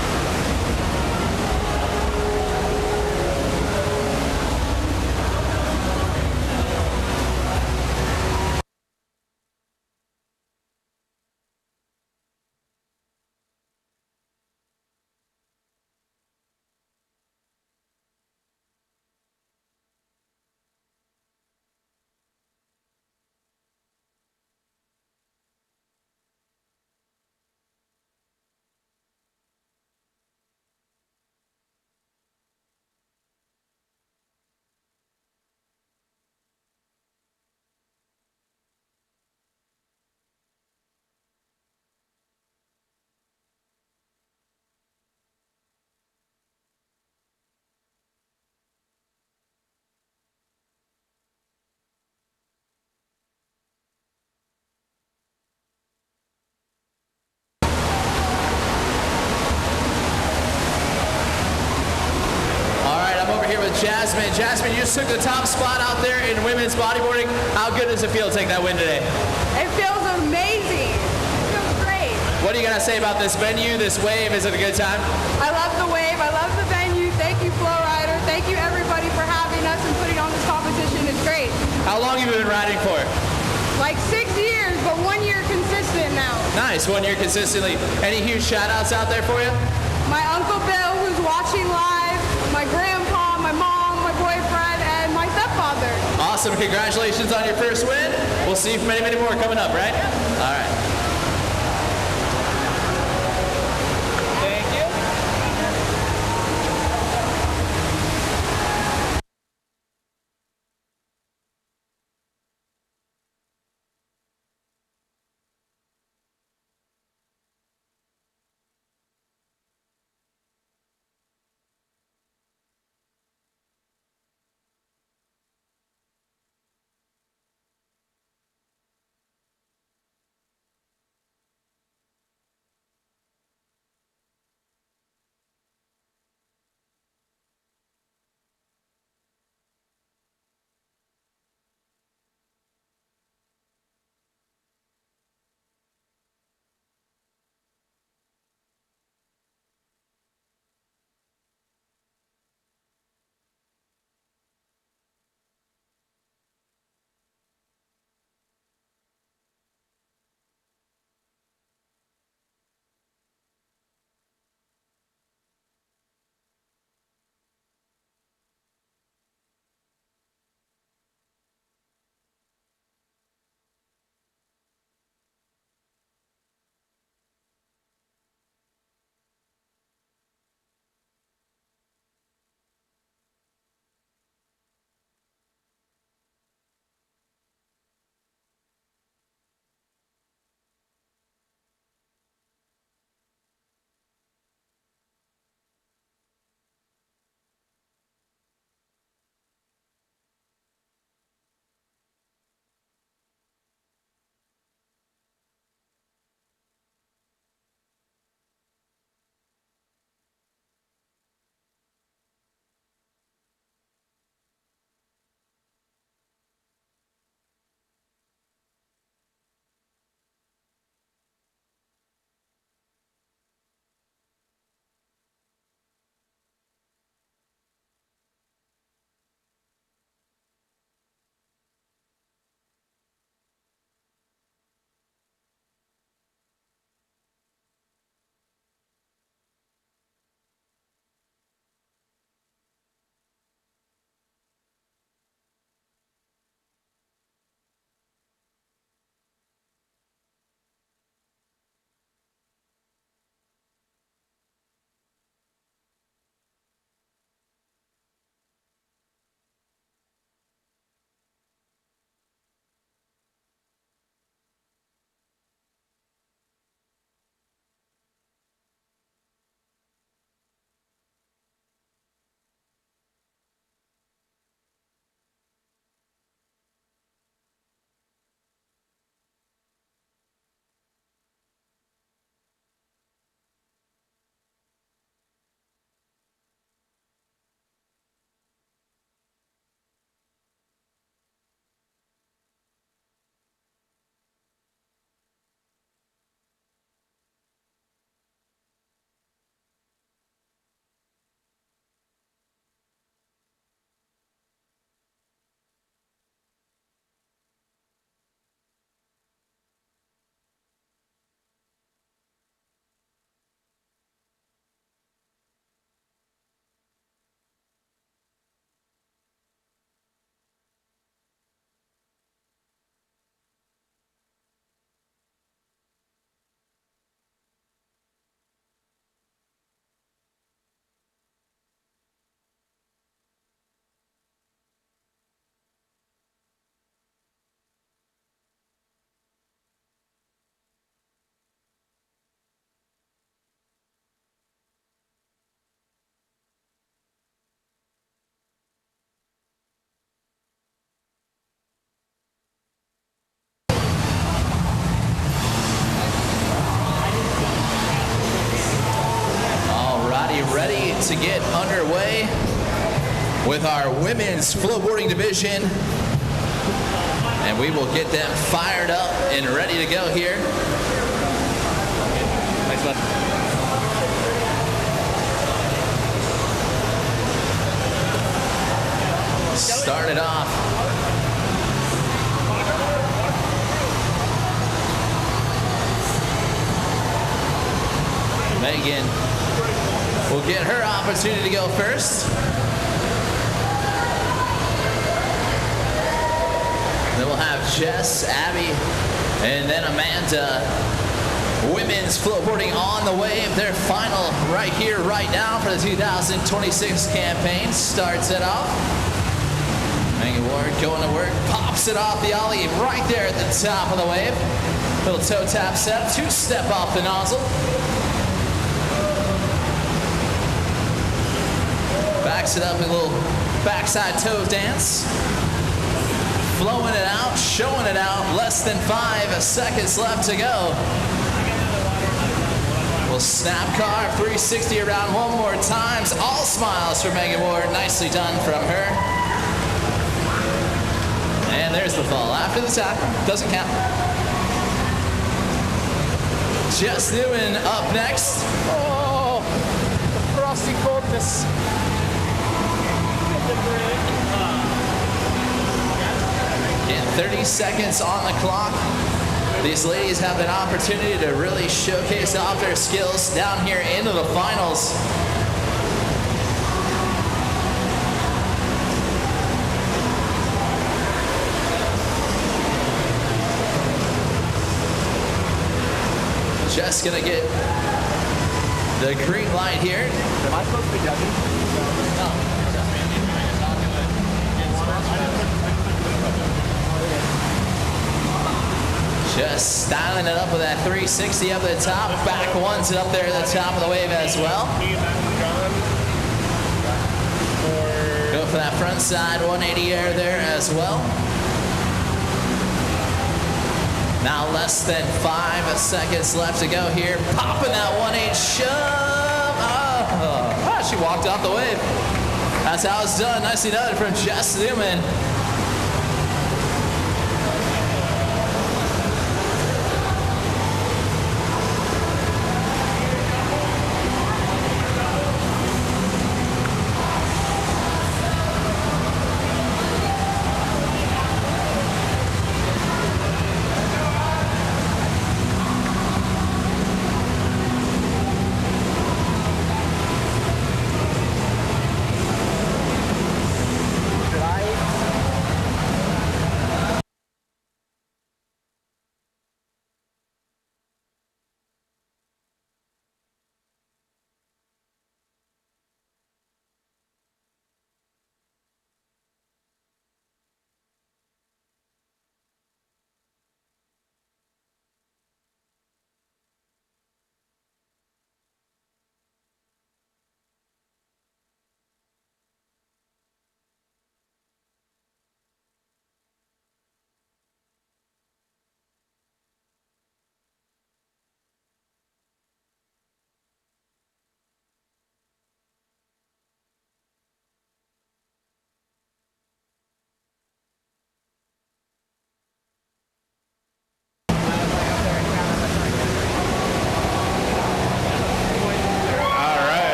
Jasmine. Jasmine, you just took the top spot out there in women's bodyboarding. How good does it feel to take that win today? It feels amazing. It feels great. What are you going to say about this venue, this wave? Is it a good time? I love the wave. I love the venue. Thank you, FlowRider. Thank you, everybody, for having us and putting on this competition. It's great. How long have you been riding for? Like 6 years, but 1 year consistent now. Nice, 1 year consistently. Any huge shout outs out there for you? My Uncle Bill, who's watching live, my grandpa, my mom, my boyfriend, and my stepfather. Awesome, congratulations on your first win. We'll see you for many, many more coming up, right? All right. about to get underway with our women's flowboarding division. And we will get them fired up and ready to go here. Nice one. Started off. Megan will get her opportunity to go first. Then we'll have Jess, Abby, and then Amanda. Women's flowboarding on the wave. Their final right here, right now for the 2026 campaign. Starts it off. Megan Ward going to work, pops it off the ollie right there at the top of the wave. Little toe tap step, two-step off the nozzle. Backs it up in a little backside toe dance. Flowing it out, showing it out. Less than 5 seconds left to go. We'll snap carve 360 around one more time. All smiles for Megan Ward. Nicely done from her. And there's the fall. After the tap, doesn't count. Jess Newman up next. Oh, the frosty coldness. Get 30 seconds on the clock. These ladies have an opportunity to really showcase off their skills down here into the finals. Just gonna get the green light here. Am I supposed to be judging? No. Just styling it up with that 360 up at the top. Back one's up there at the top of the wave as well. Go for that front side 180 air there as well. Now less than 5 seconds left to go here. Popping that 1-8 shove. Oh, she walked off the wave. That's how it's done. Nicely done from Jess Newman.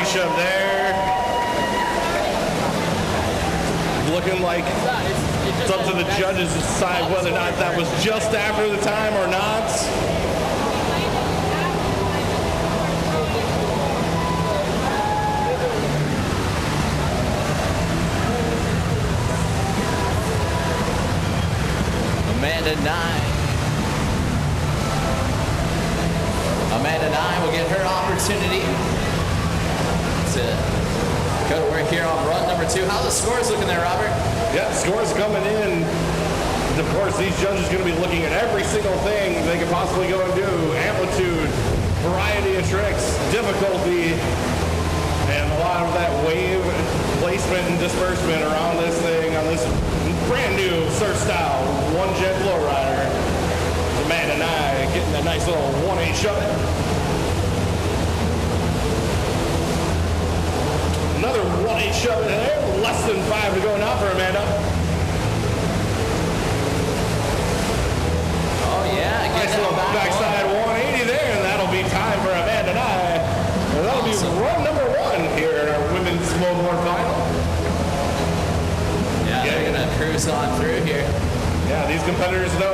Shove there. Looking like it's up to the judges to decide whether or not that was just after the time or not. Amanda 9 will get her opportunity to go to work here on run number 2. How are the scores looking there, Robert? Yeah, scores coming in. Of course, these judges are going to be looking at every single thing they could possibly go and do. Amplitude, variety of tricks, difficulty, and a lot of that wave placement and disbursement around this thing on this brand new surf style one-jet FlowRider. Amanda and I getting a nice little 1-8 shove. Another 1-8 shove in there. Less than 5 to go now for Amanda. Oh, yeah. Nice little backside 180 there, and that'll be time for Amanda and I. And that'll be run number 1 here in our women's flowboard final. Yeah, they're going to cruise on through here. Yeah, these competitors know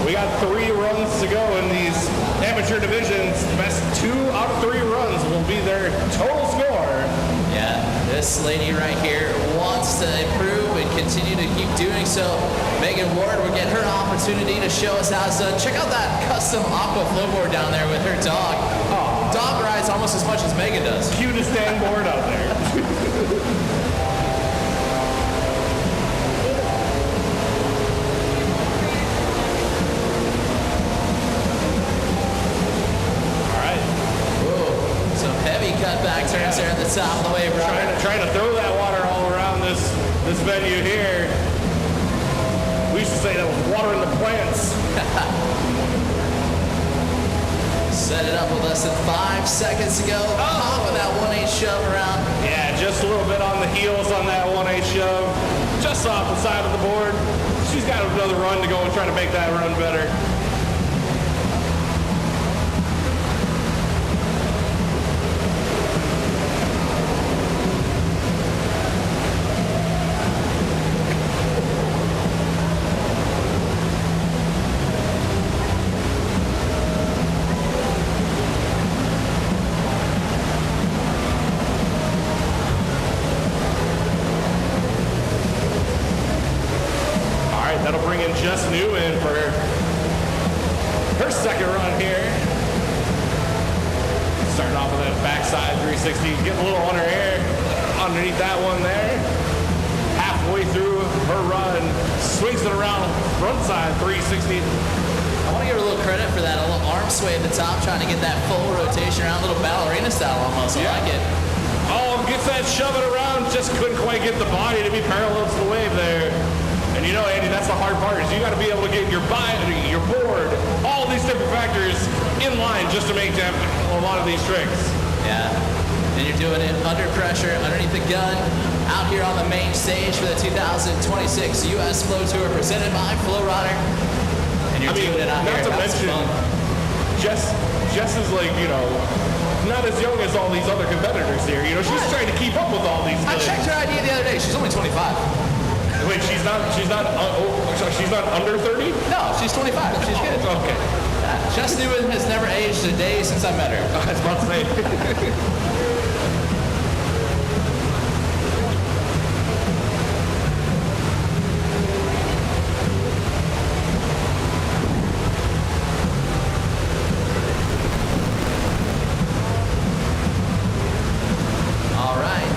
we got 3 runs to go in these amateur divisions. The best 2 out of 3 runs will be their total score. Yeah, this lady right here wants to improve and continue to keep doing so. Megan Ward will get her opportunity to show us how it's done. Check out that custom aqua flowboard down there with her dog. Oh, dog rides almost as much as Megan does. Cutest dang board out there. Cutback turns there at the top of the wave. Trying to throw that water all around this venue here. We used to say that was watering the plants. Set it up with less than 5 seconds to go. Top of that 1-8 shove around. Yeah, just a little bit on the heels on that 1-8 shove. Just off the side of the board. She's got another run to go and try to make that run better. That'll bring in Jess New in for her second run here. Starting off with that backside 360, getting a little on her air underneath that one there. Halfway through her run, swings it around front side 360. I want to give her a little credit for that, a little arm sway at the top, trying to get that full rotation around, a little ballerina style almost. I like it. Oh, gets that shove it around, just couldn't quite get the body to be parallel to the wave there. And you know, Andy, that's the hard part, is you got to be able to get your body, your board, all these different factors in line just to make them a lot of these tricks. Yeah, and you're doing it under pressure, underneath the gun, out here on the main stage for the 2026 U.S. Flow Tour presented by FlowRider. And you're doing it out here. Not to mention, Jess is like, you know, not as young as all these other competitors here. You know, she's trying to keep up with all these I checked her ID the other day. She's only 25. Wait, she's not under 30? No, she's 25. She's good. Okay. Jess Newman has never aged a day since I met her. I was about to say. All right.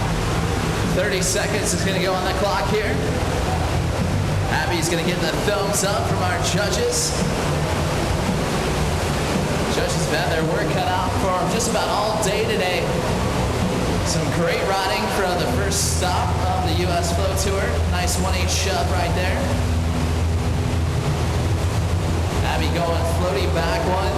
30 seconds is going to go on the clock here. Abby's going to get the thumbs up from our judges. Judges have had their work cut out for them just about all day today. Some great riding from the first stop of the U.S. Flow Tour. Nice 1-8 shove right there. Abby going floaty back one.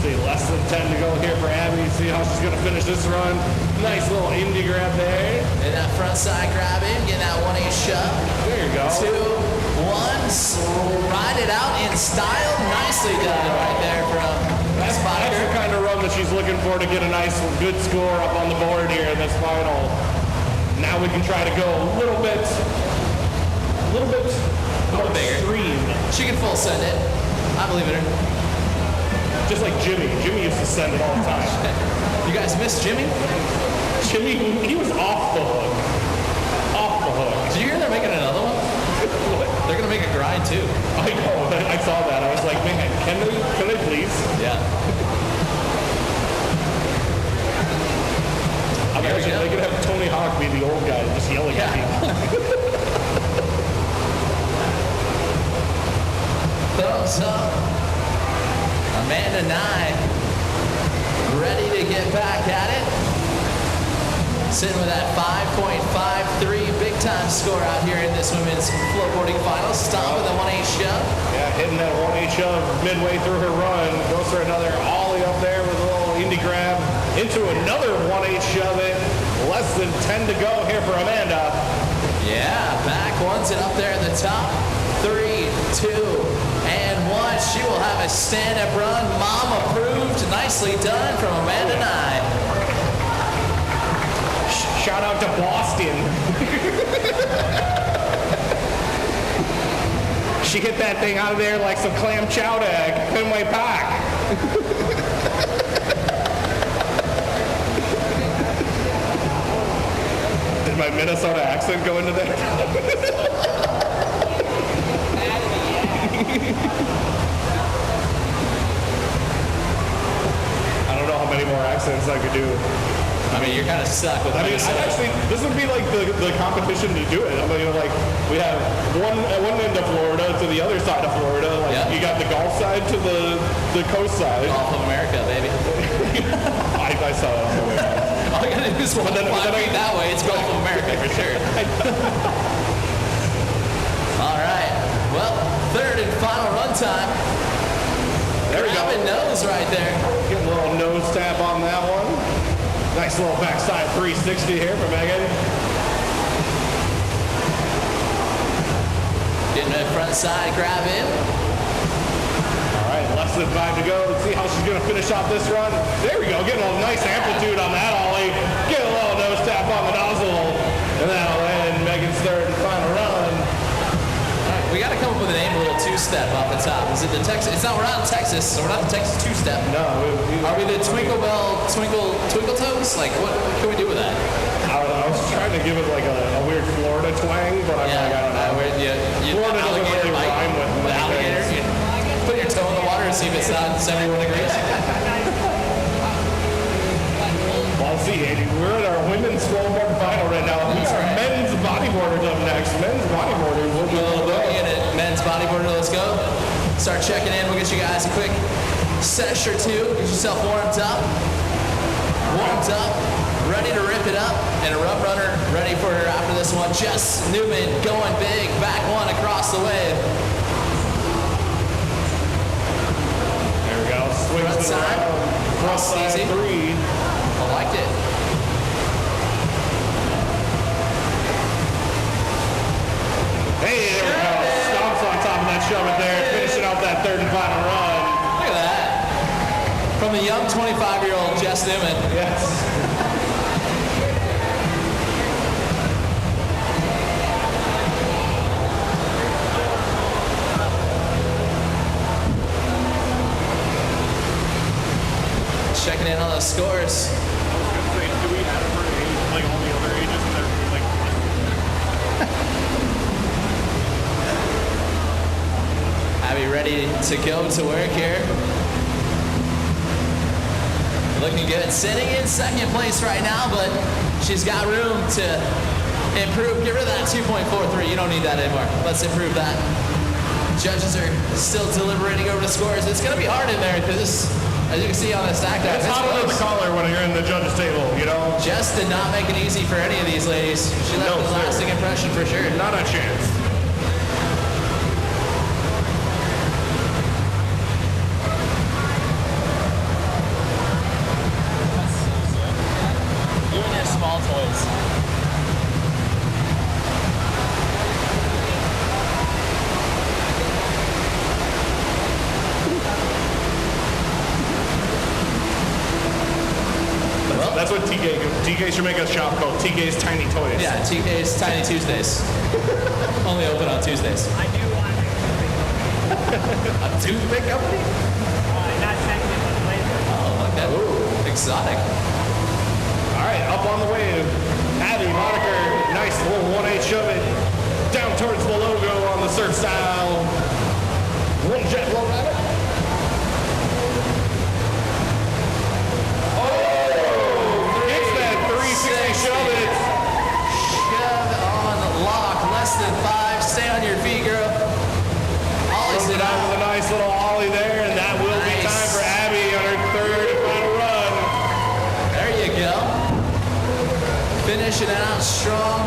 See, less than 10 to go here for Abby. See how she's going to finish this run. Nice little indie grab there. And that front side grab in, getting that 1-8 shove. There you go. 2, 1, ride it out in style. Nicely done right there from That's the kind of run that she's looking for to get a nice, good score up on the board here in this final. Now we can try to go a little bit more bigger. extreme. She can full send it. I believe in her. Just like Jimmy. Jimmy used to send it all the time. You guys miss Jimmy? Jimmy, he was off the hook. Off the hook. Did you hear they're making another one? They're going to make a grind too. I know. I saw that. I was like, man, can they please? Yeah. Imagine they could have Tony Hawk be the old guy just yelling at people. Thumbs up. Amanda and I ready to get back at it. Sitting with that 5.53 big time score out here in this women's flowboarding finals. Stop with a 1-8 shove. Yeah, hitting that 1-8 shove midway through her run. Goes for another ollie up there with a little indie grab into another 1/8 shove it. Less than 10 to go here for Amanda. Yeah, back one's it up there at the top. 3, 2, and 1. She will have a stand-up run. Mom approved. Nicely done from Amanda Nye. Shout out to Boston. She hit that thing out of there like some clam chowder. Couldn't wait back. Did my Minnesota accent go into there? I don't know how many more accents I could do. I mean, you're kind of stuck with I mean, Minnesota. actually, this would be like the competition to do it. I mean, like, we have one end of Florida to the other side of Florida. Like, Yeah. you got the Gulf side to the coast side. Gulf of America, baby. I saw that. All you gotta do is walk 5 feet that way. It's Gulf of America for sure. All right. Well, third and final run time. There we go. Grabbing nose right there. Getting a little nose tap on that one. Nice little backside 360 here for Megan. Getting a front side grab in. All right, less than 5 to go. Let's see how she's going to finish off this run. There we go, getting a nice amplitude on that ollie. Get a little nose tap on the nozzle. And that'll end Megan's third and final run. All right, we got to come up with a name, a little two-step off the top. Is it the Texas? It's not. We're not in Texas, so we're not the Texas two-step. No. Are we the Twinkle Bell, Twinkle Toes? Like, what can we do with that? I don't know. I was trying to give it like a weird Florida twang, but I'm like, I don't know. Florida doesn't really rhyme with many alligator. things. You put your toe in the water and see if it's not 71 degrees. Well, see, Andy, we're at our women's flowboard final right now. We got men's bodyboarders up next. Men's bodyboarders will be a little bit. Men's bodyboarder, let's go. Start checking in. We'll get you guys a quick sesh or two. Get yourself warmed up. Ready to rip it up. And a rub runner ready for her after this one. Jess Newman going big. Back one across the wave. There we go. Swings Front it side. around. Front side Easy. 3. I liked it. Hey, there we go. Stomps on top of that shove it there. Finishing out that third and final run. Look at that. From the young 25-year-old Jess Newman. Yes. Checking in on those scores. Do we have her age like all the other ages? And they're like, Abby ready to go to work here. Looking good. Sitting in second place right now, but she's got room to improve. Get rid of that 2.43. You don't need that anymore. Let's improve that. Judges are still deliberating over the scores. It's going to be hard in there because, as you can see on the stack graph, It's hot under the collar when you're in the judges table, you know? Jess did not make it easy for any of these ladies. She left No, a sir. lasting impression for sure. Not a chance. You and your small toys. That's what TK should make a shop called TK's Tiny Toys. Yeah, TK's Tiny Tuesdays. Only open on Tuesdays. I do want A toothpick company? not technically, but later. Oh, like that. Ooh, exotic. All right, up on the wave. Abby Moniker, nice little 1/8 shove it down towards the logo on the surf style. One jet FlowRider. Oh, gets that 360 shove it. Shove on lock. Less than 5. Stay on your feet, girl. Ollie's Throws it it out out. with a nice little ollie there, and that will be Nice. time for Abby on her third and final run. There you go. Finishing out strong.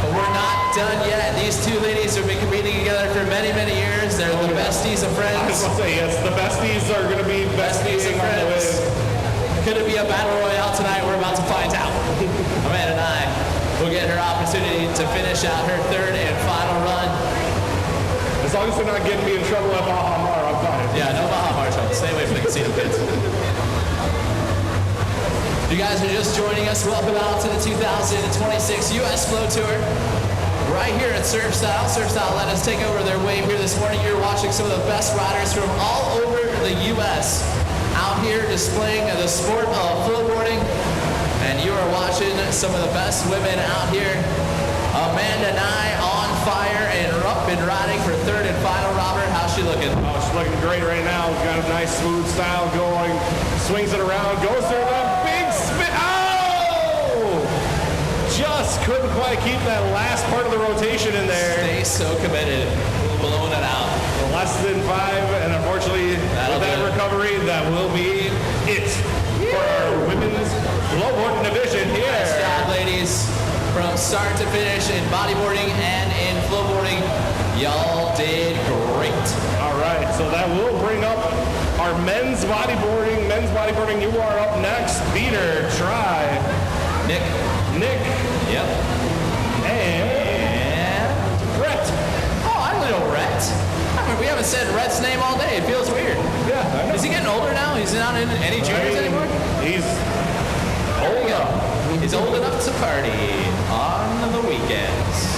But we're not done yet. These two ladies have been competing together for many, many years. They're the besties of I was friends. going to say, yes, the besties are going to be Besties besties of on the friends. wave. Could it be a battle royale tonight? We're about to find out. Amanda and I will get her opportunity to finish out her third and final run. As long as they're not getting me in trouble at Baja Mar, I'm fine. Yeah, no Baja Mar trouble. Stay away from the casino kids. If you guys are just joining us, welcome out to the 2026 U.S. Flow Tour. Right here at Surf Style. Surf Style let us take over their wave here this morning. You're watching some of the best riders from all over the U.S. out here displaying the sport of flowboarding. And you are watching some of the best women out here. Amanda Nye on fire and up and riding for third and final. Robert, how's she looking? Oh, she's looking great right now. Got a nice smooth style going. Swings it around. Goes through the big spin. Oh! Just couldn't quite keep that last part of the rotation in there. Stay so committed. Blowing it out. Less than 5, and unfortunately, with that recovery, that will be it for our women's flowboarding division here. Nice job, ladies. From start to finish in bodyboarding and in flowboarding, y'all did great. All right, so that will bring up our men's bodyboarding. Men's bodyboarding, you are up next. Peter, try. Nick. Yep. And Rhett. Oh, I know Rhett. We haven't said Rhett's name all day. It feels weird. Yeah, I know. Is he getting older now? He's not in any juniors anymore? He's old enough. He's old enough to party on the weekends.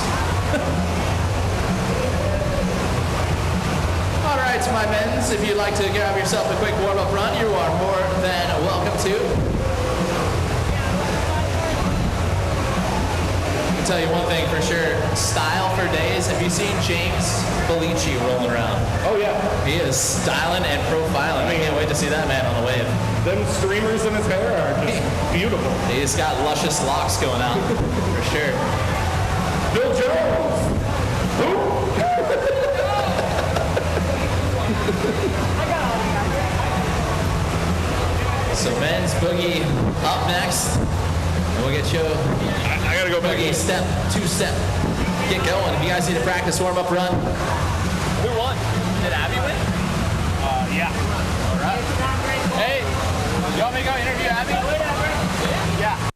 All right, to my men's, if you'd like to grab yourself a quick warm-up run, you are more than welcome to. I'll tell you one thing for sure, style for days. Have you seen James Bellici rolling around? Oh, yeah. He is styling and profiling. I can't wait to see that man on the wave. Them streamers in his hair are just beautiful. He's got luscious locks going out, for sure. Bill Jones! Who? So men's boogie up next. And we'll get you I gotta go back. boogie step, two-step. Get going. If you guys need a practice warm-up run. Who won? Did Abby win? Yeah. All right. Hey, you want me to go interview Abby? Yeah.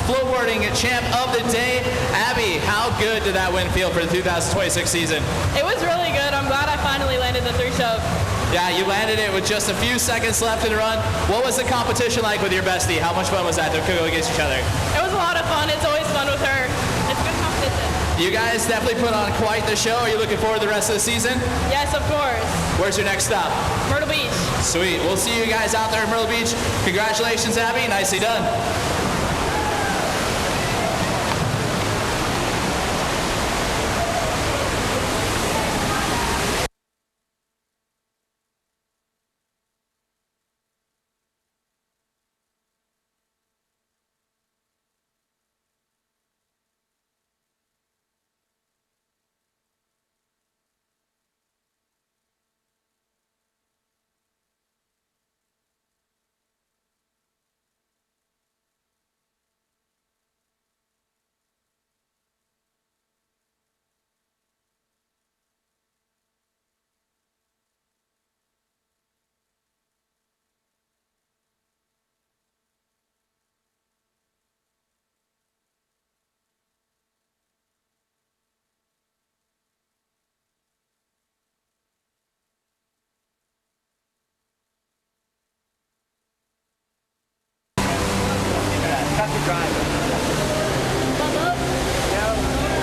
Flowboarding champ of the day, Abby. How good did that win feel for the 2026 season? It was really good. I'm glad I finally landed the 3-shove. Yeah, you landed it with just a few seconds left in the run. What was the competition like with your bestie? How much fun was that to go against each other? It was a lot of fun. It's always fun with her. It's good competition. You guys definitely put on quite the show. Are you looking forward to the rest of the season? Yes, of course. Where's your next stop? Myrtle Beach. Sweet. We'll see you guys out there in Myrtle Beach. Congratulations, Abby. Nicely done.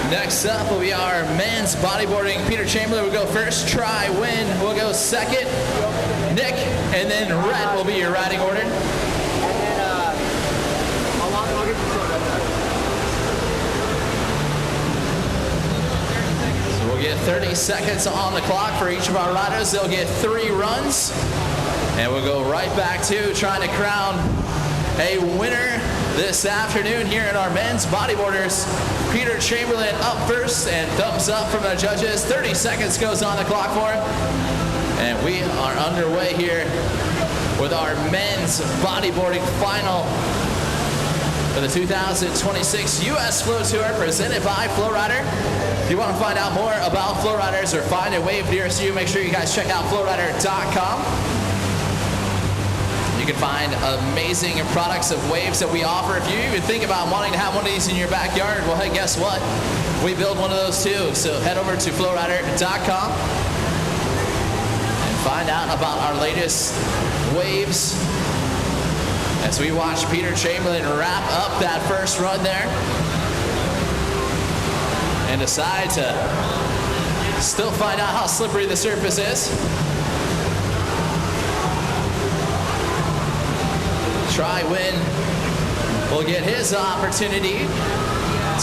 Next up will be our men's bodyboarding. Peter Chamberlain will go first. Try Win will go second. Nick, and then Rhett will be your riding order. And then, I'll get the short So we'll get 30 seconds on the clock for each of our riders. They'll get 3 runs. And we'll go right back to trying to crown a winner this afternoon here in our men's bodyboarders. Peter Chamberlain up first, and thumbs up from the judges. 30 seconds goes on the clock for him. And we are underway here with our men's bodyboarding final for the 2026 U.S. Flow Tour presented by FlowRider. If you want to find out more about FlowRiders or find a wave nearest you, make sure you guys check out flowrider.com. You can find amazing products of waves that we offer. If you even think about wanting to have one of these in your backyard, well, hey, guess what? We build one of those too. So head over to flowrider.com and find out about our latest waves as we watch Peter Chamberlain wrap up that first run there and decide to still find out how slippery the surface is. Try Win will get his opportunity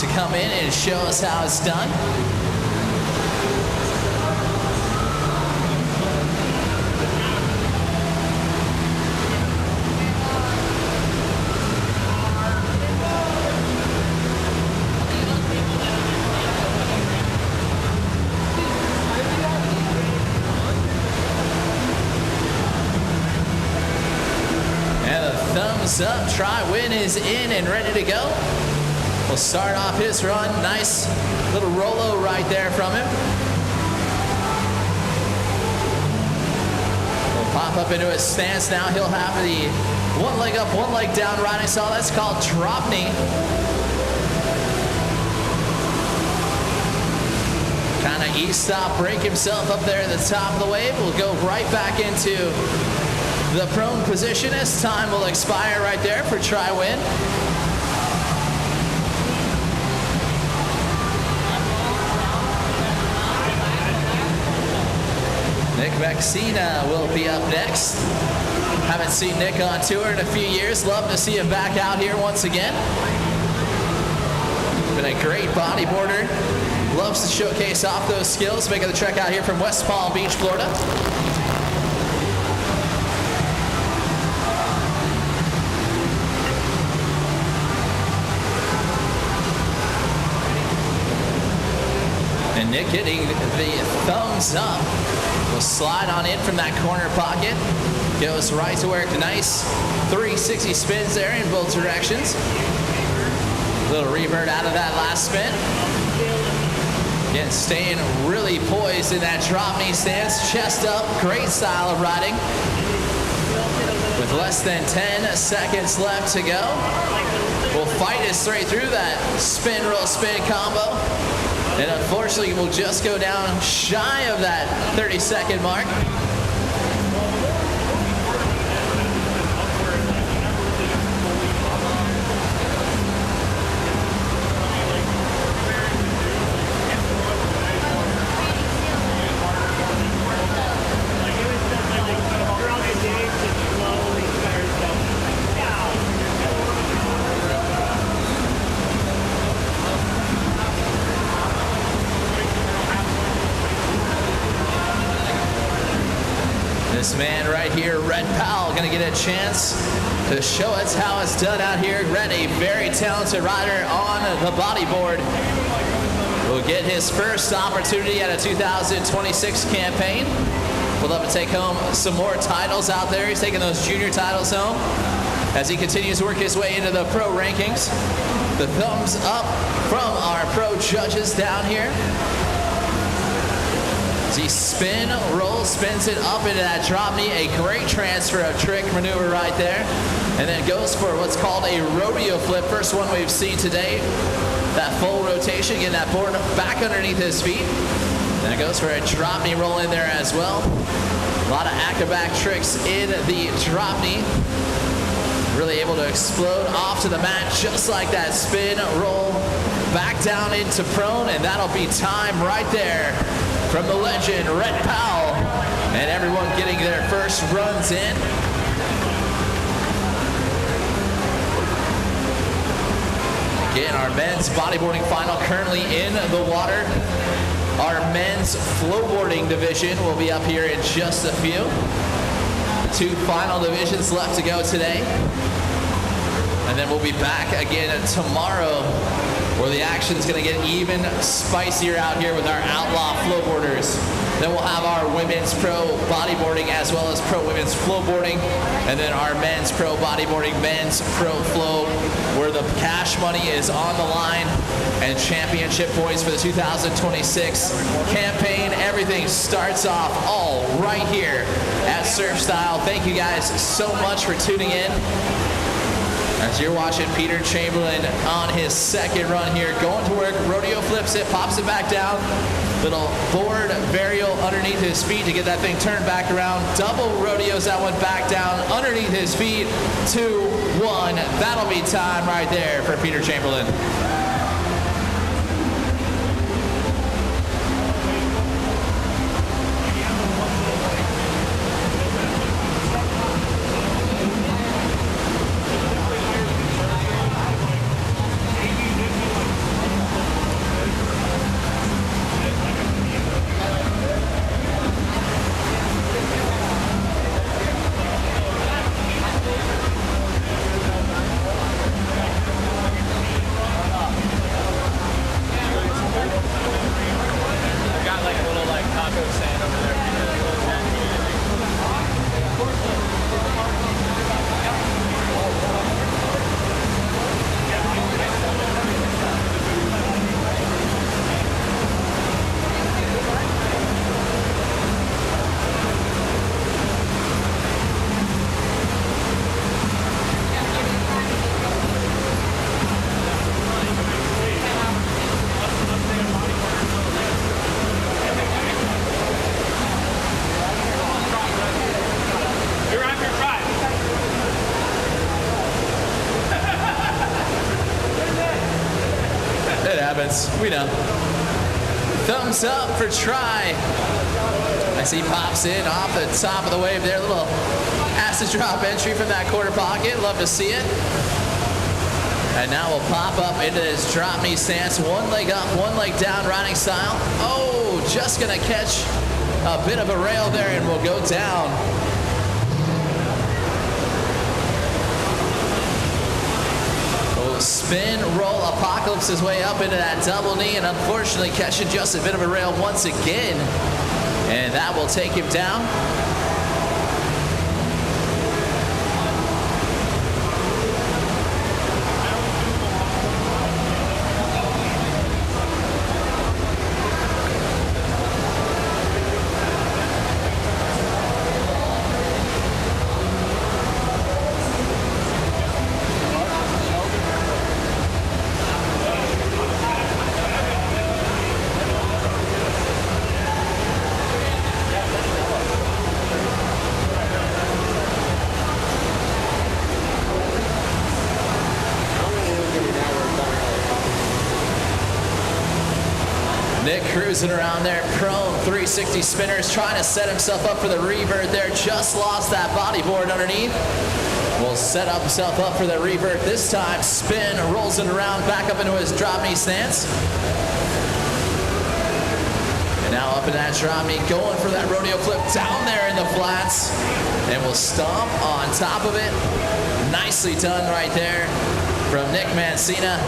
to come in and show us how it's done. Thumbs up. Try Win is in and ready to go. We'll start off his run. Nice little Rolo right there from him. We'll pop up into his stance now. He'll have the one leg up, one leg down riding style. That's called drop knee. Kind of e-stop, break himself up there at the top of the wave. We'll go right back into the prone position as time will expire right there for Try Win. Nick Vexina will be up next. Haven't seen Nick on tour in a few years. Love to see him back out here once again. Been a great bodyboarder. Loves to showcase off those skills. Making the trek out here from West Palm Beach, Florida. And Nick getting the thumbs up. Will slide on in from that corner pocket. Goes right to work. Nice 360 spins there in both directions. Little revert out of that last spin. Again, staying really poised in that drop knee stance. Chest up. Great style of riding. With less than 10 seconds left to go. We'll fight his straight through that spin, roll, spin combo. And unfortunately, we'll just go down shy of that 30-second mark. This man right here, Red Powell, going to get a chance to show us how it's done out here. Red, a very talented rider on the bodyboard, will get his first opportunity at a 2026 campaign. We'll love to take home some more titles out there. He's taking those junior titles home as he continues to work his way into the pro rankings. The thumbs up from our pro judges down here. He spin, rolls, spins it up into that drop knee. A great transfer of trick maneuver right there. And then goes for what's called a rodeo flip. First one we've seen today. That full rotation, getting that board back underneath his feet. Then it goes for a drop knee roll in there as well. A lot of acrobatic tricks in the drop knee. Really able to explode off to the mat just like that. Spin, roll, back down into prone, and that'll be time right there from the legend, Rhett Powell. And everyone getting their first runs in. Again, our men's bodyboarding final currently in the water. Our men's flowboarding division will be up here in just a few. 2 final divisions left to go today. And then we'll be back again tomorrow where the action is going to get even spicier out here with our outlaw flowboarders. Then we'll have our women's pro bodyboarding as well as pro women's flowboarding. And then our men's pro bodyboarding, men's pro flow, where the cash money is on the line and championship points for the 2026 campaign. Everything starts off all right here at Surf Style. Thank you guys so much for tuning in. As you're watching Peter Chamberlain on his second run here, going to work, rodeo flips it, pops it back down, little board varial underneath his feet to get that thing turned back around, double rodeos that one back down underneath his feet, 2, 1, that'll be time right there for Peter Chamberlain. We know. Thumbs up for try. As he pops in off the top of the wave there. Little acid drop entry from that quarter pocket. Love to see it. And now we'll pop up into this drop knee stance. One leg up, one leg down, riding style. Oh, just going to catch a bit of a rail there and we'll go down. Spin, roll, apocalypse his way up into that double knee and unfortunately catching just a bit of a rail once again. And that will take him down. Nick cruising around there, prone 360 spinners, trying to set himself up for the revert there. Just lost that bodyboard underneath. Will set up himself up for the revert this time. Spin, rolls it around, back up into his drop knee stance. And now up in that drop knee, going for that rodeo flip down there in the flats. And will stomp on top of it. Nicely done right there from Nick Mancina.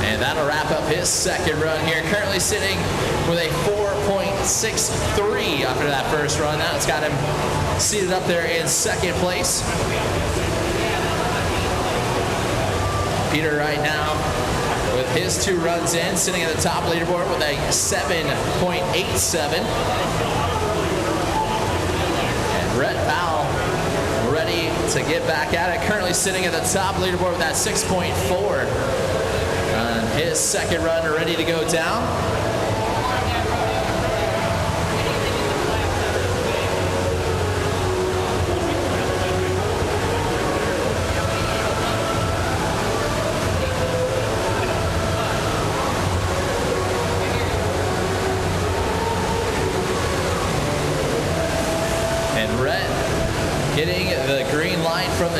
And that'll wrap up his second run here. Currently sitting with a 4.63 after that first run. Now it's got him seated up there in second place. Peter right now with his 2 runs in, sitting at the top leaderboard with a 7.87. And Rhett Powell ready to get back at it. Currently sitting at the top leaderboard with that 6.4. His second run ready to go down.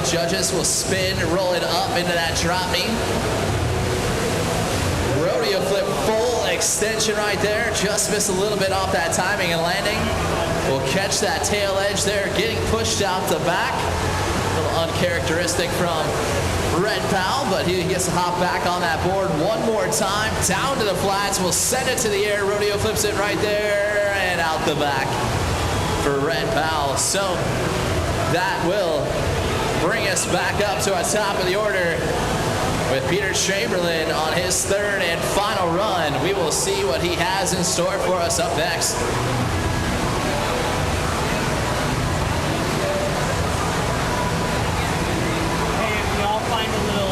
the judges will spin, roll it up into that drop knee. Rodeo flip, full extension right there. Just missed a little bit off that timing and landing. Will catch that tail edge there, getting pushed out the back. A little uncharacteristic from Red Pal, but he gets to hop back on that board one more time. Down to the flats, will send it to the air. Rodeo flips it right there and out the back for Red Pal. So that will bring us back up to our top of the order with Peter Chamberlain on his third and final run. We will see what he has in store for us up next. Hey, if we all find a little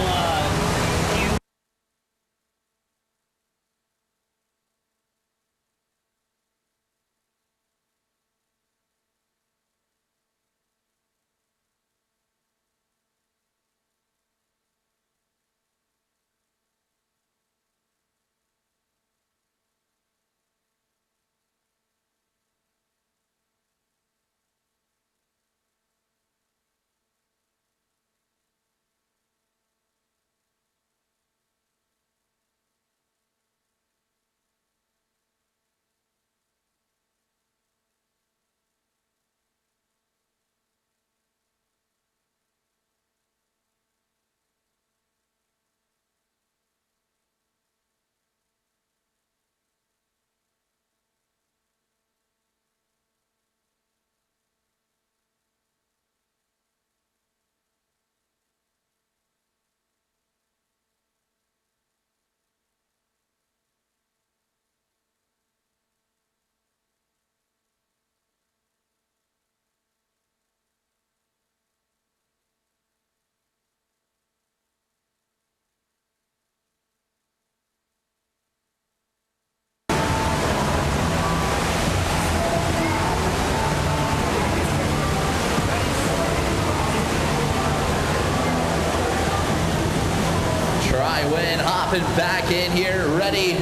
Win hopping back in here, ready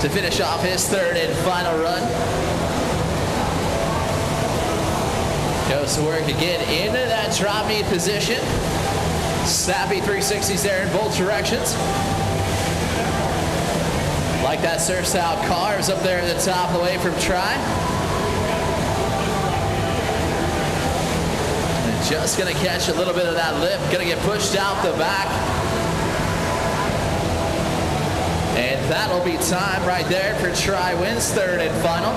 to finish off his third and final run. Goes to work again into that drop knee position. Snappy 360s there in both directions. Like that surf style carves up there at the top away from try. And just gonna catch a little bit of that lip, gonna get pushed out the back. And that'll be time right there for Try wins third and final.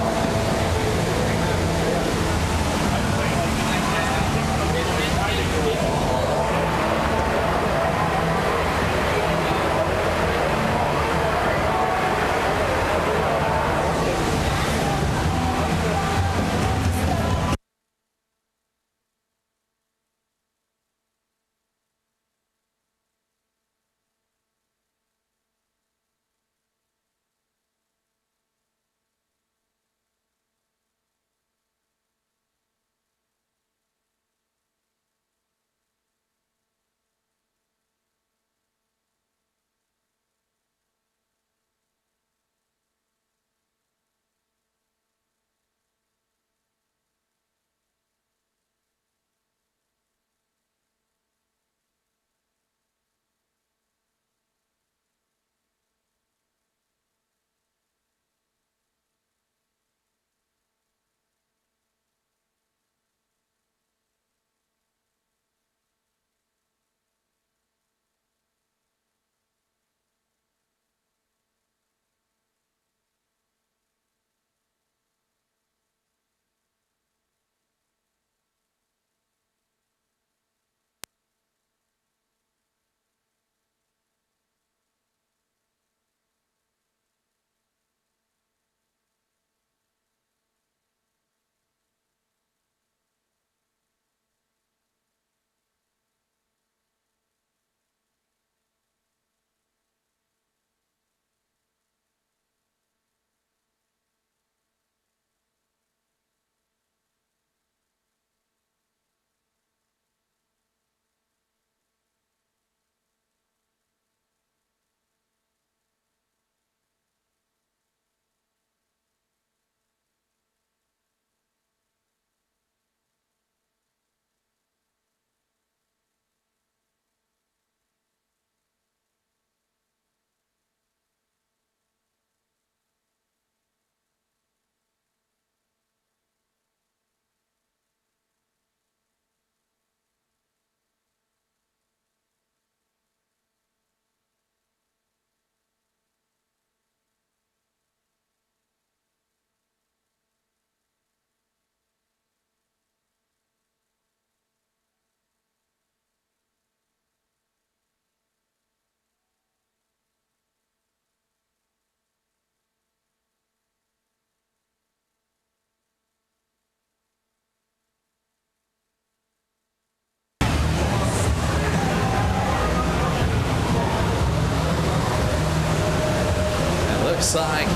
looks like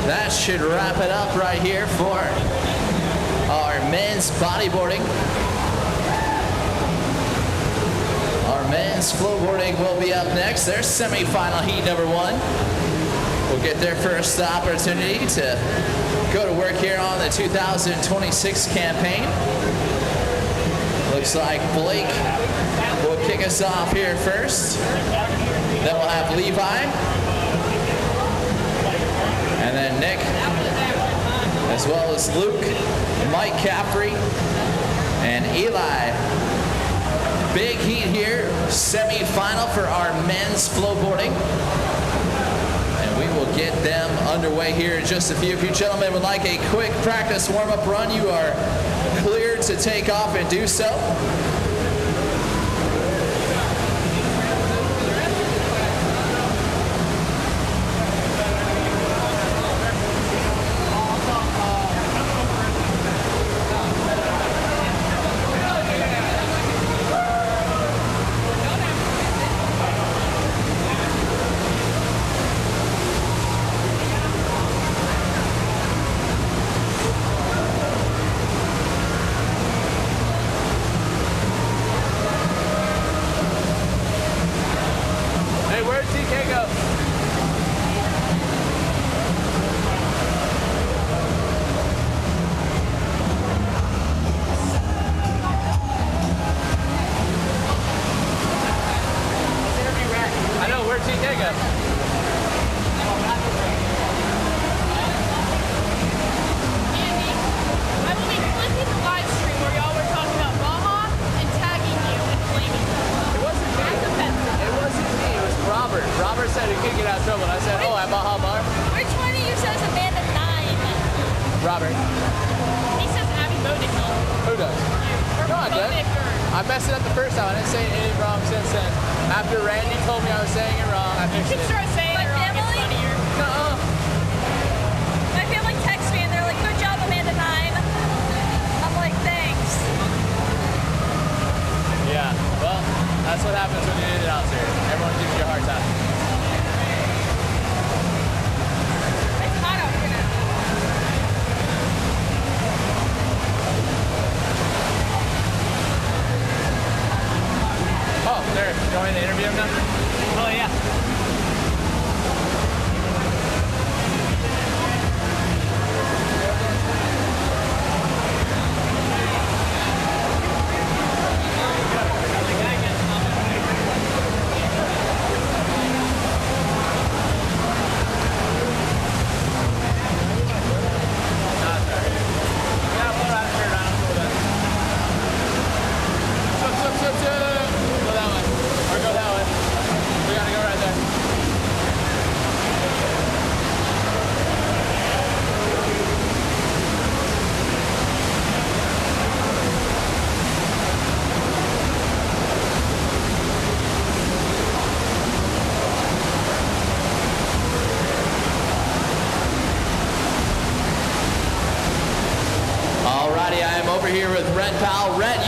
that should wrap it up right here for our men's bodyboarding. Our men's flowboarding will be up next. Their semifinal heat number 1. We'll get their first opportunity to go to work here on the 2026 campaign. Looks like Blake will kick us off here first. Then we'll have Levi. And then Nick, as well as Luke, Mike Caffrey, and Eli. Big heat here, semi-final for our men's flowboarding. And we will get them underway here in just a few. If you gentlemen would like a quick practice warm-up run, you are cleared to take off and do so.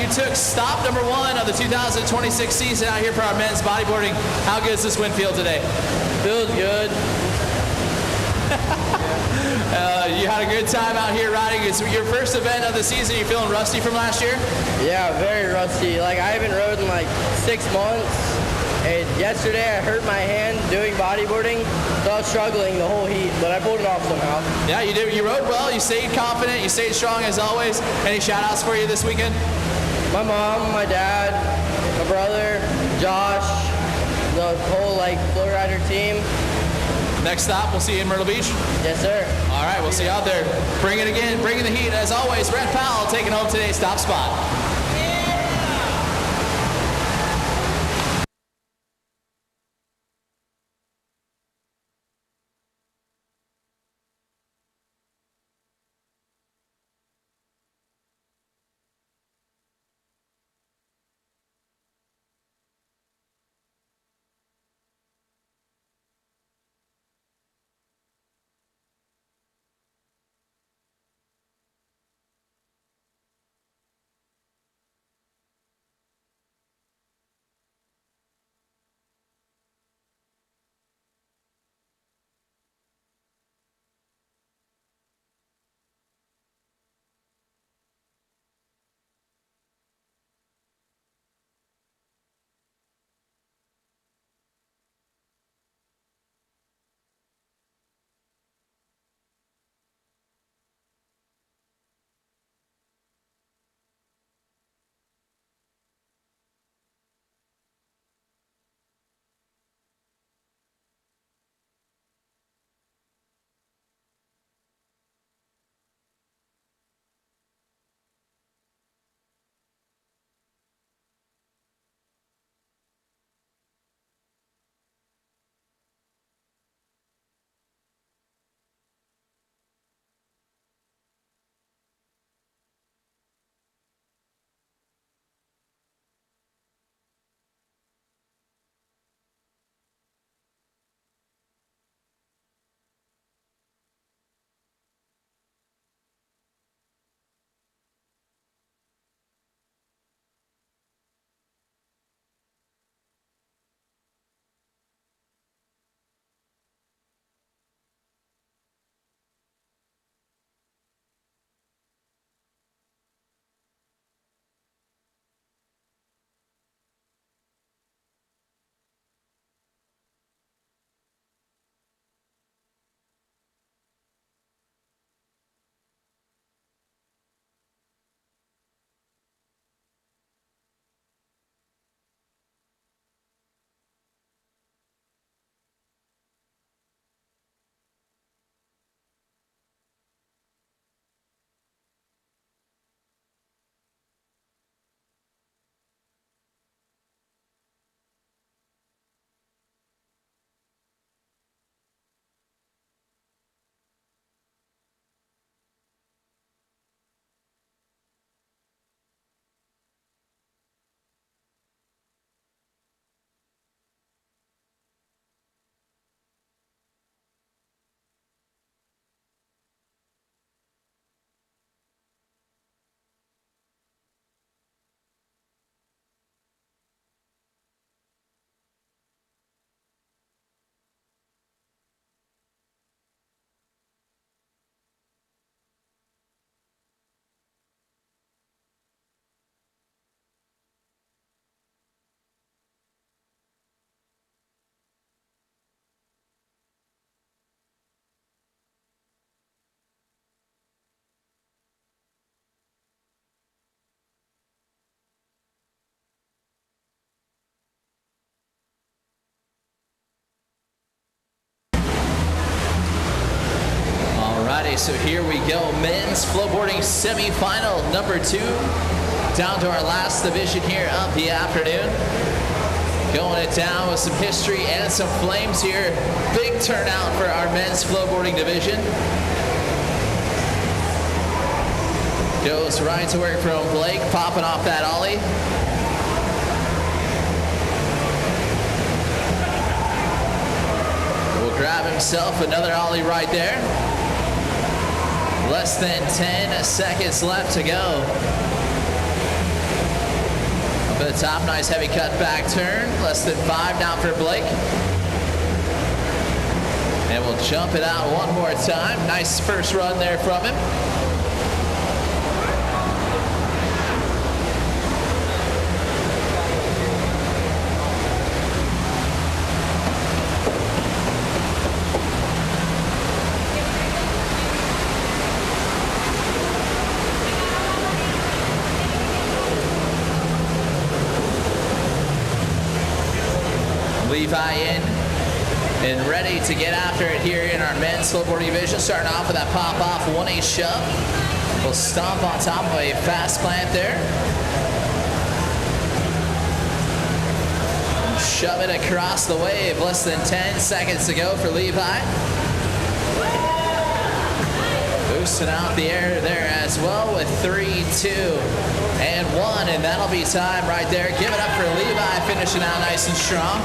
Took stop number 1 of the 2026 season out here for our men's bodyboarding. How good does this wind feel today? Feels good. You had a good time out here riding. It's your first event of the season. You feeling rusty from last year? Yeah, very rusty. Like I haven't rode in like 6 months. And yesterday I hurt my hand doing bodyboarding, so I was struggling the whole heat, but I pulled it off somehow. Yeah, you did. You rode well. You stayed confident. You stayed strong as always. Any shout-outs for you this weekend? My mom, my dad, my brother, Josh, the whole FlowRider team. Next stop, we'll see you in Myrtle Beach. Yes, sir. All right, we'll see you out there. Bring it again, bringing the heat as always. Red Powell taking home today's top spot. So here we go. Men's flowboarding semifinal number 2. Down to our last division here of the afternoon. Going it down with some history and some flames here. Big turnout for our men's flowboarding division. Goes right to work from Blake, popping off that ollie. Will grab himself another ollie right there. Less than 10 seconds left to go. Up at the top, nice heavy cut back turn. Less than 5 now for Blake. And we'll jump it out one more time. Nice first run there from him. Levi in and ready to get after it here in our men's flowboarding division. Starting off with that pop-off 1-8 shove. We'll stomp on top of a fast plant there. Shove it across the wave. Less than 10 seconds to go for Levi. Boosting out the air there as well with 3, 2, and 1. And that'll be time right there. Give it up for Levi, finishing out nice and strong.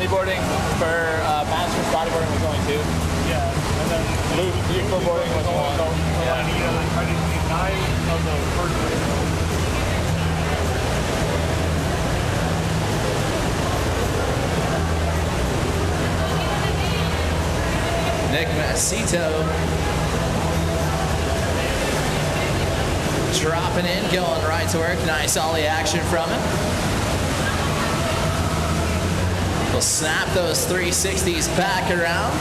Bodyboarding for Masters bodyboarding was only 2. Yeah, and then flowboarding was 1. I didn't need 9 of the first place. Nick Masito dropping in, going right to work. Nice ollie action from him. We'll snap those 360s back around.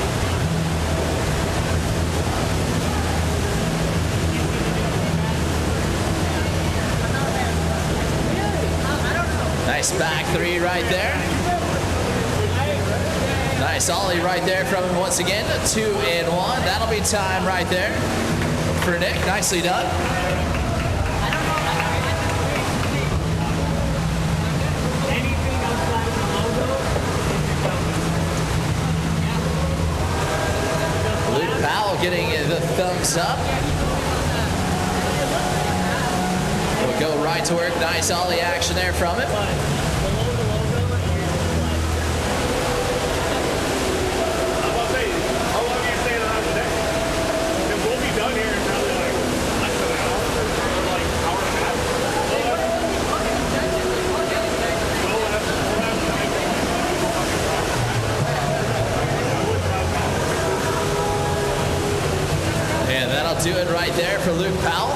Nice back 3 right there. Nice ollie right there from him once again. 2 and 1. That'll be time right there for Nick. Nicely done. Getting the thumbs up. We'll go right to work. Nice ollie action there from it. How long are you staying around today? Because we'll be done here in probably like less than an hour or like hour and a half. And that'll do it right there for Luke Powell.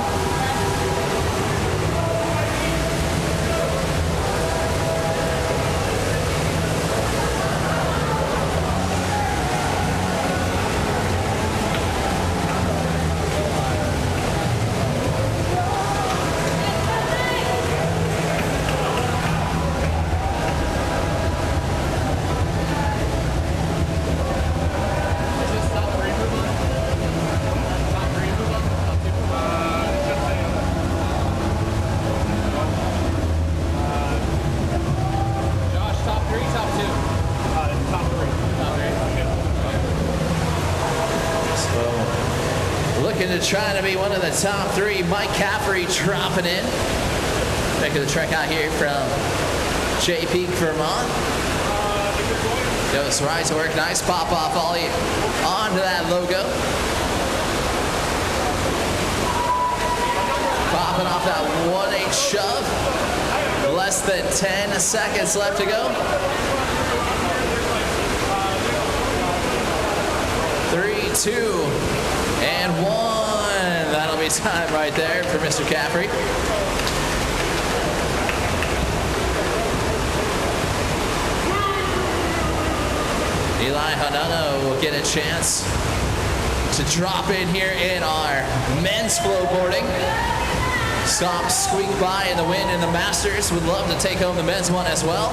Trying to be one of the top 3. Mike Caffrey dropping in. Making the trek out here from J Peak, Vermont. Goes right to work. Nice pop off ollie onto that logo. Popping off that 1-8 shove. Less than 10 seconds left to go. 3, 2, And 1. That'll be time right there for Mr. Caffrey. Eli Hanano will get a chance to drop in here in our men's flowboarding. Stop, squeak by in the wind in the Masters. Would love to take home the men's one as well.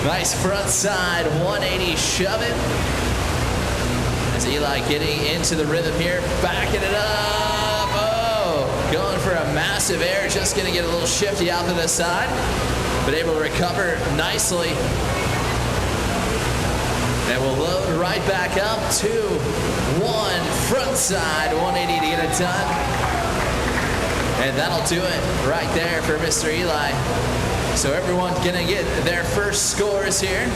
Nice front side 180 shove-it. As Eli getting into the rhythm here, backing it up. Oh, going for a massive air, just going to get a little shifty out to the side, but able to recover nicely. And we'll load right back up. 2, 1, front side 180 to get it done. And that'll do it right there for Mr. Eli. So everyone's gonna get their first scores here.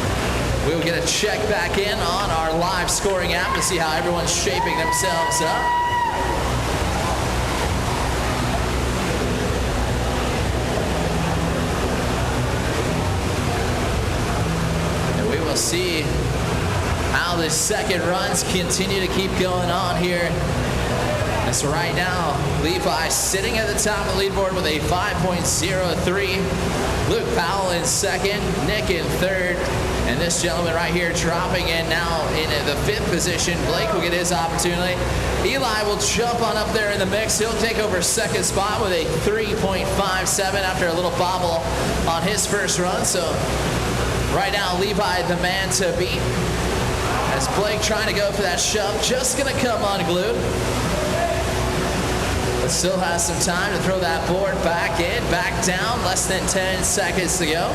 We will get a check back in on our live scoring app to see how everyone's shaping themselves up. And we will see how the second runs continue to keep going on here. As right now, Levi sitting at the top of the leaderboard with a 5.03. Luke Powell in second, Nick in third, and this gentleman right here dropping in now in the 5th position. Blake will get his opportunity. Eli will jump on up there in the mix. He'll take over second spot with a 3.57 after a little bobble on his first run. So right now, Levi the man to beat. As Blake trying to go for that shove, just gonna come unglued. But still has some time to throw that board back in, back down, less than 10 seconds to go.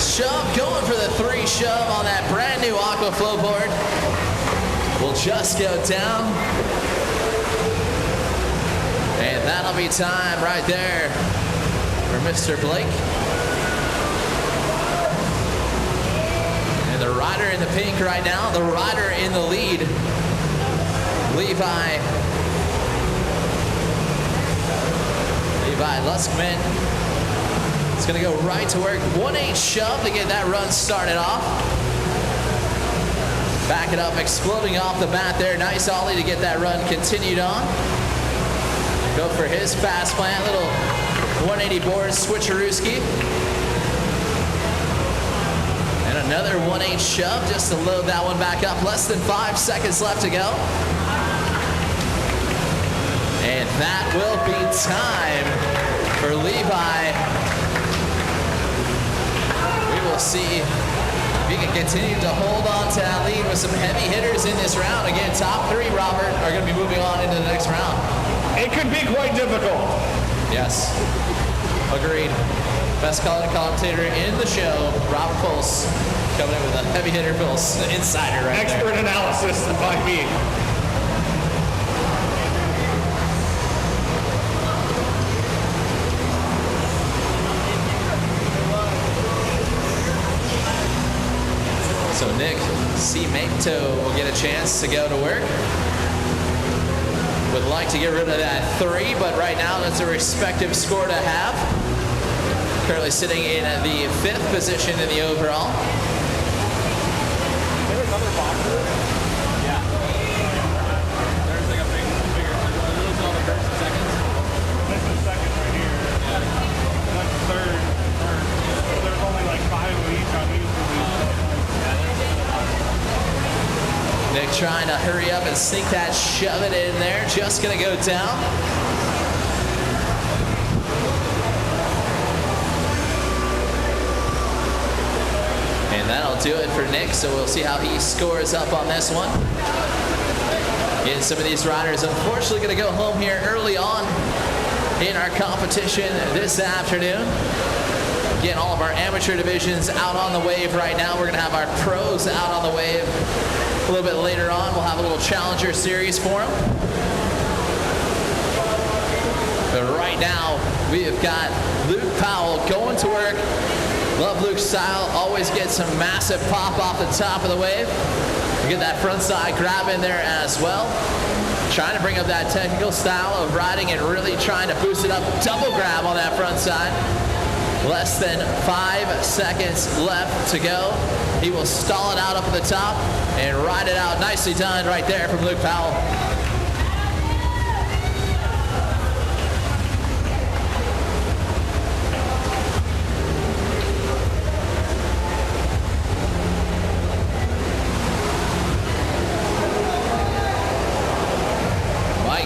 Shove, going for the 3 shove on that brand new Aqua Flowboard. Will just go down. And that'll be time right there for Mr. Blake. And the rider in the pink right now, the rider in the lead. Levi Luskman is going to go right to work. 1-8 shove to get that run started off. Back it up, exploding off the mat there. Nice ollie to get that run continued on. Go for his fast plant, little 180 board switcherooski. And another 1-8 shove just to load that one back up. Less than 5 seconds left to go. And that will be time for Levi. We will see if he can continue to hold on to that lead with some heavy hitters in this round. Again, top 3, Robert, are going to be moving on into the next round. It could be quite difficult. Yes, agreed. Best color commentator in the show, Robert Pulse, coming in with a heavy hitter Pulse insider right Expert there. analysis by me. So Nick Cimento will get a chance to go to work. Would like to get rid of that 3, but right now that's a respective score to have. Currently sitting in the 5th position in the overall. Is there another boxer? Yeah. There's like a bigger circle. It looks all the first and seconds. This is second right here. Yeah. That's third. So there's only like 5 of each on these. Nick trying to hurry up and sneak that, shove it in there. Just gonna go down. And that'll do it for Nick, so we'll see how he scores up on this one. Again, some of these riders unfortunately gonna go home here early on in our competition this afternoon. Again, all of our amateur divisions out on the wave right now. We're gonna have our pros out on the wave a little bit later on. We'll have a little challenger series for them. But right now, we have got Luke Powell going to work. Love Luke's style. Always gets some massive pop off the top of the wave. We get that front side grab in there as well. trying to bring up that technical style of riding and really trying to boost it up. Double grab on that front side. Less than 5 seconds left to go. He will stall it out up at the top and ride it out. Nicely done right there from Luke Powell.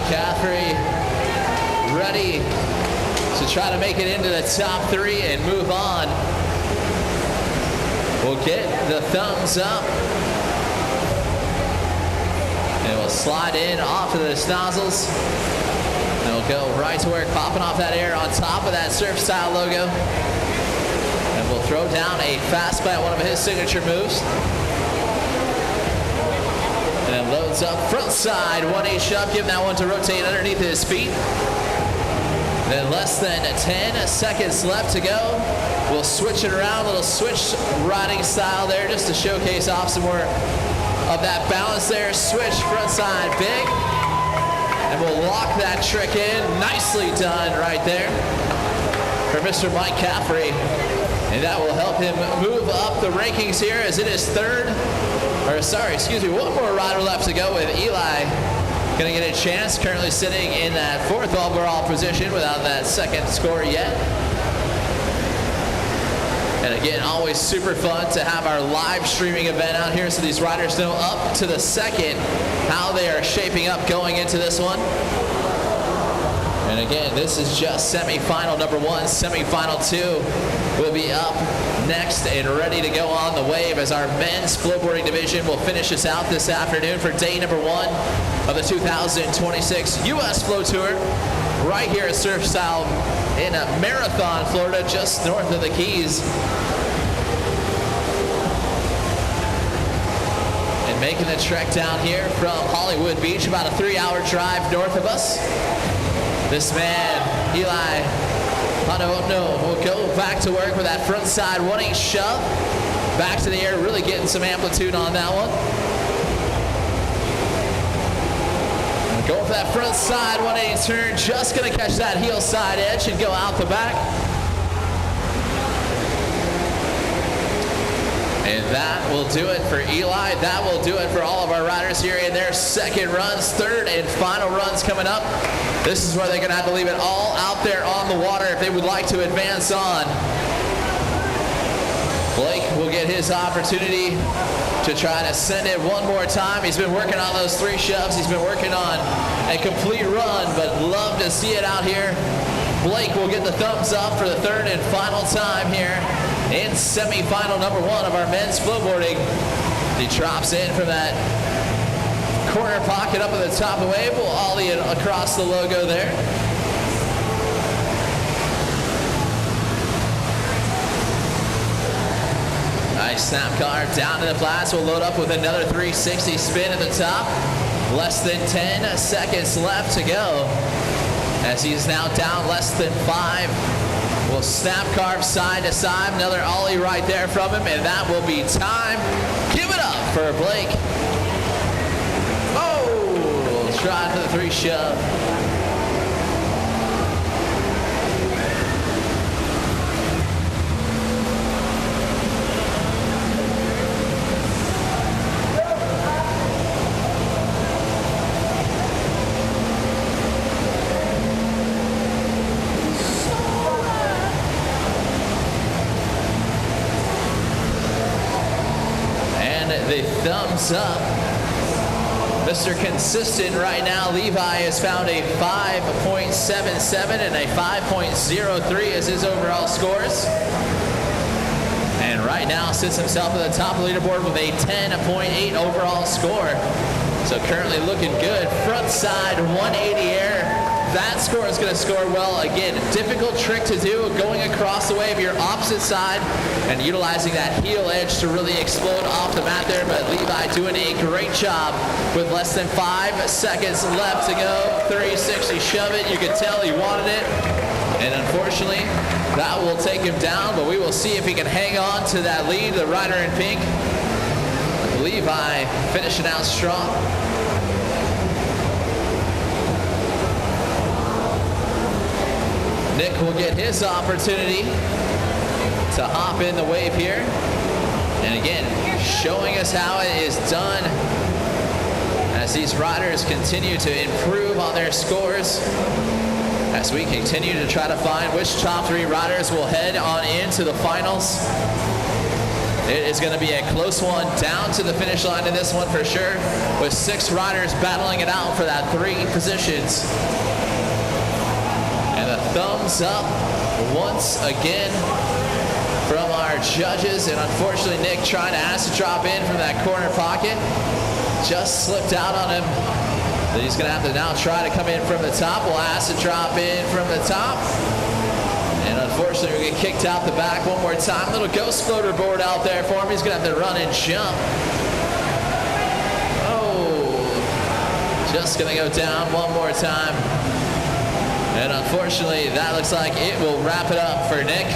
Caffrey ready to try to make it into the top 3 and move on. We'll get the thumbs up. And we'll slide in off of the nozzles. And we'll go right to work, popping off that air on top of that Surf Style logo. And we'll throw down a fast bat, one of his signature moves. And it loads up front side, 1-8 shove, give that one to rotate underneath his feet. Then less than 10 seconds left to go. We'll switch it around, a little switch riding style there just to showcase off some more of that balance there. Switch front side big. And we'll lock that trick in. Nicely done right there for Mr. Mike Caffrey. And that will help him move up the rankings here as it is one more rider left to go with Eli. Gonna get a chance, currently sitting in that 4th overall position without that second score yet. And again, always super fun to have our live streaming event out here so these riders know up to the second how they are shaping up going into this one. And again, this is just semifinal number 1. Semifinal 2 will be up next and ready to go on the wave as our men's flowboarding division will finish us out this afternoon for day number 1 of the 2026 U.S. Flow Tour right here at Surf Style in Marathon, Florida, just north of the Keys. And making the trek down here from Hollywood Beach, about a 3-hour drive north of us. This man, Eli, will go back to work with that front side 1-8 shove. Back to the air, really getting some amplitude on that one. Going for that front side 1-8 turn, just gonna catch that heel side edge and go out the back. And that will do it for Eli. That will do it for all of our riders here in their second runs, third and final runs coming up. This is where they're gonna have to leave it all out there on the water if they would like to advance on. Blake will get his opportunity to try to send it one more time. He's been working on those 3 shoves. He's been working on a complete run, but love to see it out here. Blake will get the thumbs up for the 3rd and final time here in semifinal number 1 of our men's flowboarding. He drops in from that corner pocket up at the top of the wave. We'll ollie it across the logo there. Nice snap car down to the flats. We'll load up with another 360 spin at the top. Less than 10 seconds left to go. As he's now down less than 5. We'll snap carve side to side. Another ollie right there from him, and that will be time. Give it up for Blake. Oh, try for the 3 shove. The thumbs up. Mr. Consistent right now, Levi has found a 5.77 and a 5.03 as his overall scores. And right now sits himself at the top of the leaderboard with a 10.8 overall score. So currently looking good. Front side 180 air. That score is going to score well. Again, difficult trick to do, going across the wave, your opposite side, and utilizing that heel edge to really explode off the mat there. But Levi doing a great job with less than 5 seconds left to go. 360 shove it. You could tell he wanted it. And unfortunately, that will take him down, but we will see if he can hang on to that lead. The rider in pink, Levi, finishing out strong. Nick will get his opportunity to hop in the wave here. And again, showing us how it is done as these riders continue to improve on their scores, as we continue to try to find which top 3 riders will head on into the finals. It is going to be a close one down to the finish line in this one for sure, with 6 riders battling it out for that 3 positions. And a thumbs up once again from our judges, and unfortunately Nick trying to acid drop in from that corner pocket just slipped out on him. But he's going to have to now try to come in from the top. Will acid drop in from the top, and unfortunately we get kicked out the back one more time. Little ghost floater board out there for him. He's going to have to run and jump. Oh, just going to go down one more time, and unfortunately that looks like it will wrap it up for Nick.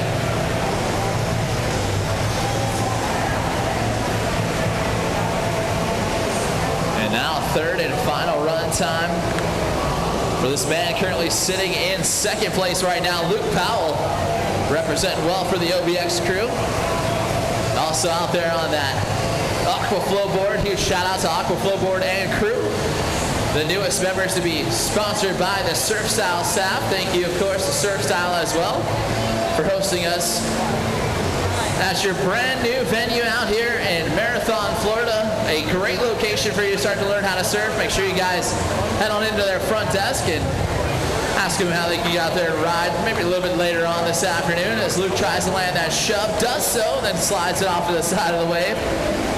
Now third and final run time for this man currently sitting in second place right now, Luke Powell, representing well for the OBX crew. Also out there on that Aqua Flowboard, huge shout out to Aqua Flowboard and crew. The newest members to be sponsored by the Surf Style staff. Thank you, of course, to Surf Style as well for hosting us at your brand new venue out here in Marathon, Florida. A great location for you to start to learn how to surf. Make sure you guys head on into their front desk and ask them how they can get out there and ride. Maybe a little bit later on this afternoon as Luke tries to land that shove, does so, then slides it off to the side of the wave.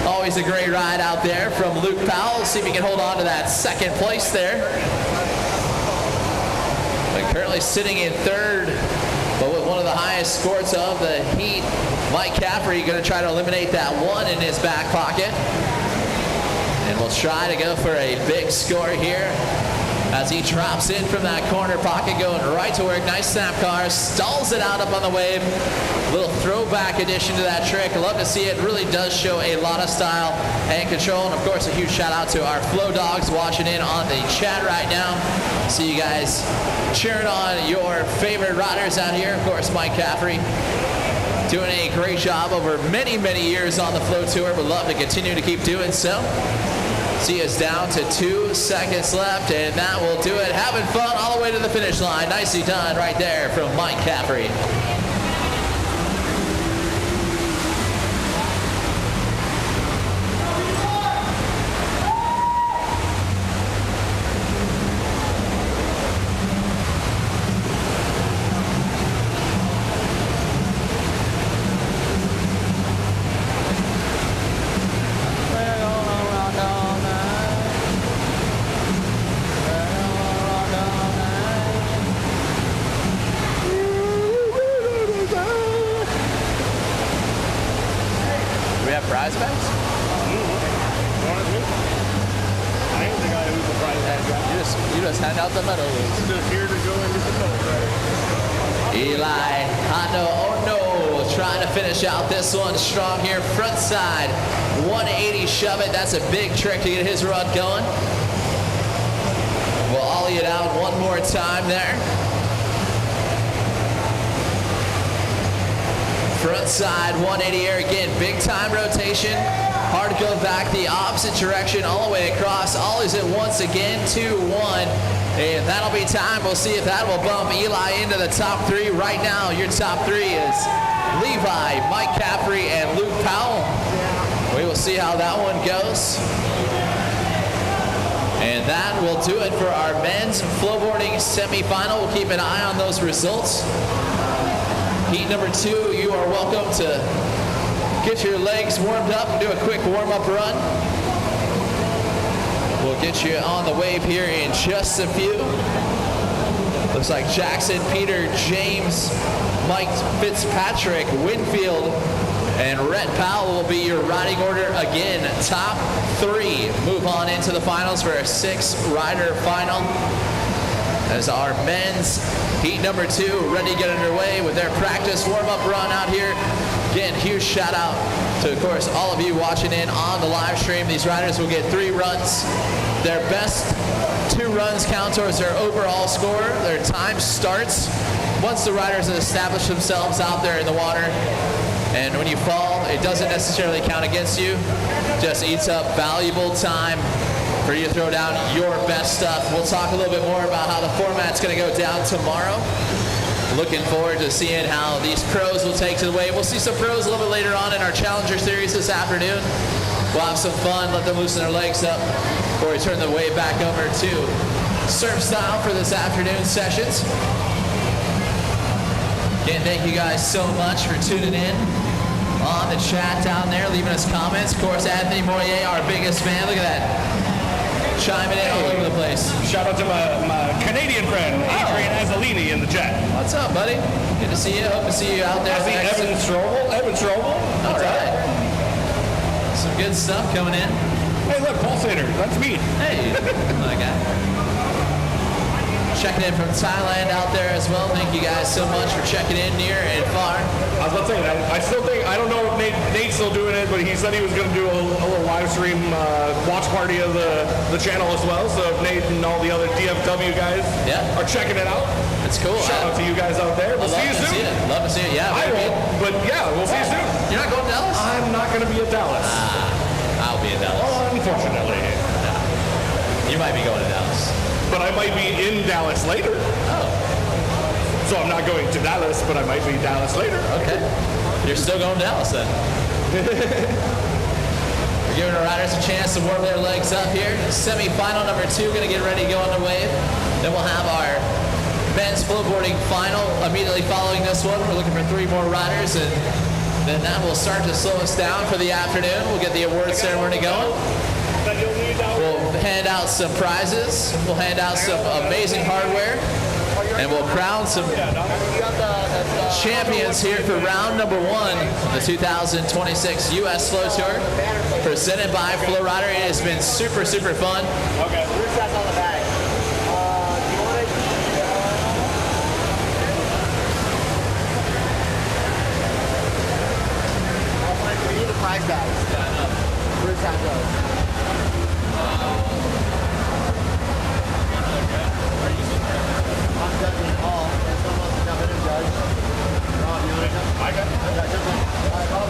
Always a great ride out there from Luke Powell. See if he can hold on to that second place there. But currently sitting in third, but with one of the highest scores of the heat, Mike Caffrey going to try to eliminate that one in his back pocket. And we'll try to go for a big score here as he drops in from that corner pocket, going right to work. Nice snap car, stalls it out up on the wave. Little throwback addition to that trick. I love to see it. Really does show a lot of style and control. And of course, a huge shout out to our Flow Dogs watching in on the chat right now. See you guys cheering on your favorite riders out here. Of course, Mike Caffrey doing a great job over many, many years on the Flow Tour. Would love to continue to keep doing so. See us down to 2 seconds left, and that will do it. Having fun all the way to the finish line. Nicely done right there from Mike Caffrey. Prize bags? I ain't the guy who's the prize bag. You just hand out the medals. I'm just here to go and get the medals. Eli Hondo, oh no, trying to finish out this one strong here. Front side, 180 shove it. That's a big trick to get his run going. We'll ollie it out one more time there. Front side, 180 air again, big time rotation. Hard to go back the opposite direction all the way across. Ollies it once again, 2-1. And that'll be time. We'll see if that will bump Eli into the top 3. Right now, your top 3 is Levi, Mike Caffrey, and Luke Powell. We will see how that one goes. And that will do it for our men's flowboarding semifinal. We'll keep an eye on those results. Heat number 2, you are welcome to get your legs warmed up and do a quick warm-up run. We'll get you on the wave here in just a few. Looks like Jackson, Peter, James, Mike Fitzpatrick, Winfield, and Rhett Powell will be your riding order again. Top 3 move on into the finals for a 6-rider final. As our men's heat number 2 ready to get underway with their practice warm-up run out here. Again, huge shout out to, of course, all of you watching in on the live stream. These riders will get 3 runs. Their best 2 runs count towards their overall score. Their time starts once the riders have established themselves out there in the water. And when you fall, it doesn't necessarily count against you. Just eats up valuable time for you to throw down your best stuff. We'll talk a little bit more about how the format's going to go down tomorrow. Looking forward to seeing how these pros will take to the wave. We'll see some pros a little bit later on in our Challenger Series this afternoon. We'll have some fun, let them loosen their legs up before we turn the wave back over to surf style for this afternoon's sessions. Again, thank you guys so much for tuning in on the chat down there, leaving us comments. Of course, Anthony Moyer, our biggest fan. Look at that. Chiming in all over the place. Shout out to my Canadian friend, Adrian Azzolini, in the chat. What's up, buddy? Good to see you. Hope to see you out there. I see Evan Strobel. All right. Some good stuff coming in. Hey, look, Pulsator. That's me. Hey, my guy. Checking in from Thailand out there as well. Thank you guys so much for checking in near and far. I was about to say, I still think, I don't know if Nate's still doing it, but he said he was going to do a little live stream watch party of the channel as well. So if Nate and all the other DFW guys are checking it out, it's cool. Shout out to you guys out there. We'll see you soon. Love to see it. Yeah, I won't, but yeah, we'll see you soon. You're not going to Dallas? I'm not going to be at Dallas. I'll be in Dallas. Unfortunately. You might be going to Dallas. But I might be in Dallas later. Oh. So I'm not going to Dallas, but I might be Dallas later. Okay. You're still going to Dallas then. We're giving our riders a chance to warm their legs up here. Semi-final number 2, going to get ready to go on the wave. Then we'll have our men's flowboarding final immediately following this one. We're looking for 3 more riders, and then that will start to slow us down for the afternoon. We'll get the award ceremony going. We'll hand out some prizes. We'll hand out some amazing hardware. And we'll crown some champions here for round number 1 of the 2026 U.S. Flow Tour, presented by FlowRider. It has been super, super fun. Okay. Where's that on the bag? Do you want it? We need the prize bags. Where's that go? I'm judging all. If someone wants to jump in and judge. Rob, you want to jump? I got it. Yeah, jump in. All right, Rob.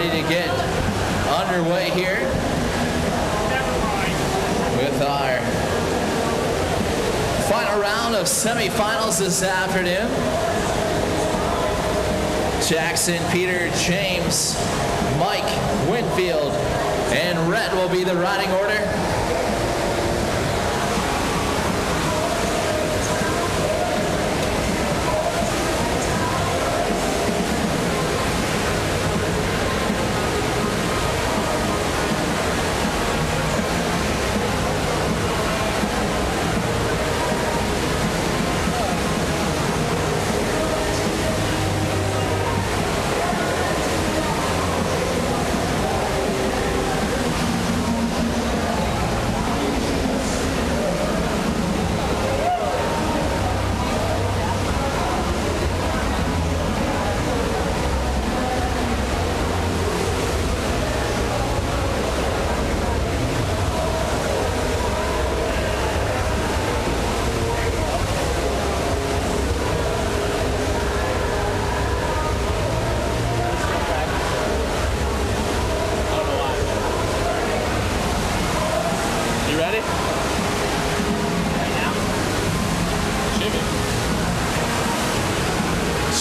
ready to get underway here with our final round of semifinals this afternoon. Jackson, Peter, James, Mike, Winfield, and Rhett will be the riding order.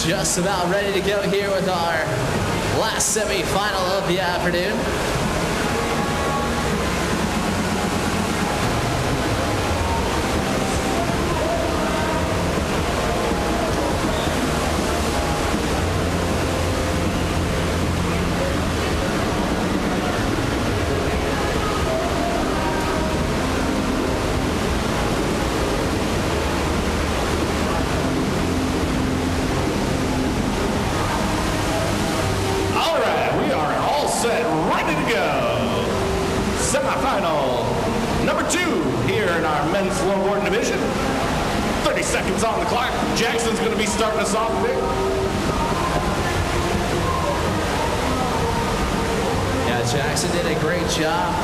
Just about ready to go here with our last semi-final of the afternoon. Semifinal number 2 here in our men's flowboard division. 30 seconds on the clock. Jackson's going to be starting us off big. Yeah, Jackson did a great job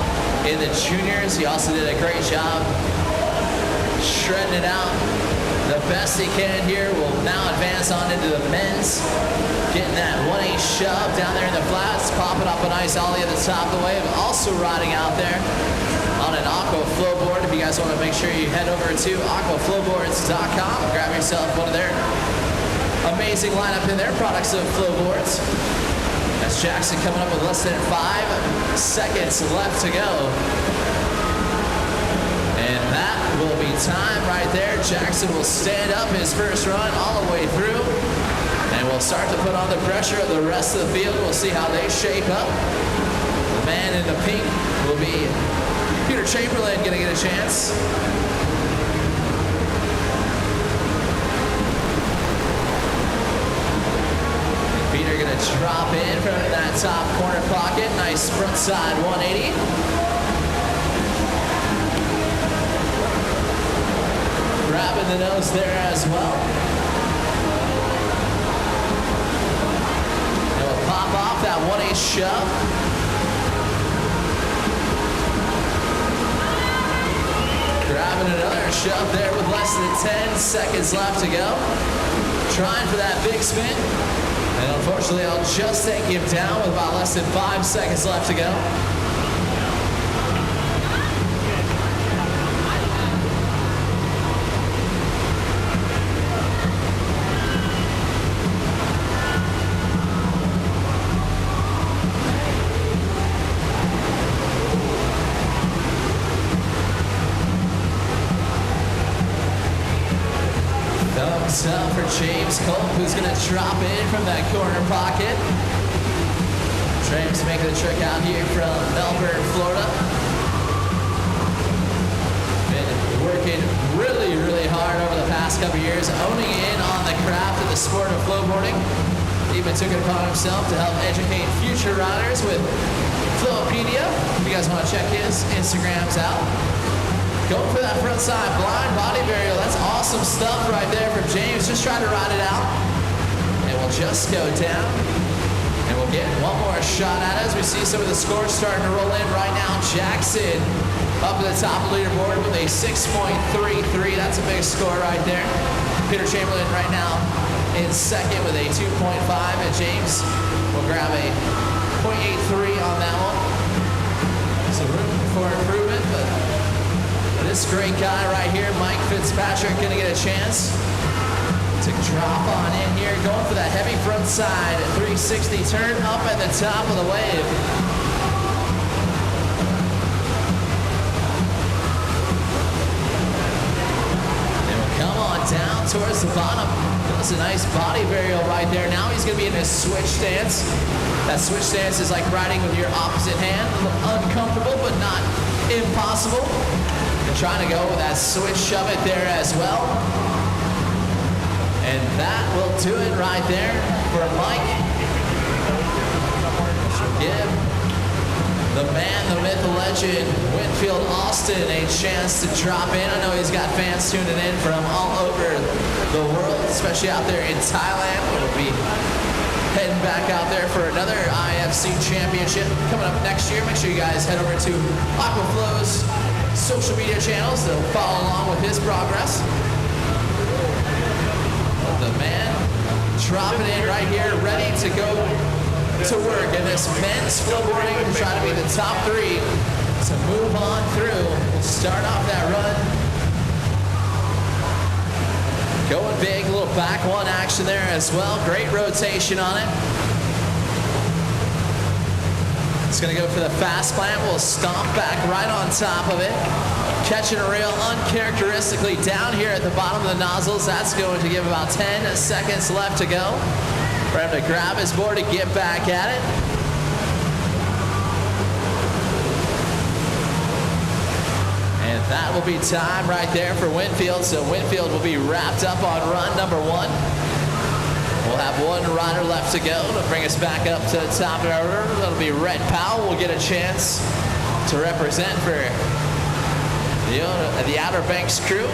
in the juniors. He also did a great job shredding it out the best he can here. Will now advance on into the men's. Getting that 1/8 shove down there in the flats, popping up a nice ollie at the top of the wave. Also riding out there on an Aqua Flowboard. If you guys want to make sure you head over to aquaflowboards.com and grab yourself one of their amazing lineup in their products of flowboards. That's Jackson coming up with less than 5 seconds left to go. And that will be time right there. Jackson will stand up his first run all the way through. And we'll start to put on the pressure of the rest of the field. We'll see how they shape up. The man in the pink will be Peter Chamberlain, going to get a chance. And Peter going to drop in from that top corner pocket. Nice front side 180. Grabbing the nose there as well. Pop off that 1/8 shove. Grabbing another shove there with less than 10 seconds left to go. Trying for that big spin. And unfortunately, I'll just take him down with about less than 5 seconds left to go. Thumbs up for James Culp, who's going to drop in from that corner pocket. James making the trek out here from Melbourne, Florida. Been working really, really hard over the past couple years, owning in on the craft of the sport of flowboarding. Even took it upon himself to help educate future riders with Flowpedia. If you guys want to check his Instagrams out. Going for that front side blind body burial. That's awesome stuff right there from James. Just trying to ride it out. And we'll just go down. And we'll get one more shot at it as we see some of the scores starting to roll in right now. Jackson up at the top of the leaderboard with a 6.33. That's a big score right there. Peter Chamberlain right now in second with a 2.5. And James will grab a .83 on that one. So room for improvement, but this great guy right here, Mike Fitzpatrick, gonna get a chance to drop on in here, going for that heavy front side, 360 turn up at the top of the wave. Come on down towards the bottom. That's a nice body varial right there. Now he's going to be in his switch stance. That switch stance is like riding with your opposite hand. A little uncomfortable, but not impossible. You're trying to go with that switch shove it there as well. And that will do it right there for Mike. Give the man, the myth, the legend, Winfield Austin, a chance to drop in. I know he's got fans tuning in from all over the world, especially out there in Thailand. We'll be heading back out there for another IFC championship coming up next year. Make sure you guys head over to Aquaflow's social media channels to follow along with his progress. The man dropping in right here, ready to go to work in this men's flowboarding to try to be the top 3 to move on through. We'll start off that run. Going big, a little back one action there as well. Great rotation on it. It's gonna go for the fast plant. We'll stomp back right on top of it. Catching a rail uncharacteristically down here at the bottom of the nozzles. That's going to give about 10 seconds left to go for him to grab his board to get back at it. And that will be time right there for Winfield. So Winfield will be wrapped up on run number 1. We'll have one rider left to go to bring us back up to the top of our order. That'll be Red Powell. Will get a chance to represent for the Outer Banks crew.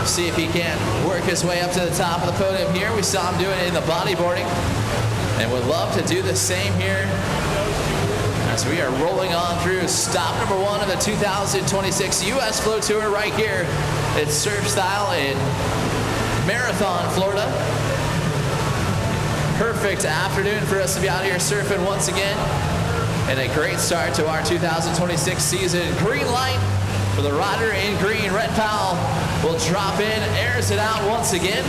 See if he can work his way up to the top of the podium here. We saw him doing it in the bodyboarding, and would love to do the same here as we are rolling on through stop number 1 of the 2026 U.S. Flow Tour right here at Surf Style in Marathon, Florida. Perfect afternoon for us to be out here surfing once again, and a great start to our 2026 season. Green light for the rider in green. Red Powell will drop in, airs it out once again.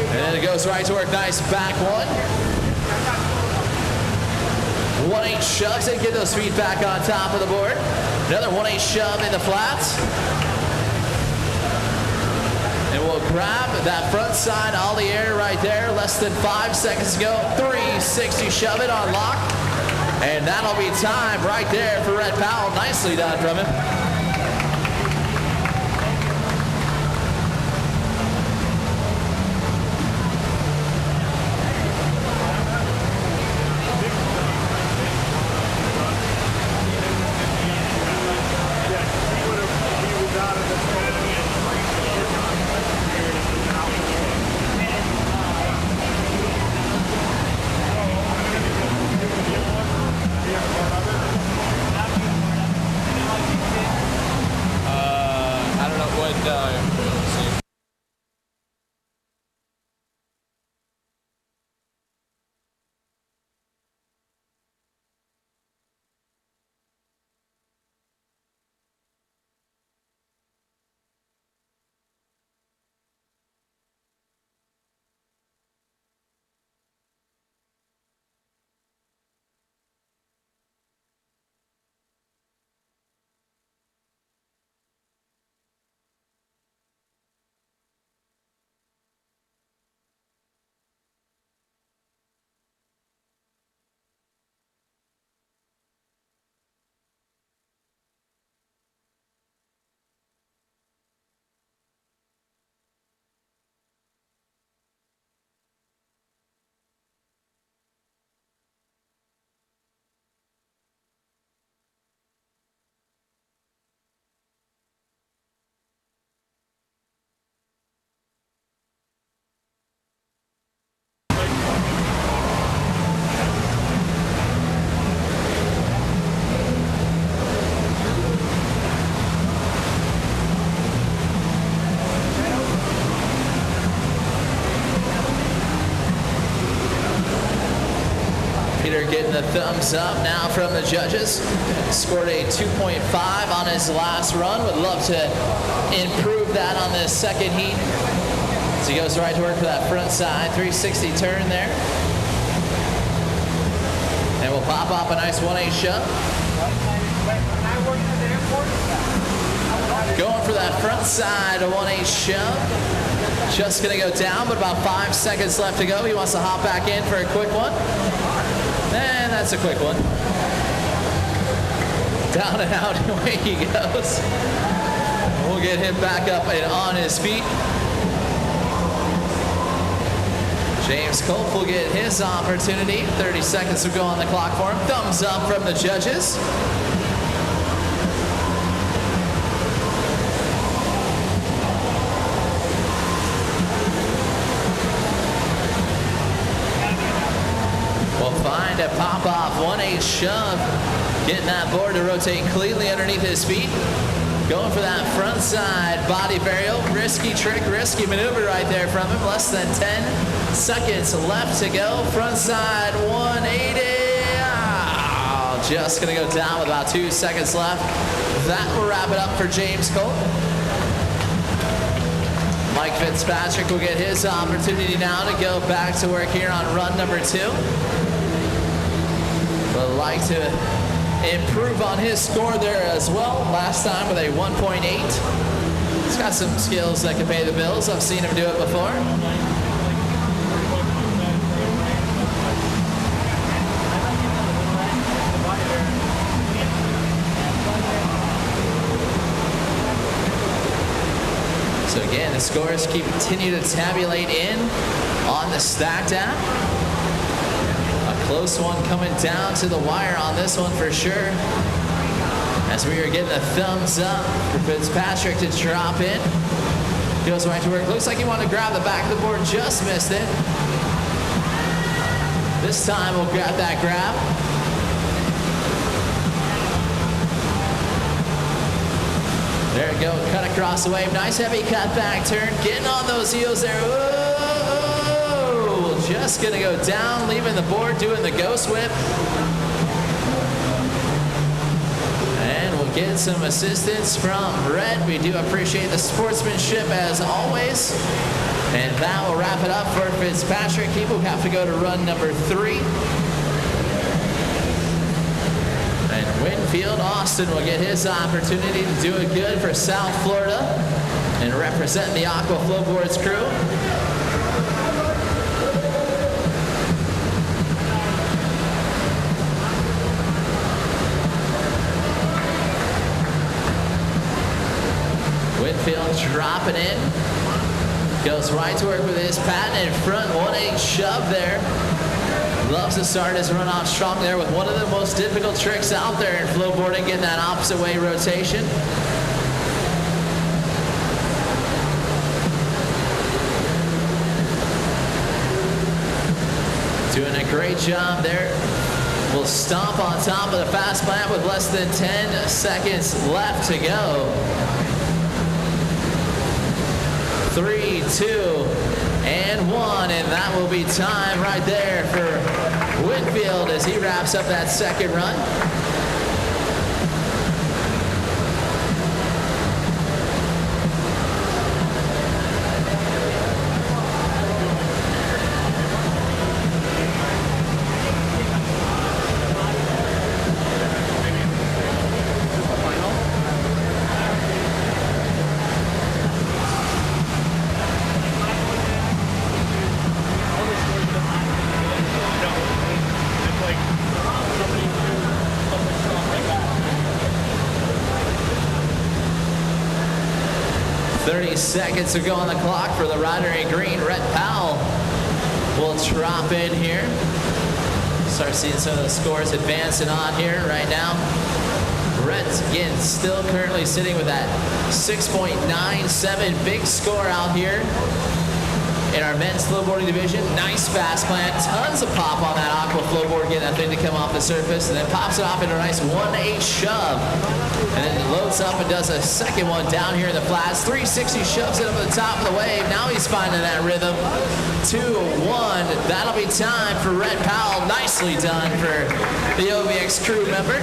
And then it goes right to work. Nice back one. 1-8 shoves it, get those feet back on top of the board. Another 1-8 shove in the flats. And we'll grab that front side ollie air right there. Less than 5 seconds to go. 360 shove it on lock. And that'll be time right there for Red Powell. Nicely done from him. getting the thumbs up now from the judges. Scored a 2.5 on his last run. Would love to improve that on this second heat. So he goes right to work for that front side 360 turn there. And we'll pop up a nice 1/8 shove. Going for that front side 1/8 shove. Just going to go down, but about 5 seconds left to go. He wants to hop back in for a quick one. And that's a quick one. Down and out, away he goes. We'll get him back up and on his feet. James Culp will get his opportunity. 30 seconds will go on the clock for him. Thumbs up from the judges. We'll find a pop-off 1/8 shove. Getting that board to rotate cleanly underneath his feet. Going for that front side body burial. Risky trick, risky maneuver right there from him. Less than 10 seconds left to go. Front side 180. Oh, just going to go down with about 2 seconds left. That will wrap it up for James Culp. Mike Fitzpatrick will get his opportunity now to go back to work here on run number 2. Would like to improve on his score there as well. Last time with a 1.8. He's got some skills that can pay the bills. I've seen him do it before. So again, the scores continue to tabulate in on the Stacked app. A close one coming down to the wire on this one for sure. As we are getting a thumbs up for Fitzpatrick to drop in. Goes right to work. Looks like he wanted to grab the back of the board, just missed it. This time we'll grab that grab. There we go, cut across the wave. Nice heavy cut back turn. Getting on those heels there. Whoa! Just gonna go down, leaving the board, doing the ghost whip. And we'll get some assistance from Red. We do appreciate the sportsmanship as always. And that will wrap it up for Fitzpatrick. He will have to go to run number 3. And Winfield Austin will get his opportunity to do it good for South Florida and represent the Aqua Flowboards crew. Winfield dropping in. Goes right to work with his patented front 1/8 shove there. Loves to start his run off strong there with one of the most difficult tricks out there in flowboarding, getting that opposite way rotation. Doing a great job there. Will stomp on top of the fast plant with less than 10 seconds left to go. 3, 2, and 1, and that will be time right there for Winfield as he wraps up that second run. Seconds to go on the clock for the rider in green. Rhett Powell will drop in here. Start seeing some of the scores advancing on here right now. Rhett, again, still currently sitting with that 6.97 big score out here. in our men's flowboarding division. Nice fast plant, tons of pop on that aqua flowboard, getting that thing to come off the surface, and then pops it off into a nice 1/8 shove. And then it loads up and does a second one down here in the flats. 360 shoves it up at the top of the wave. Now he's finding that rhythm. 2-1. That'll be time for Rhett Powell. Nicely done for the OBX crew member.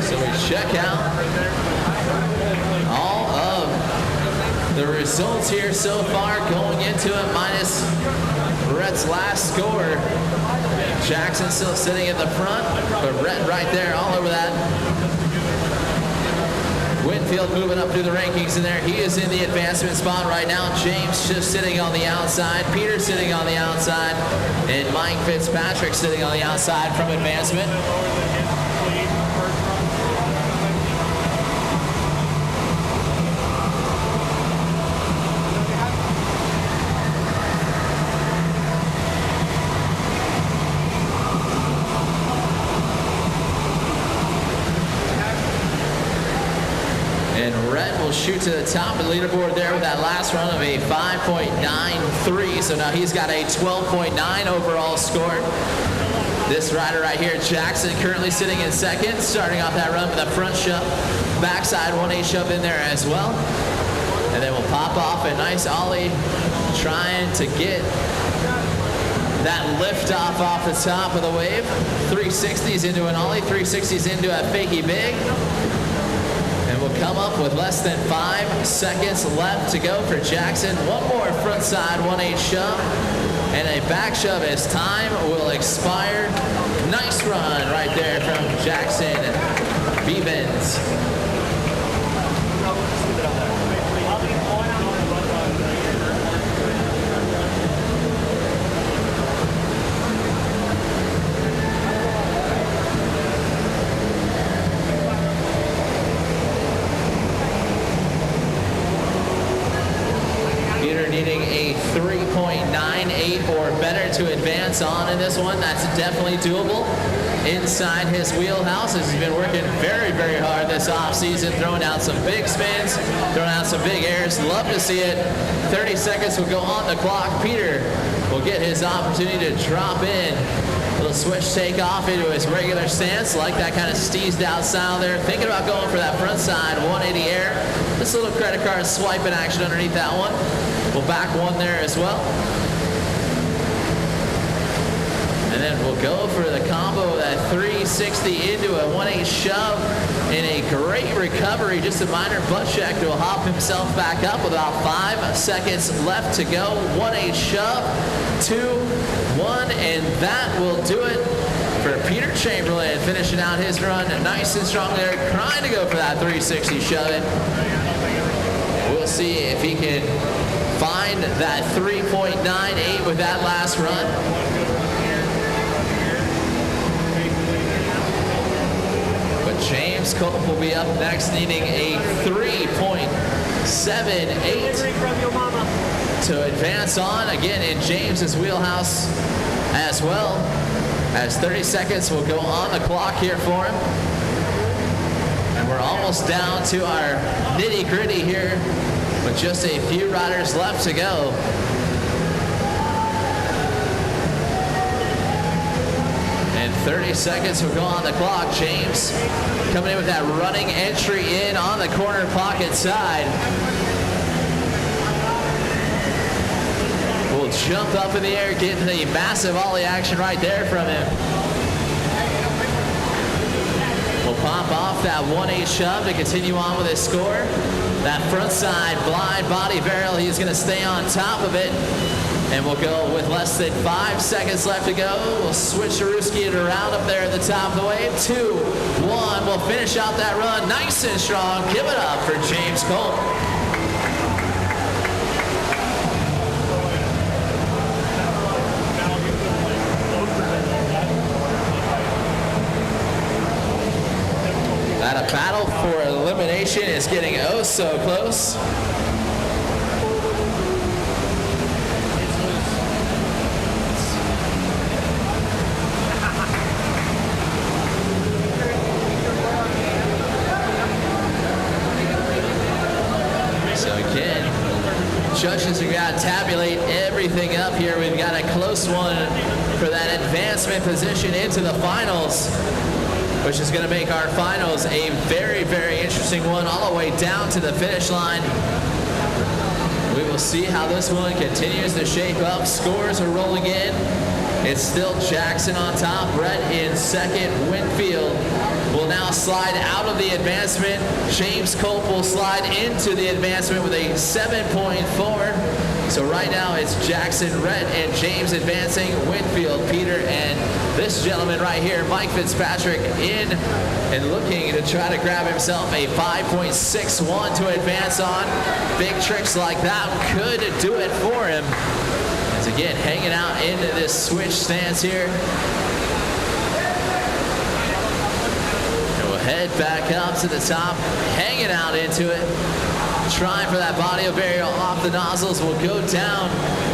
So we check out all of the results here so far going into it, minus Rhett's last score. Jackson still sitting at the front, but Rhett right there all over that. Winfield moving up through the rankings in there. He is in the advancement spot right now. James just sitting on the outside. Peter sitting on the outside. And Mike Fitzpatrick sitting on the outside from advancement. And Rhett will shoot to the top of the leaderboard there with that last run of a 5.93. So now he's got a 12.9 overall score. This rider right here, Jackson, currently sitting in second, starting off that run with a front shove, backside 1/8 shove in there as well. And then we'll pop off a nice ollie, trying to get that lift off the top of the wave. 360s into an ollie, 360s into a fakie big. And we'll come up with less than 5 seconds left to go for Jackson. One more front side 1/8 shove and a back shove as time will expire. Nice run right there from Jackson Beavens. Needing a 3.98 or better to advance on in this one. That's definitely doable inside his wheelhouse, as he's been working very, very hard this offseason, throwing out some big spins, throwing out some big airs. Love to see it. 30 seconds will go on the clock. Peter will get his opportunity to drop in. Little switch takeoff into his regular stance, like that kind of steezed out style there. Thinking about going for that front side 180 air. This little credit card swiping action underneath that one. We'll back one there as well. And then we'll go for the combo of that 360 into a 1/8 shove in a great recovery. Just a minor butt check to hop himself back up with about 5 seconds left to go. 1/8 shove, 2-1, and that will do it for Peter Chamberlain, finishing out his run nice and strong there, trying to go for that 360 shove it. We'll see if he can find that 3.98 with that last run. But James Cope will be up next, needing a 3.78 to advance on. Again, in James's wheelhouse as well, as 30 seconds will go on the clock here for him. And we're almost down to our nitty-gritty here, with just a few riders left to go. And 30 seconds will go on the clock. James coming in with that running entry in on the corner pocket side. Will jump up in the air, getting the massive ollie action right there from him. Will pop off that 1/8 shove to continue on with his score. That front side blind body barrel, he's going to stay on top of it. And we'll go with less than 5 seconds left to go. We'll switch Ruski it around up there at the top of the wave. 2-1. We'll finish out that run nice and strong. Give it up for James Colt. That a battle for elimination is getting oh so close. as we got to tabulate everything up here. We've got a close one for that advancement position into the finals, which is going to make our finals a very, very interesting one all the way down to the finish line. We will see how this one continues to shape up. Scores are rolling in. It's still Jackson on top, Brett in second. Winfield will now slide out of the advancement. James Culp will slide into the advancement with a 7.4. So right now it's Jackson, Rhett, and James advancing. Winfield, Peter, and this gentleman right here, Mike Fitzpatrick, in and looking to try to grab himself a 5.61 to advance on. Big tricks like that could do it for him. As again, hanging out into this switch stance here. And we'll head back up to the top, hanging out into it. Trying for that body barrier off the nozzles, will go down.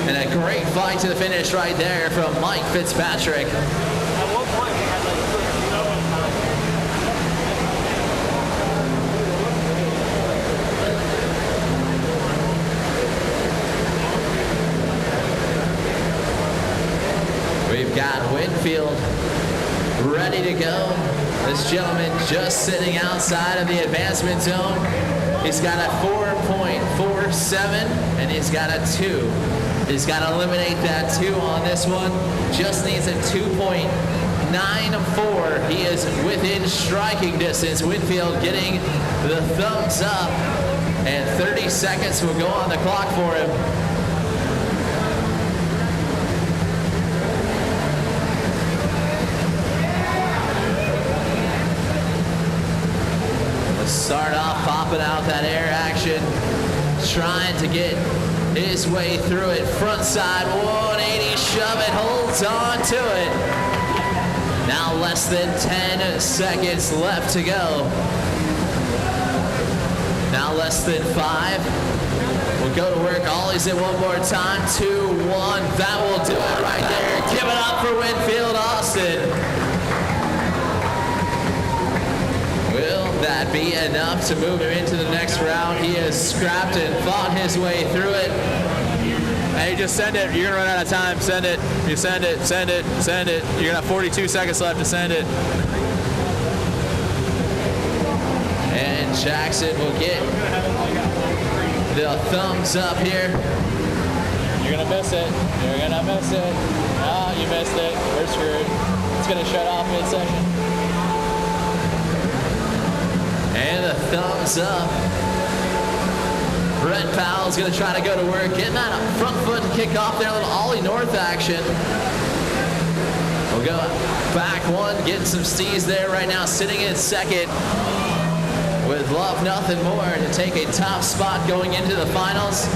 And a great fight to the finish right there from Mike Fitzpatrick. At one point, we had like We've got Winfield ready to go. This gentleman just sitting outside of the advancement zone. He's got a 4.47 and he's got a 2. He's got to eliminate that 2 on this one. Just needs a 2.94. He is within striking distance. Winfield getting the thumbs up, and 30 seconds will go on the clock for him. Start off popping out that air action, trying to get his way through it. Front side 180 shove it, holds on to it. Now less than 10 seconds left to go. Now less than 5. We'll go to work. Ollies it one more time. 2, 1. That will do it right there. Give it up for Winfield Austin. Will that be enough to move him into the next round? He has scrapped and fought his way through it. Hey, just send it. You're going to run out of time. Send it. You send it, send it, send it. You're going to have 42 seconds left to send it. And Jackson will get the thumbs up here. You're going to miss it. You're going to miss it. Ah, you missed it. We're screwed. It's going to shut off mid-session. And a thumbs up. Brett Powell's going to try to go to work. Getting that front foot to kick off there. A little ollie north action. We'll go back one. Getting some stees there right now. Sitting in second. With love nothing more to take a top spot going into the finals.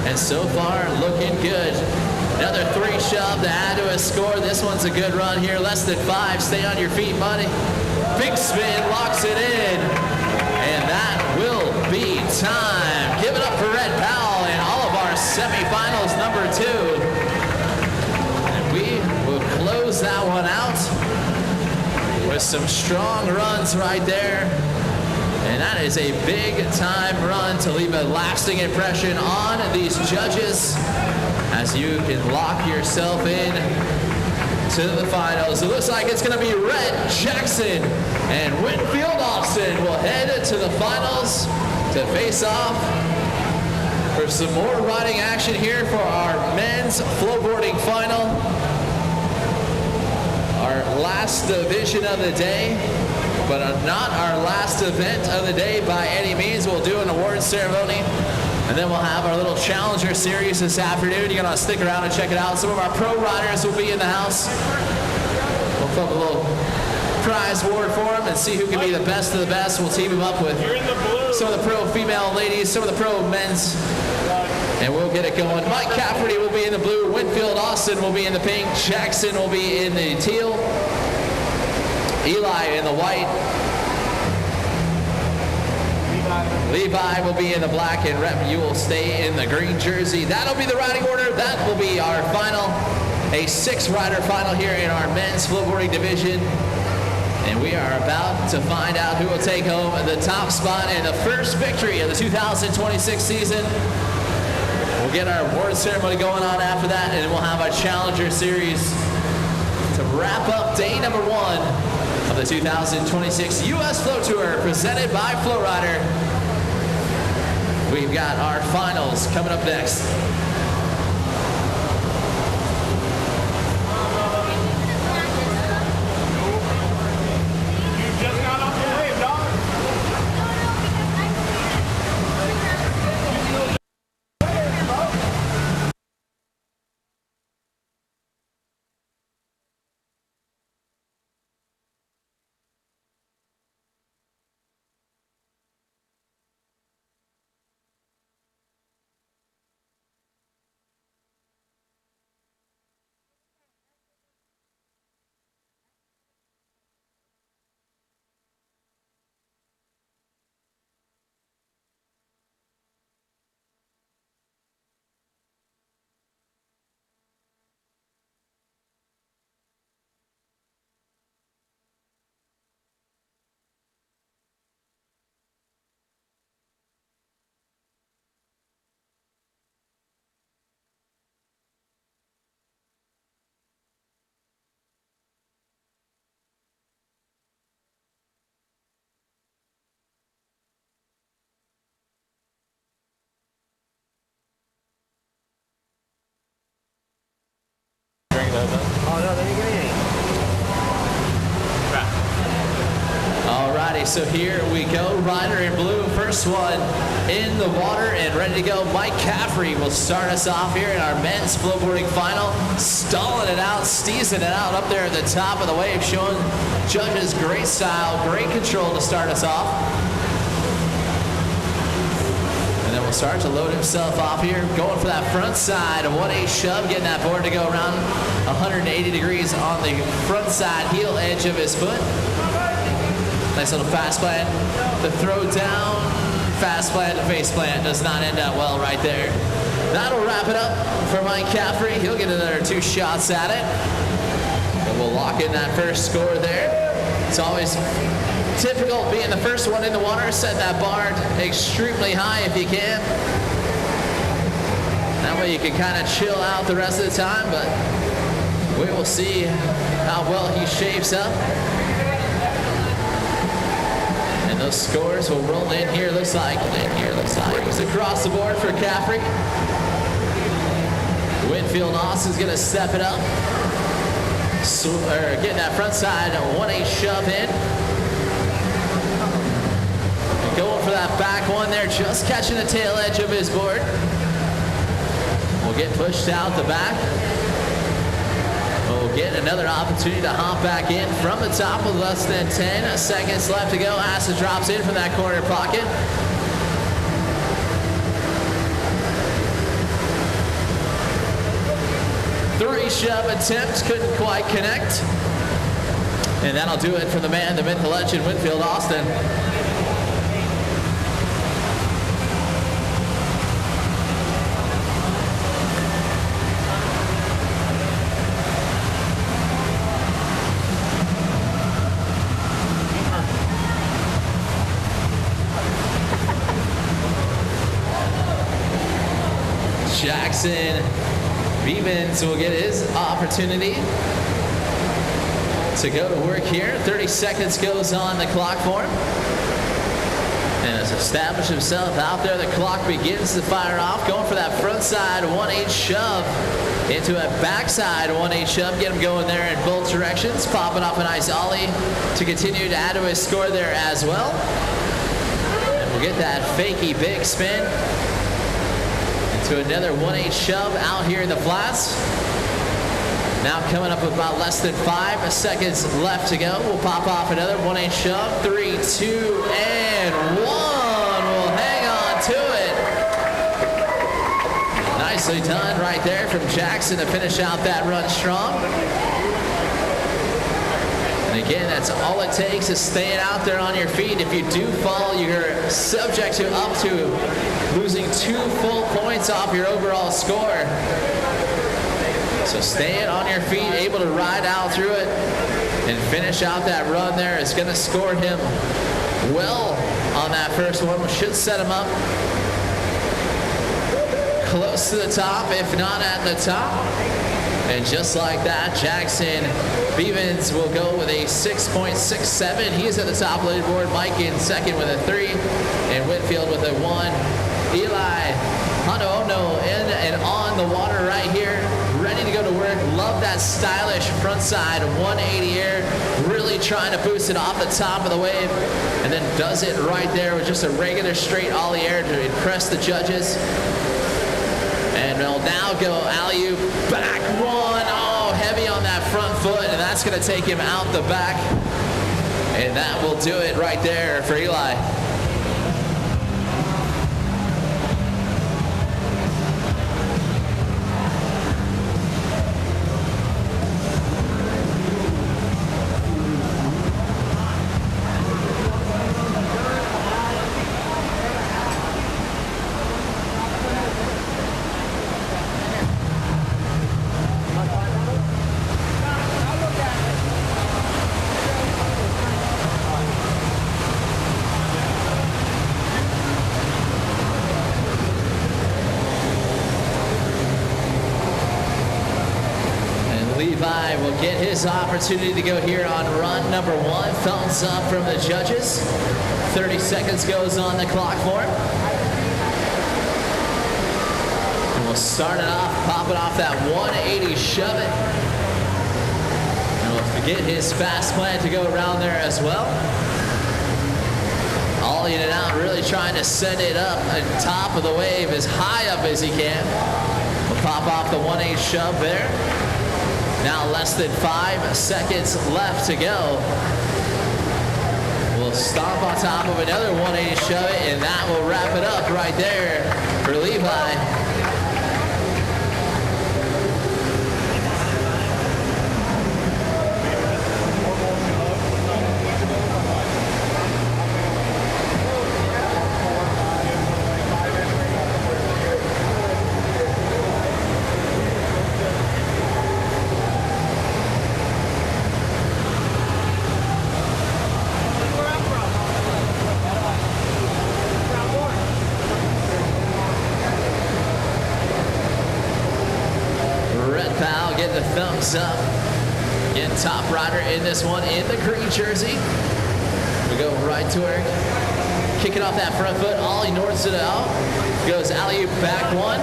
And so far looking good. Another 3 shove to add to a score. This one's a good run here. Less than 5. Stay on your feet, buddy. Big spin, locks it in. And that will be time. Give it up for Red Powell and all of our semifinals number 2. And we will close that one out with some strong runs right there. And that is a big time run to leave a lasting impression on these judges as you can lock yourself in to the finals. It looks like it's going to be Rhett, Jackson, and Winfield Austin will head to the finals to face off for some more riding action here for our men's flowboarding final. Our last division of the day, but not our last event of the day by any means. We'll do an awards ceremony, and then we'll have our little challenger series this afternoon. You're gonna stick around and check it out. Some of our pro riders will be in the house. We'll put a little prize award for them and see who can be the best of the best. We'll team them up with some of the pro female ladies, some of the pro men's, and we'll get it going. Mike Cafferty will be in the blue. Winfield Austin will be in the pink. Jackson will be in the teal. Eli in the white. Levi will be in the black, and Rep, you will stay in the green jersey. That'll be the riding order. That will be our final, a 6-rider final here in our men's flowboarding division. And we are about to find out who will take home the top spot and the first victory of the 2026 season. We'll We'll get our award ceremony going on after that, and we'll have our Challenger Series to wrap up day number 1 of the 2026 U.S. Flow Tour presented by FlowRider. We've got our finals coming up next. Alrighty, so here we go. Rider in blue, first one in the water and ready to go. Mike Caffrey will start us off here in our men's flowboarding final. Stalling it out, steezing it out up there at the top of the wave, showing judges great style, great control to start us off. And then we'll start to load himself off here, going for that front side, a 1/8 shove, getting that board to go around 180 degrees on the front side heel edge of his foot. Nice little fast plant. The throw down, fast plant to face plant does not end up well right there. That'll wrap it up for Mike Caffrey. He'll get another 2 shots at it. And we'll lock in that first score there. It's always difficult being the first one in the water. Set that bar extremely high if you can. That way you can kind of chill out the rest of the time, but we will see how well he shapes up. And those scores will roll in here, looks like. Brings across the board for Caffrey. Winfield Austin's going to step it up. Getting that front side, a 1/8 shove in. And going for that back one there, just catching the tail edge of his board. Will get pushed out the back. We'll get another opportunity to hop back in from the top with less than 10 seconds left to go. Asa drops in from that corner pocket. Three shove attempts, couldn't quite connect. And that'll do it for the man, the myth, the legend, Winfield Austin. Jackson Beemans will get his opportunity to go to work here. 30 seconds goes on the clock for him. And has established himself out there. The clock begins to fire off. Going for that front side 1/8 shove into a backside 1/8 shove. Get him going there in both directions. Popping off a nice ollie to continue to add to his score there as well. And we'll get that fakey big spin to another 1/8 shove out here in the flats. Now coming up with about less than 5 seconds left to go. We'll pop off another 1/8 shove. 3, 2, and 1. We'll hang on to it. Nicely done right there from Jackson to finish out that run strong. And again, that's all it takes is staying out there on your feet. If you do fall, you're subject to up to losing 2 full points off your overall score. So staying on your feet, able to ride out through it and finish out that run there is going to score him well on that first one, which should set him up close to the top, if not at the top. And just like that, Jackson Beavens will go with a 6.67. He is at the top of the leaderboard. Mike in second with a 3, and Whitfield with a 1. Eli Hanono in and on the water right here, ready to go to work. Love that stylish front side 180 air, really trying to boost it off the top of the wave, and then does it right there with just a regular straight ollie air to impress the judges. And will now go alley-oop, back one. Oh, heavy on that front foot, and that's going to take him out the back. And that will do it right there for Eli. Levi will get his opportunity to go here on run number 1. Thumbs up from the judges. 30 seconds goes on the clock for him. And we'll start it off, pop it off that 180, shove it. And we'll get his fast plan to go around there as well. Ollieing it out, really trying to send it up on top of the wave as high up as he can. We'll pop off the 180 shove there. Now less than 5 seconds left to go. We'll stomp on top of another 180 shove it, and that will wrap it up right there for Levi. Get the thumbs up. Again, top rider in this one in the green jersey. We go right to her. Kicking off that front foot. Ollie norths it out. Goes alley-oop back one.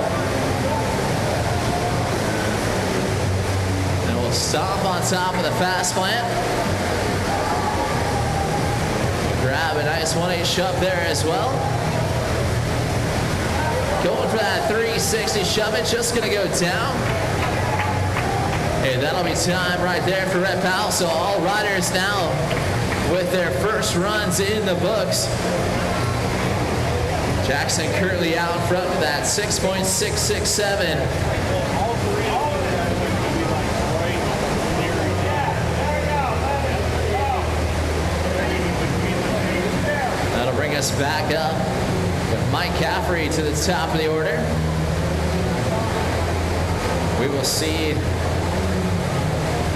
And we'll stomp on top of the fast plant. Grab a nice 180 shove there as well. Going for that 360 shove it. Just going to go down. And that'll be time right there for Red Powell. So all riders now with their first runs in the books. Jackson currently out front with that 6.667. That'll bring us back up with Mike Caffrey to the top of the order. We will see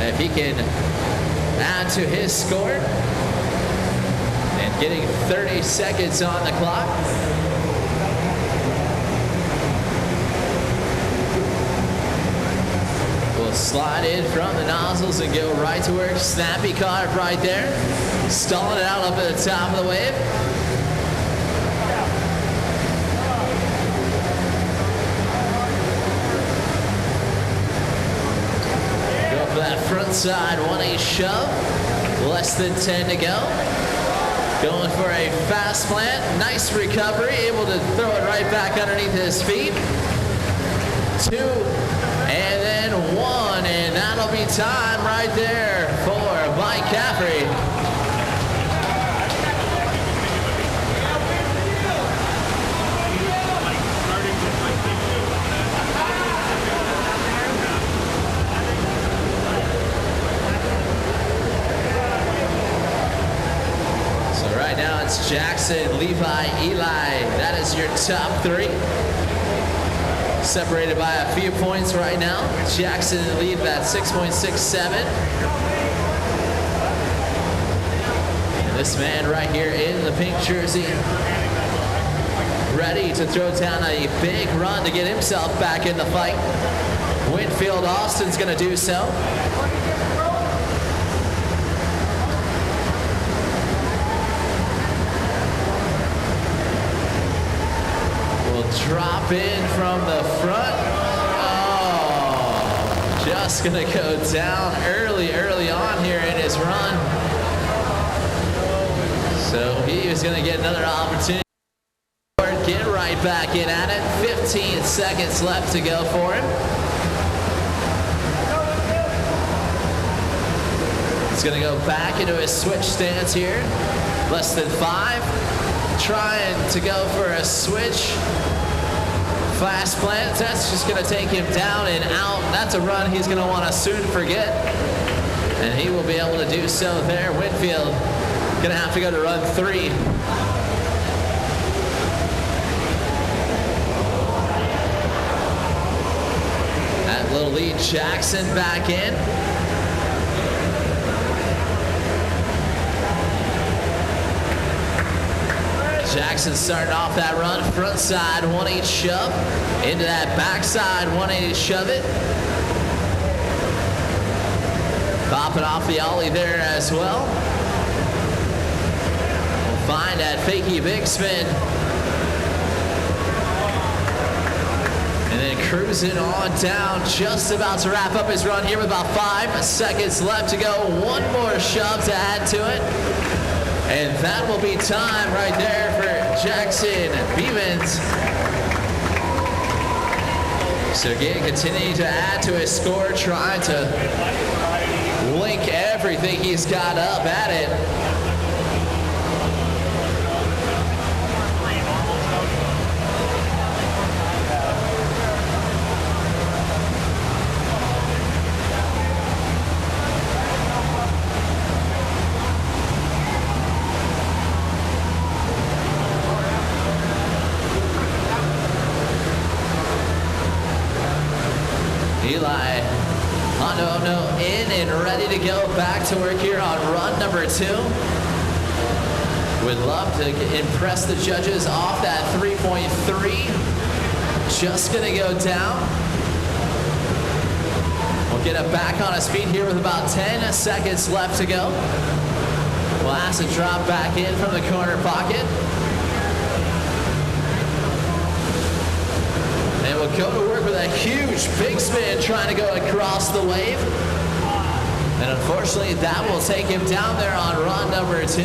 if he can add to his score. And getting 30 seconds on the clock. We'll slide in from the nozzles and go right to work. Snappy carve right there. Stalling it out up at the top of the wave. For that front side 180 shove, less than 10 to go. Going for a fast plant, nice recovery, able to throw it right back underneath his feet. 2, and then 1, and that'll be time right there for Mike Caffrey. Right now it's Jackson, Levi, Eli. That is your top 3. Separated by a few points right now. Jackson in the lead, that 6.67. And this man right here in the pink jersey ready to throw down a big run to get himself back in the fight. Winfield Austin's going to do so. Drop in from the front. Oh, just gonna go down early on here in his run. So he is gonna get another opportunity. Get right back in at it. 15 seconds left to go for him. He's gonna go back into his switch stance here. Less than 5. Trying to go for a switch. Fast plant, that's just going to take him down and out. That's a run he's going to want to soon forget. And he will be able to do so there. Winfield going to have to go to run 3. That little lead Jackson back in. Jackson starting off that run, front side 180 shove, into that backside 180 shove it. Popping off the ollie there as well. We'll find that fakey big spin. And then cruising on down, just about to wrap up his run here with about 5 seconds left to go. One more shove to add to it. And that will be time right there for Jackson Beavens. So again, continuing to add to his score, trying to link everything he's got up at it. Eli Hondo in and ready to go back to work here on run number 2. Would love to impress the judges off that 3.3. Just gonna go down. We'll get it back on his feet here with about 10 seconds left to go. We'll ask to drop back in from the corner pocket. And we'll go to work with a huge big spin trying to go across the wave. And unfortunately, that will take him down there on run number 2.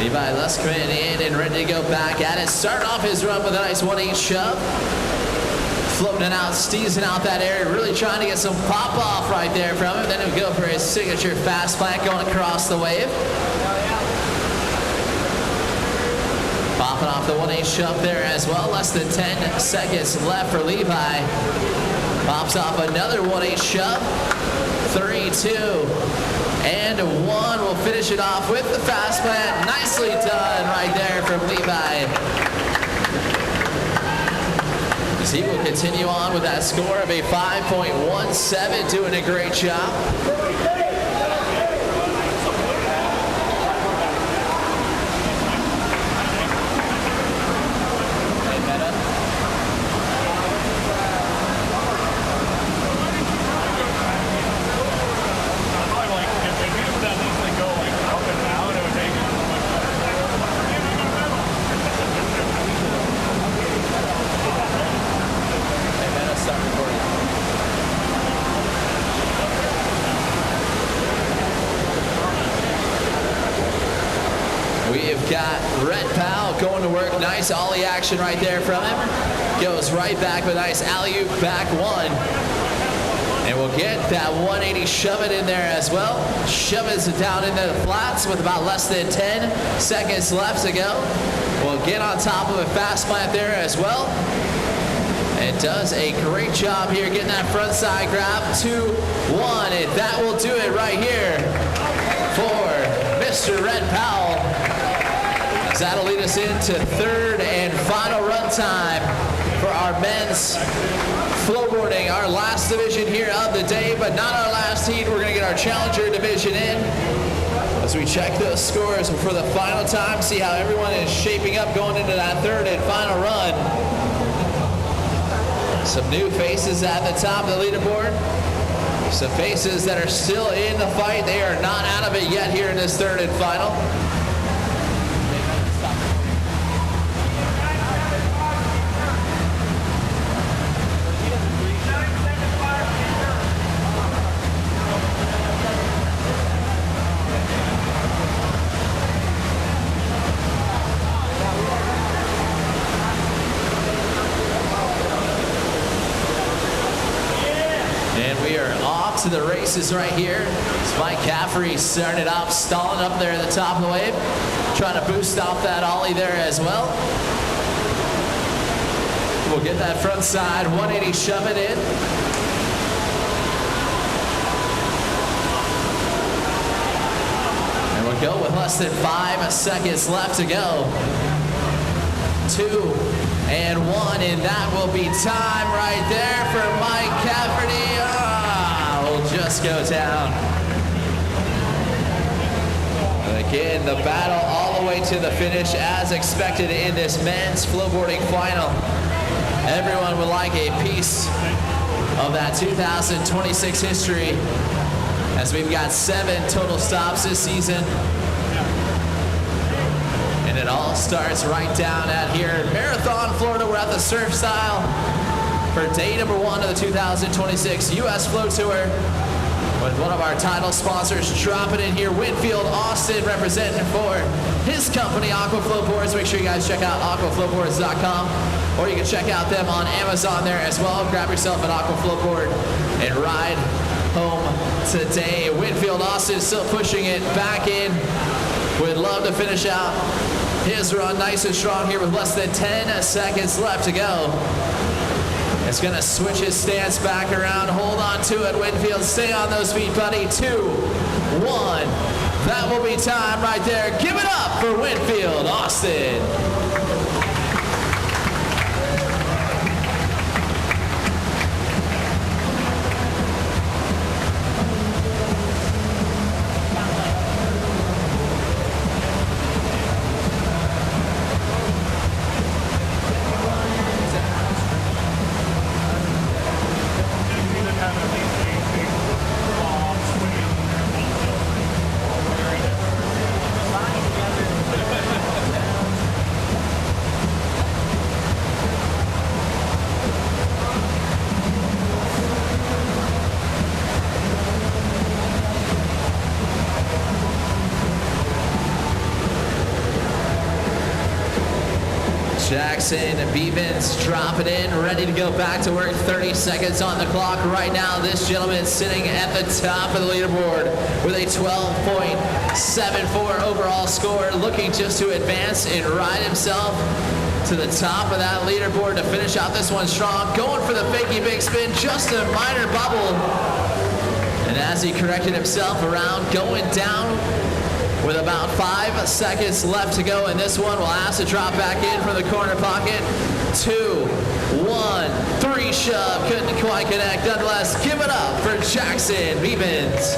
Levi Luskin in and ready to go back at it. Starting off his run with a nice 1-8 shove. Floating it out, steezing out that area, really trying to get some pop off right there from him. Then he'll go for his signature fast plant going across the wave. Popping off the 1-8 shove there as well. Less than 10 seconds left for Levi. Pops off another 1-8 shove. 3, 2, and 1. We'll finish it off with the fast plant. Nicely done right there from Levi. As he will continue on with that score of a 5.17, doing a great job. Got Red Powell going to work. Nice ollie action right there from him. Goes right back with a nice alley-oop back 1. And we'll get that 180 shove it in there as well. Shove it down into the flats with about less than 10 seconds left to go. We'll get on top of a fast plant there as well. And does a great job here getting that front side grab. 2, 1, and that will do it right here for Mr. Red Powell. So that'll lead us into third and final run time for our men's flowboarding, our last division here of the day, but not our last heat. We're going to get our challenger division in as we check those scores for the final time, see how everyone is shaping up going into that third and final run. Some new faces at the top of the leaderboard. Some faces that are still in the fight. They are not out of it yet here in this third and final. To the races right here. It's Mike Caffrey starting it off, stalling up there at the top of the wave, trying to boost off that ollie there as well. We'll get that front side 180 shove it in. And we'll go with less than 5 seconds left to go. 2 and 1, and that will be time right there for Mike Cafferty. Will just go down. And again, the battle all the way to the finish as expected in this men's flowboarding final. Everyone would like a piece of that 2026 history as we've got 7 total stops this season. And it all starts right down at here in Marathon, Florida. We're at the Surf Style for day number 1 of the 2026 U.S. Flow Tour, with one of our title sponsors dropping in here, Winfield Austin, representing for his company, Aqua Flowboards. Make sure you guys check out aquaflowboards.com, or you can check out them on Amazon there as well. Grab yourself an Aqua Flowboard and ride home today. Winfield Austin still pushing it back in. Would love to finish out his run nice and strong here with less than 10 seconds left to go. It's going to switch his stance back around. Hold on to it, Winfield. Stay on those feet, buddy. 2, 1. That will be time right there. Give it up for Winfield Austin. Jackson Beavens dropping in, ready to go back to work. 30 seconds on the clock right now. This gentleman sitting at the top of the leaderboard with a 12.74 overall score, looking just to advance and ride himself to the top of that leaderboard to finish out this one strong. Going for the fakey big spin, just a minor bubble. And as he corrected himself around, going down with about 5 seconds left to go in this one, we'll ask to drop back in from the corner pocket. 2, 1, 3 shove, couldn't quite connect. Nonetheless, give it up for Jackson Beavens.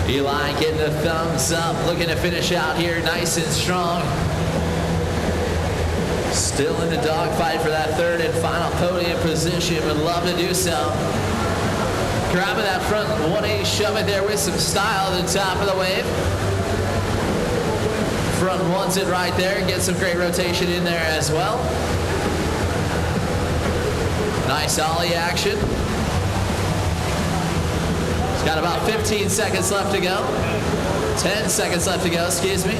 Eli getting the thumbs up, looking to finish out here nice and strong. Still in the dogfight for that third and final podium position. Would love to do so. Grabbing that front 180, shove it there with some style at the top of the wave. Front one's it right there. Get some great rotation in there as well. Nice ollie action. Got about 15 seconds left to go. 10 seconds left to go, excuse me.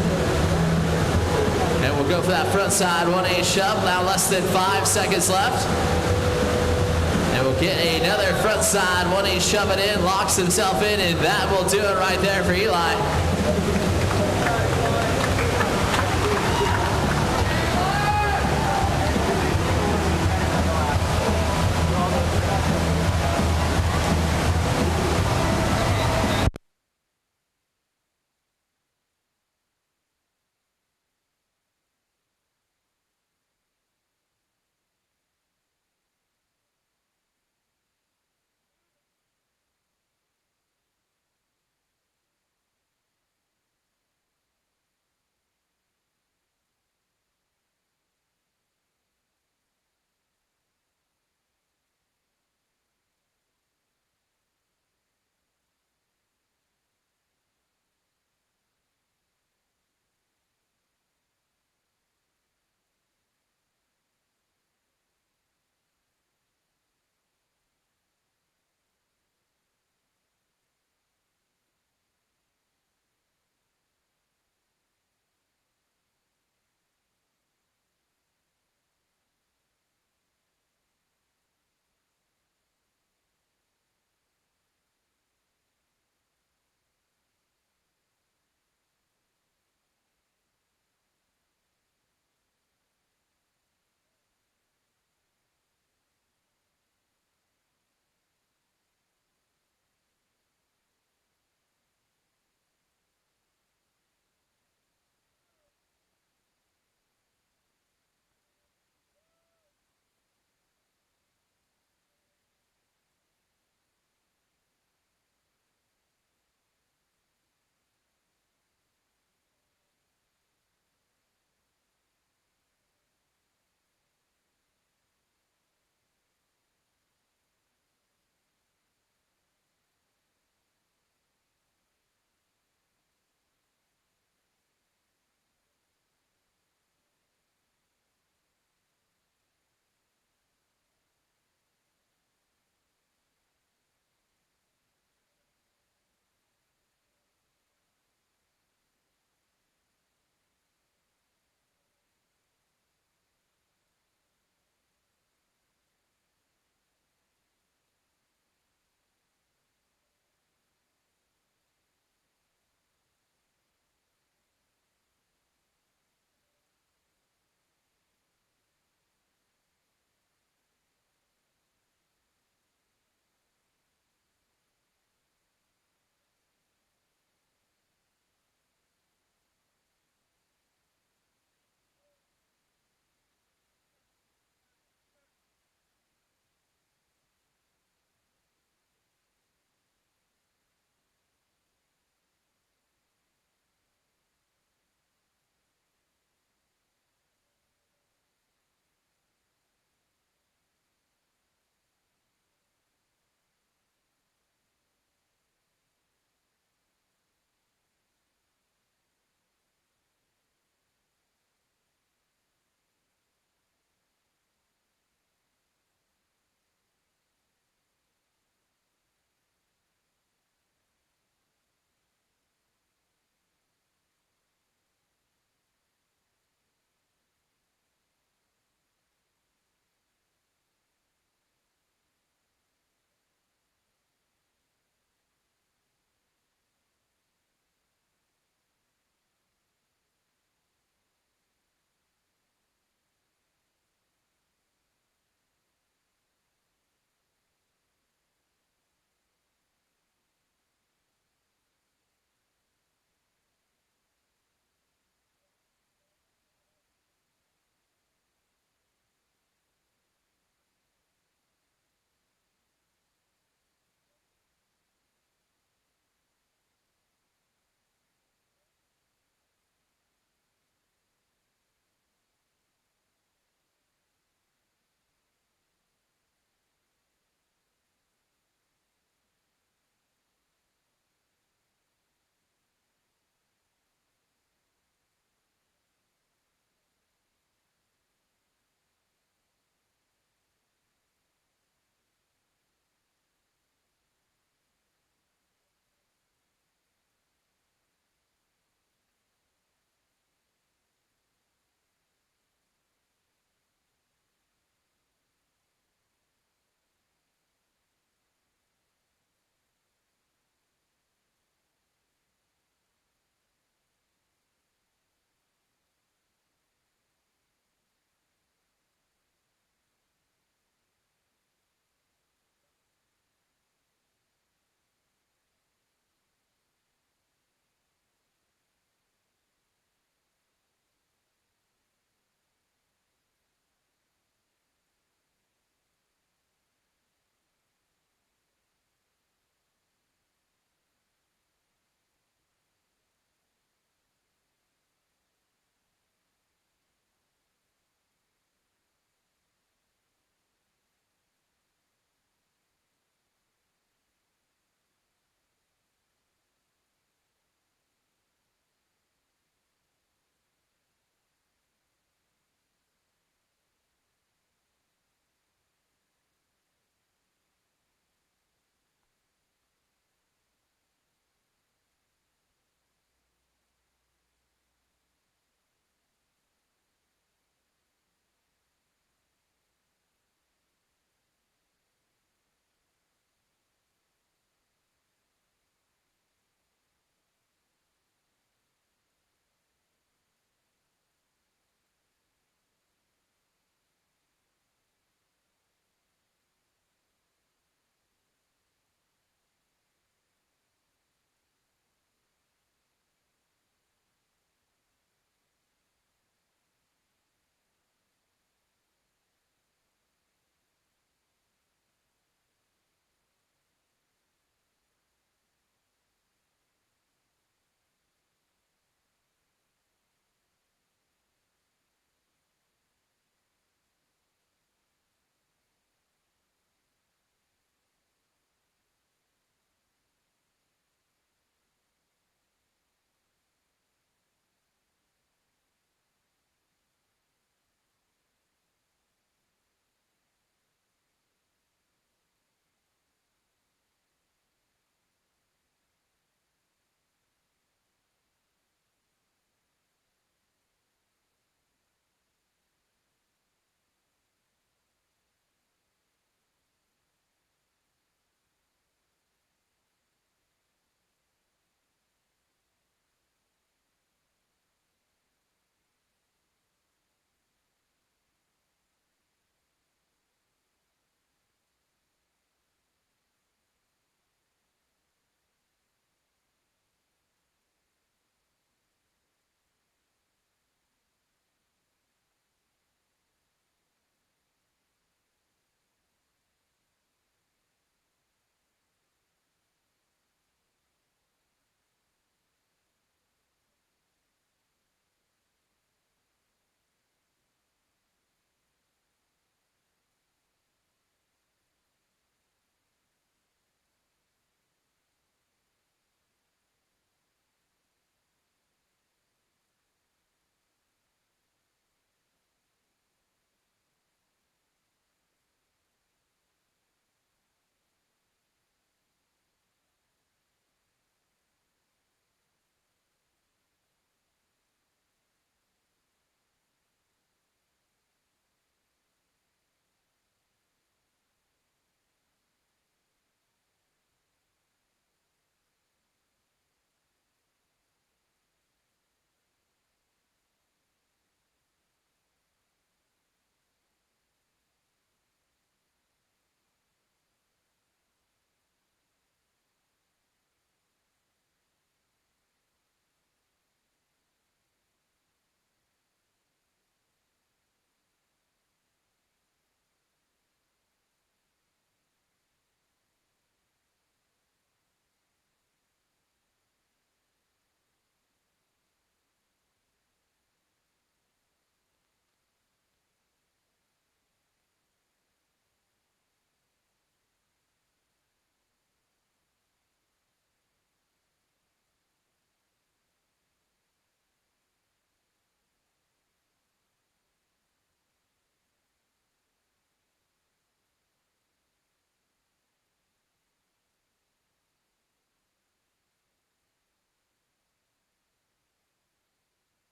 And we'll go for that front side 180 shove. Now less than 5 seconds left. And will get another front side. When he shove it in, locks himself in, and that will do it right there for Eli.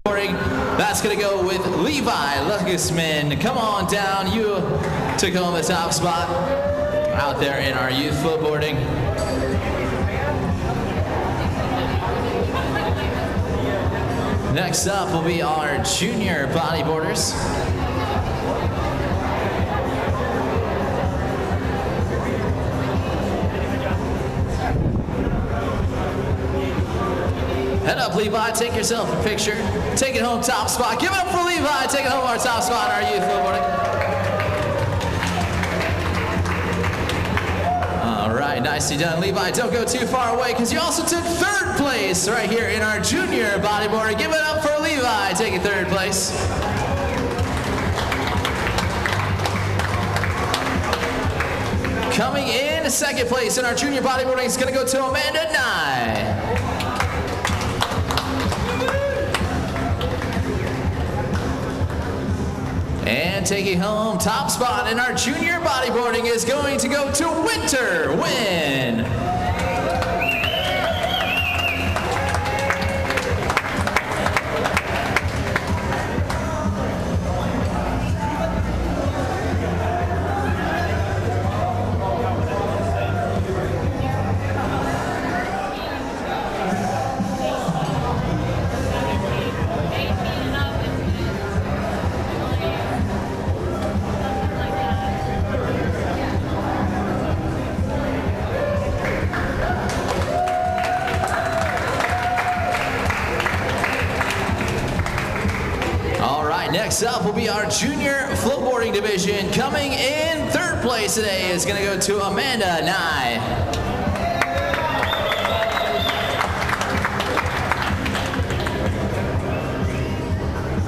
That's going to go with Levi Luckisman. Come on down. You took home the top spot out there in our youth flowboarding. Next up will be our junior bodyboarders. Head up, Levi. Take yourself a picture. Take it home, top spot. Give it up for Levi. Take it home, our top spot in our youth flowboarding. All right, nicely done, Levi. Don't go too far away because you also took third place right here in our junior bodyboarder. Give it up for Levi. Taking third place. Coming in second place in our junior bodyboarding is going to go to Amanda Nye. And taking home top spot in our junior bodyboarding is going to go to Winter Win. Next up will be our junior flowboarding division. Coming in third place today is going to go to Amanda Nye.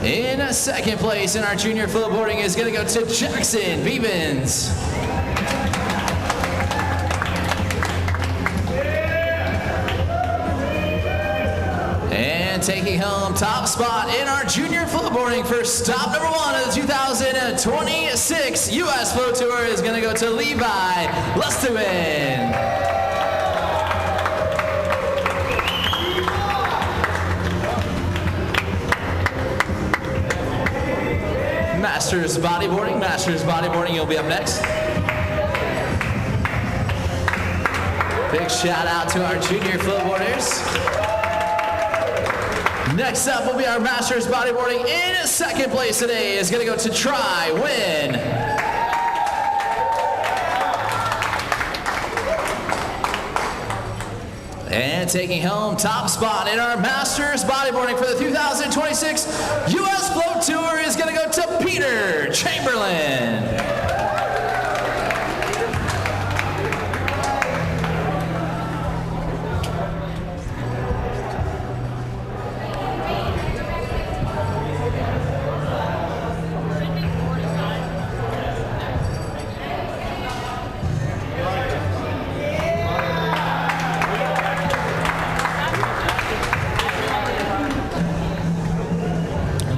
In second place in our junior flowboarding is going to go to Jackson Beavens. And taking home top spot in our junior flowboarding for stop number 1 of the 2026 U.S. Flow Tour is going to go to Levi Luckisman. Masters Bodyboarding, you'll be up next. Big shout out to our junior flowboarders. Next up will be our Masters Bodyboarding. In second place today is going to go to Try Win. And taking home top spot in our Masters Bodyboarding for the 2026 U.S. Flow Tour is going to go to Peter Chamberlain.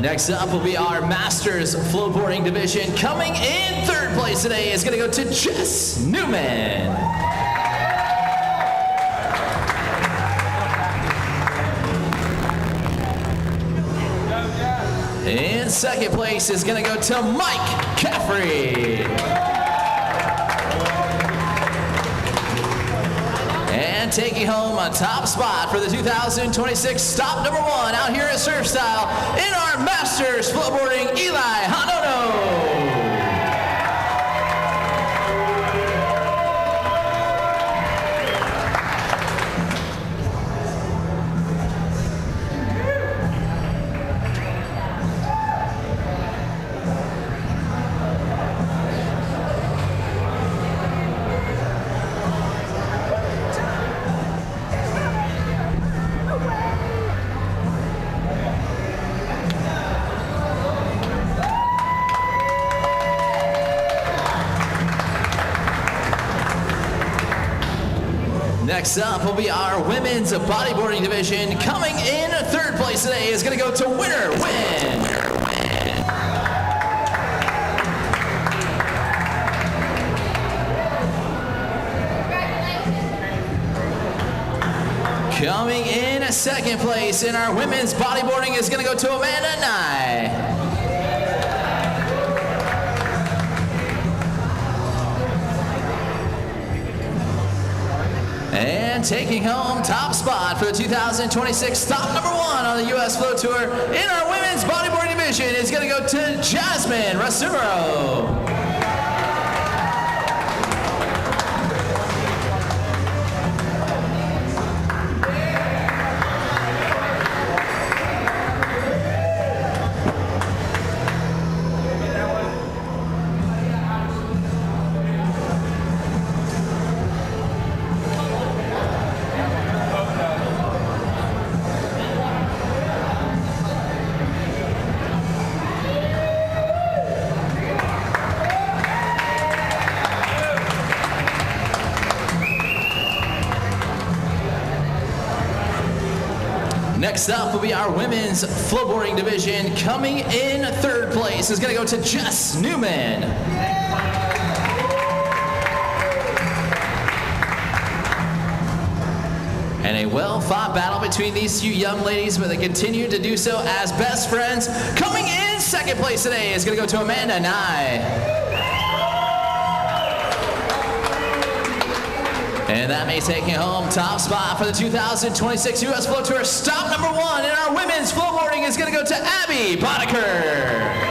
Next up will be our Masters Flowboarding division. Coming in third place today is going to go to Jess Newman. In second place is going to go to Mike Caffrey. And taking home a top spot for the 2026 stop number 1 out here at Surf Style in our Masters Flowboarding, Eli Hanono. Next up will be our women's bodyboarding division. Coming in third place today is going to go to Winner Win. Coming in second place in our women's bodyboarding is going to go to Amanda Nye. And taking home top spot for the 2026 stop number 1 on the U.S. Flow Tour in our women's bodyboarding division is going to go to Jasmine Rasuro. Next up will be our women's flowboarding division. Coming in third place is going to go to Jess Newman. And a well-fought battle between these two young ladies, but they continue to do so as best friends. Coming in second place today is going to go to Amanda Nye. And that may take you home top spot for the 2026 U.S. Flow Tour. Stop number 1 in our women's flowboarding is going to go to Abby Boddicker.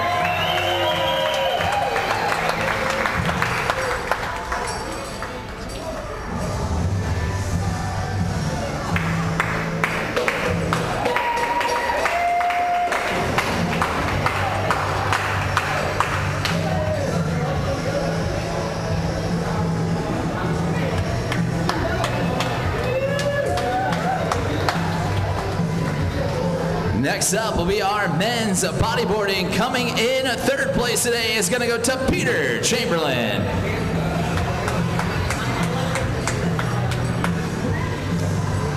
Next up will be our men's bodyboarding. Coming in third place today is going to go to Peter Chamberlain.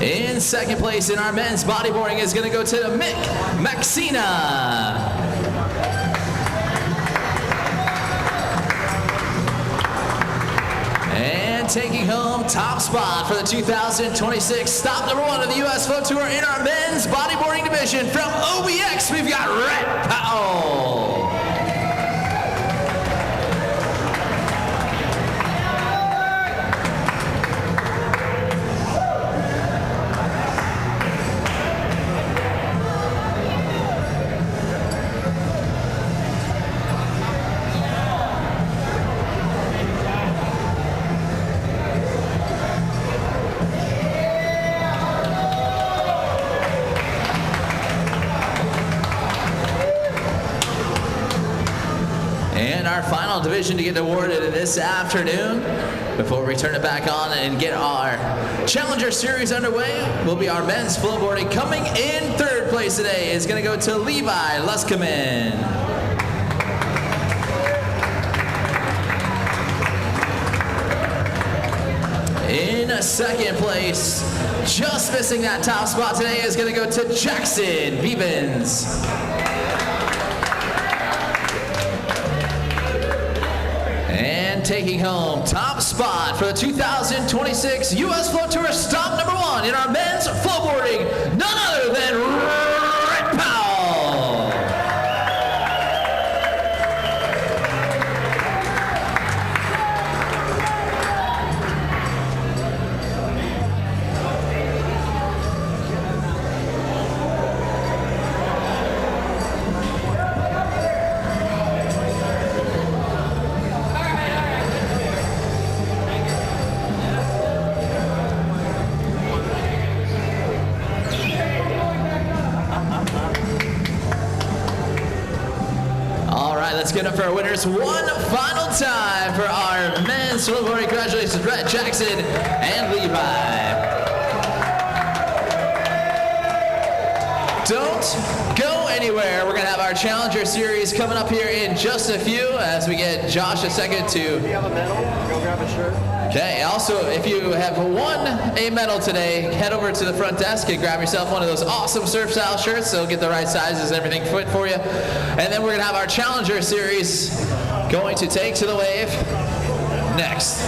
In second place in our men's bodyboarding is going to go to Mick Maxina. And taking home top spot for the 2026 stop number 1 of the U.S. Flow Tour in our men's bodyboarding division. From OBX, we've got Rhett Powell. And our final division to get awarded this afternoon, before we turn it back on and get our Challenger Series underway, will be our men's flowboarding. Coming in third place today is going to go to Levi Luskaman. In second place, just missing that top spot today, is going to go to Jackson Beavens. And taking home top spot for the 2026 U.S. Flow Tour stop number 1 in our men's flowboarding, none other than Rhett Powell. Let's get up for our winners one final time for our men's flowboarding. Congratulations, Rhett, Jackson, and Levi. Don't go anywhere. We're going to have our Challenger Series coming up here in just a few as we get Josh a second to... If you have a medal, go grab a shirt. Okay, also, if you have won a medal today, head over to the front desk and grab yourself one of those awesome surf-style shirts. They'll get the right sizes, everything fit for you. And then we're going to have our Challenger Series going to take to the wave next.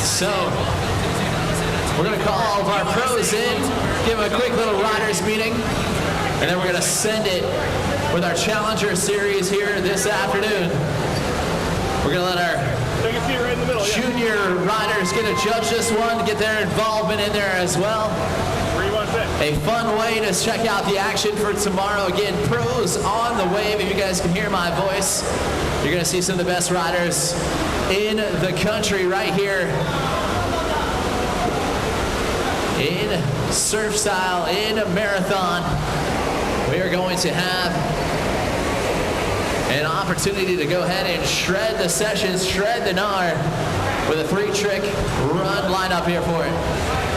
So, we're going to call all of our pros in, give them a quick little riders meeting, and then we're going to send it with our Challenger Series here this afternoon. We're going to let our Take a seat right in the middle. junior riders get to judge this one, get their involvement in there as well. Where you want to sit? A fun way to check out the action for tomorrow. Again, pros on the wave. If you guys can hear my voice, you're going to see some of the best riders in the country right here in surf style, in a marathon. We are going to have an opportunity to go ahead and shred the sessions, shred the NAR with a 3-trick run lineup here for it.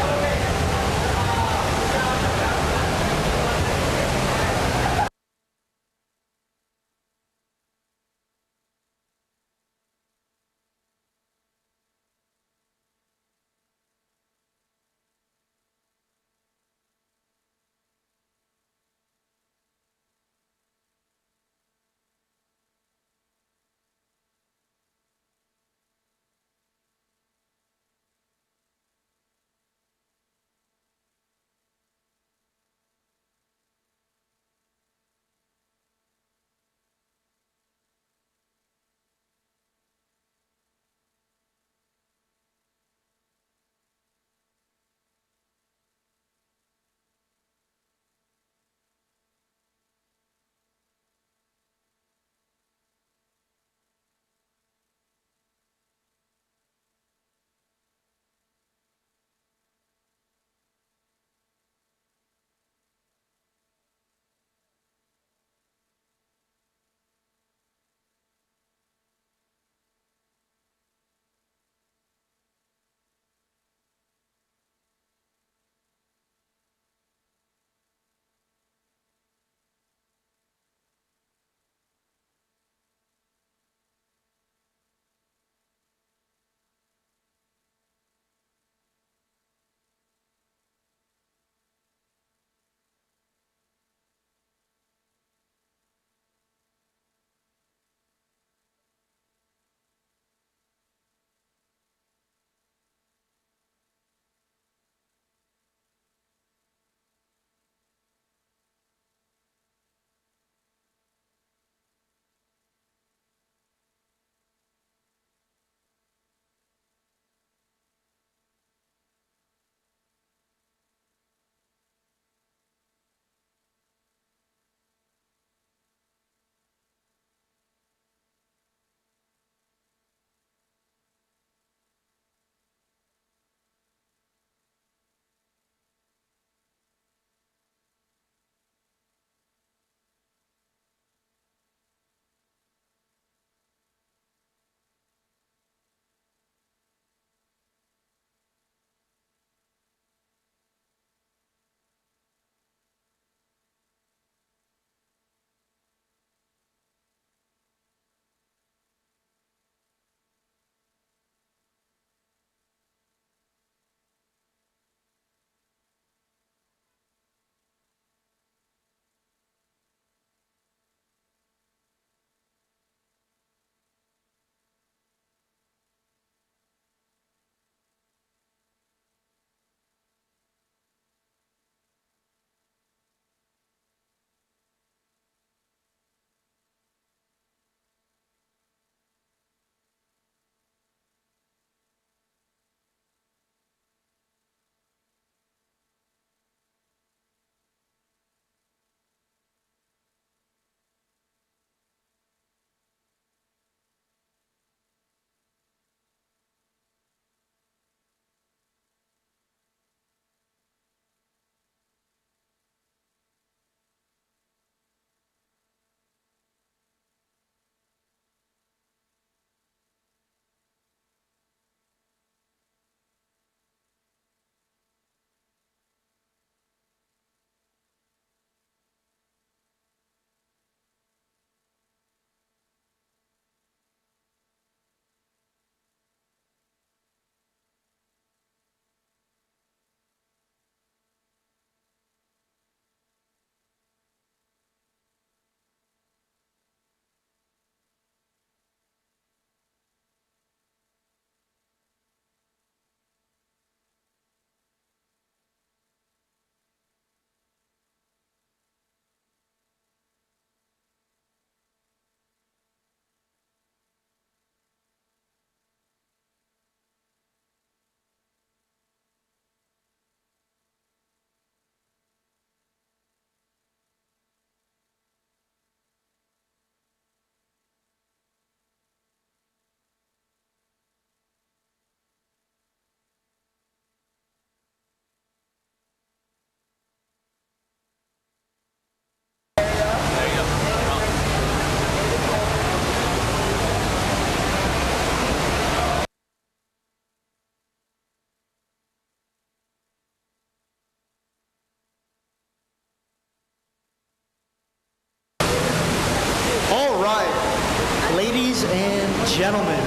Ladies and gentlemen,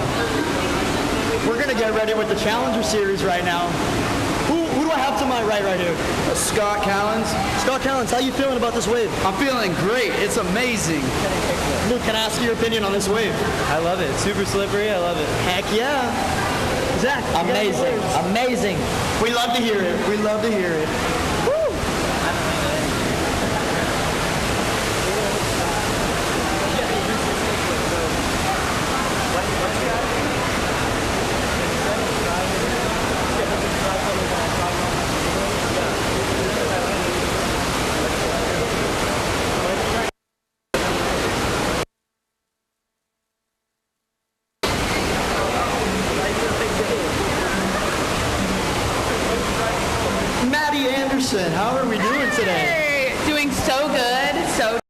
we're going to get ready with the Challenger Series right now. Who do I have to my right here? Scott Callens. Scott Callens, how you feeling about this wave? I'm feeling great. It's amazing. Luke, can I ask your opinion on this wave? I love it. Super slippery. I love it. Heck yeah. Zach, you got any Amazing. words? Amazing. We love to hear it. We love to hear it. Woo! Maddie Anderson, how are we doing today? Doing so good, so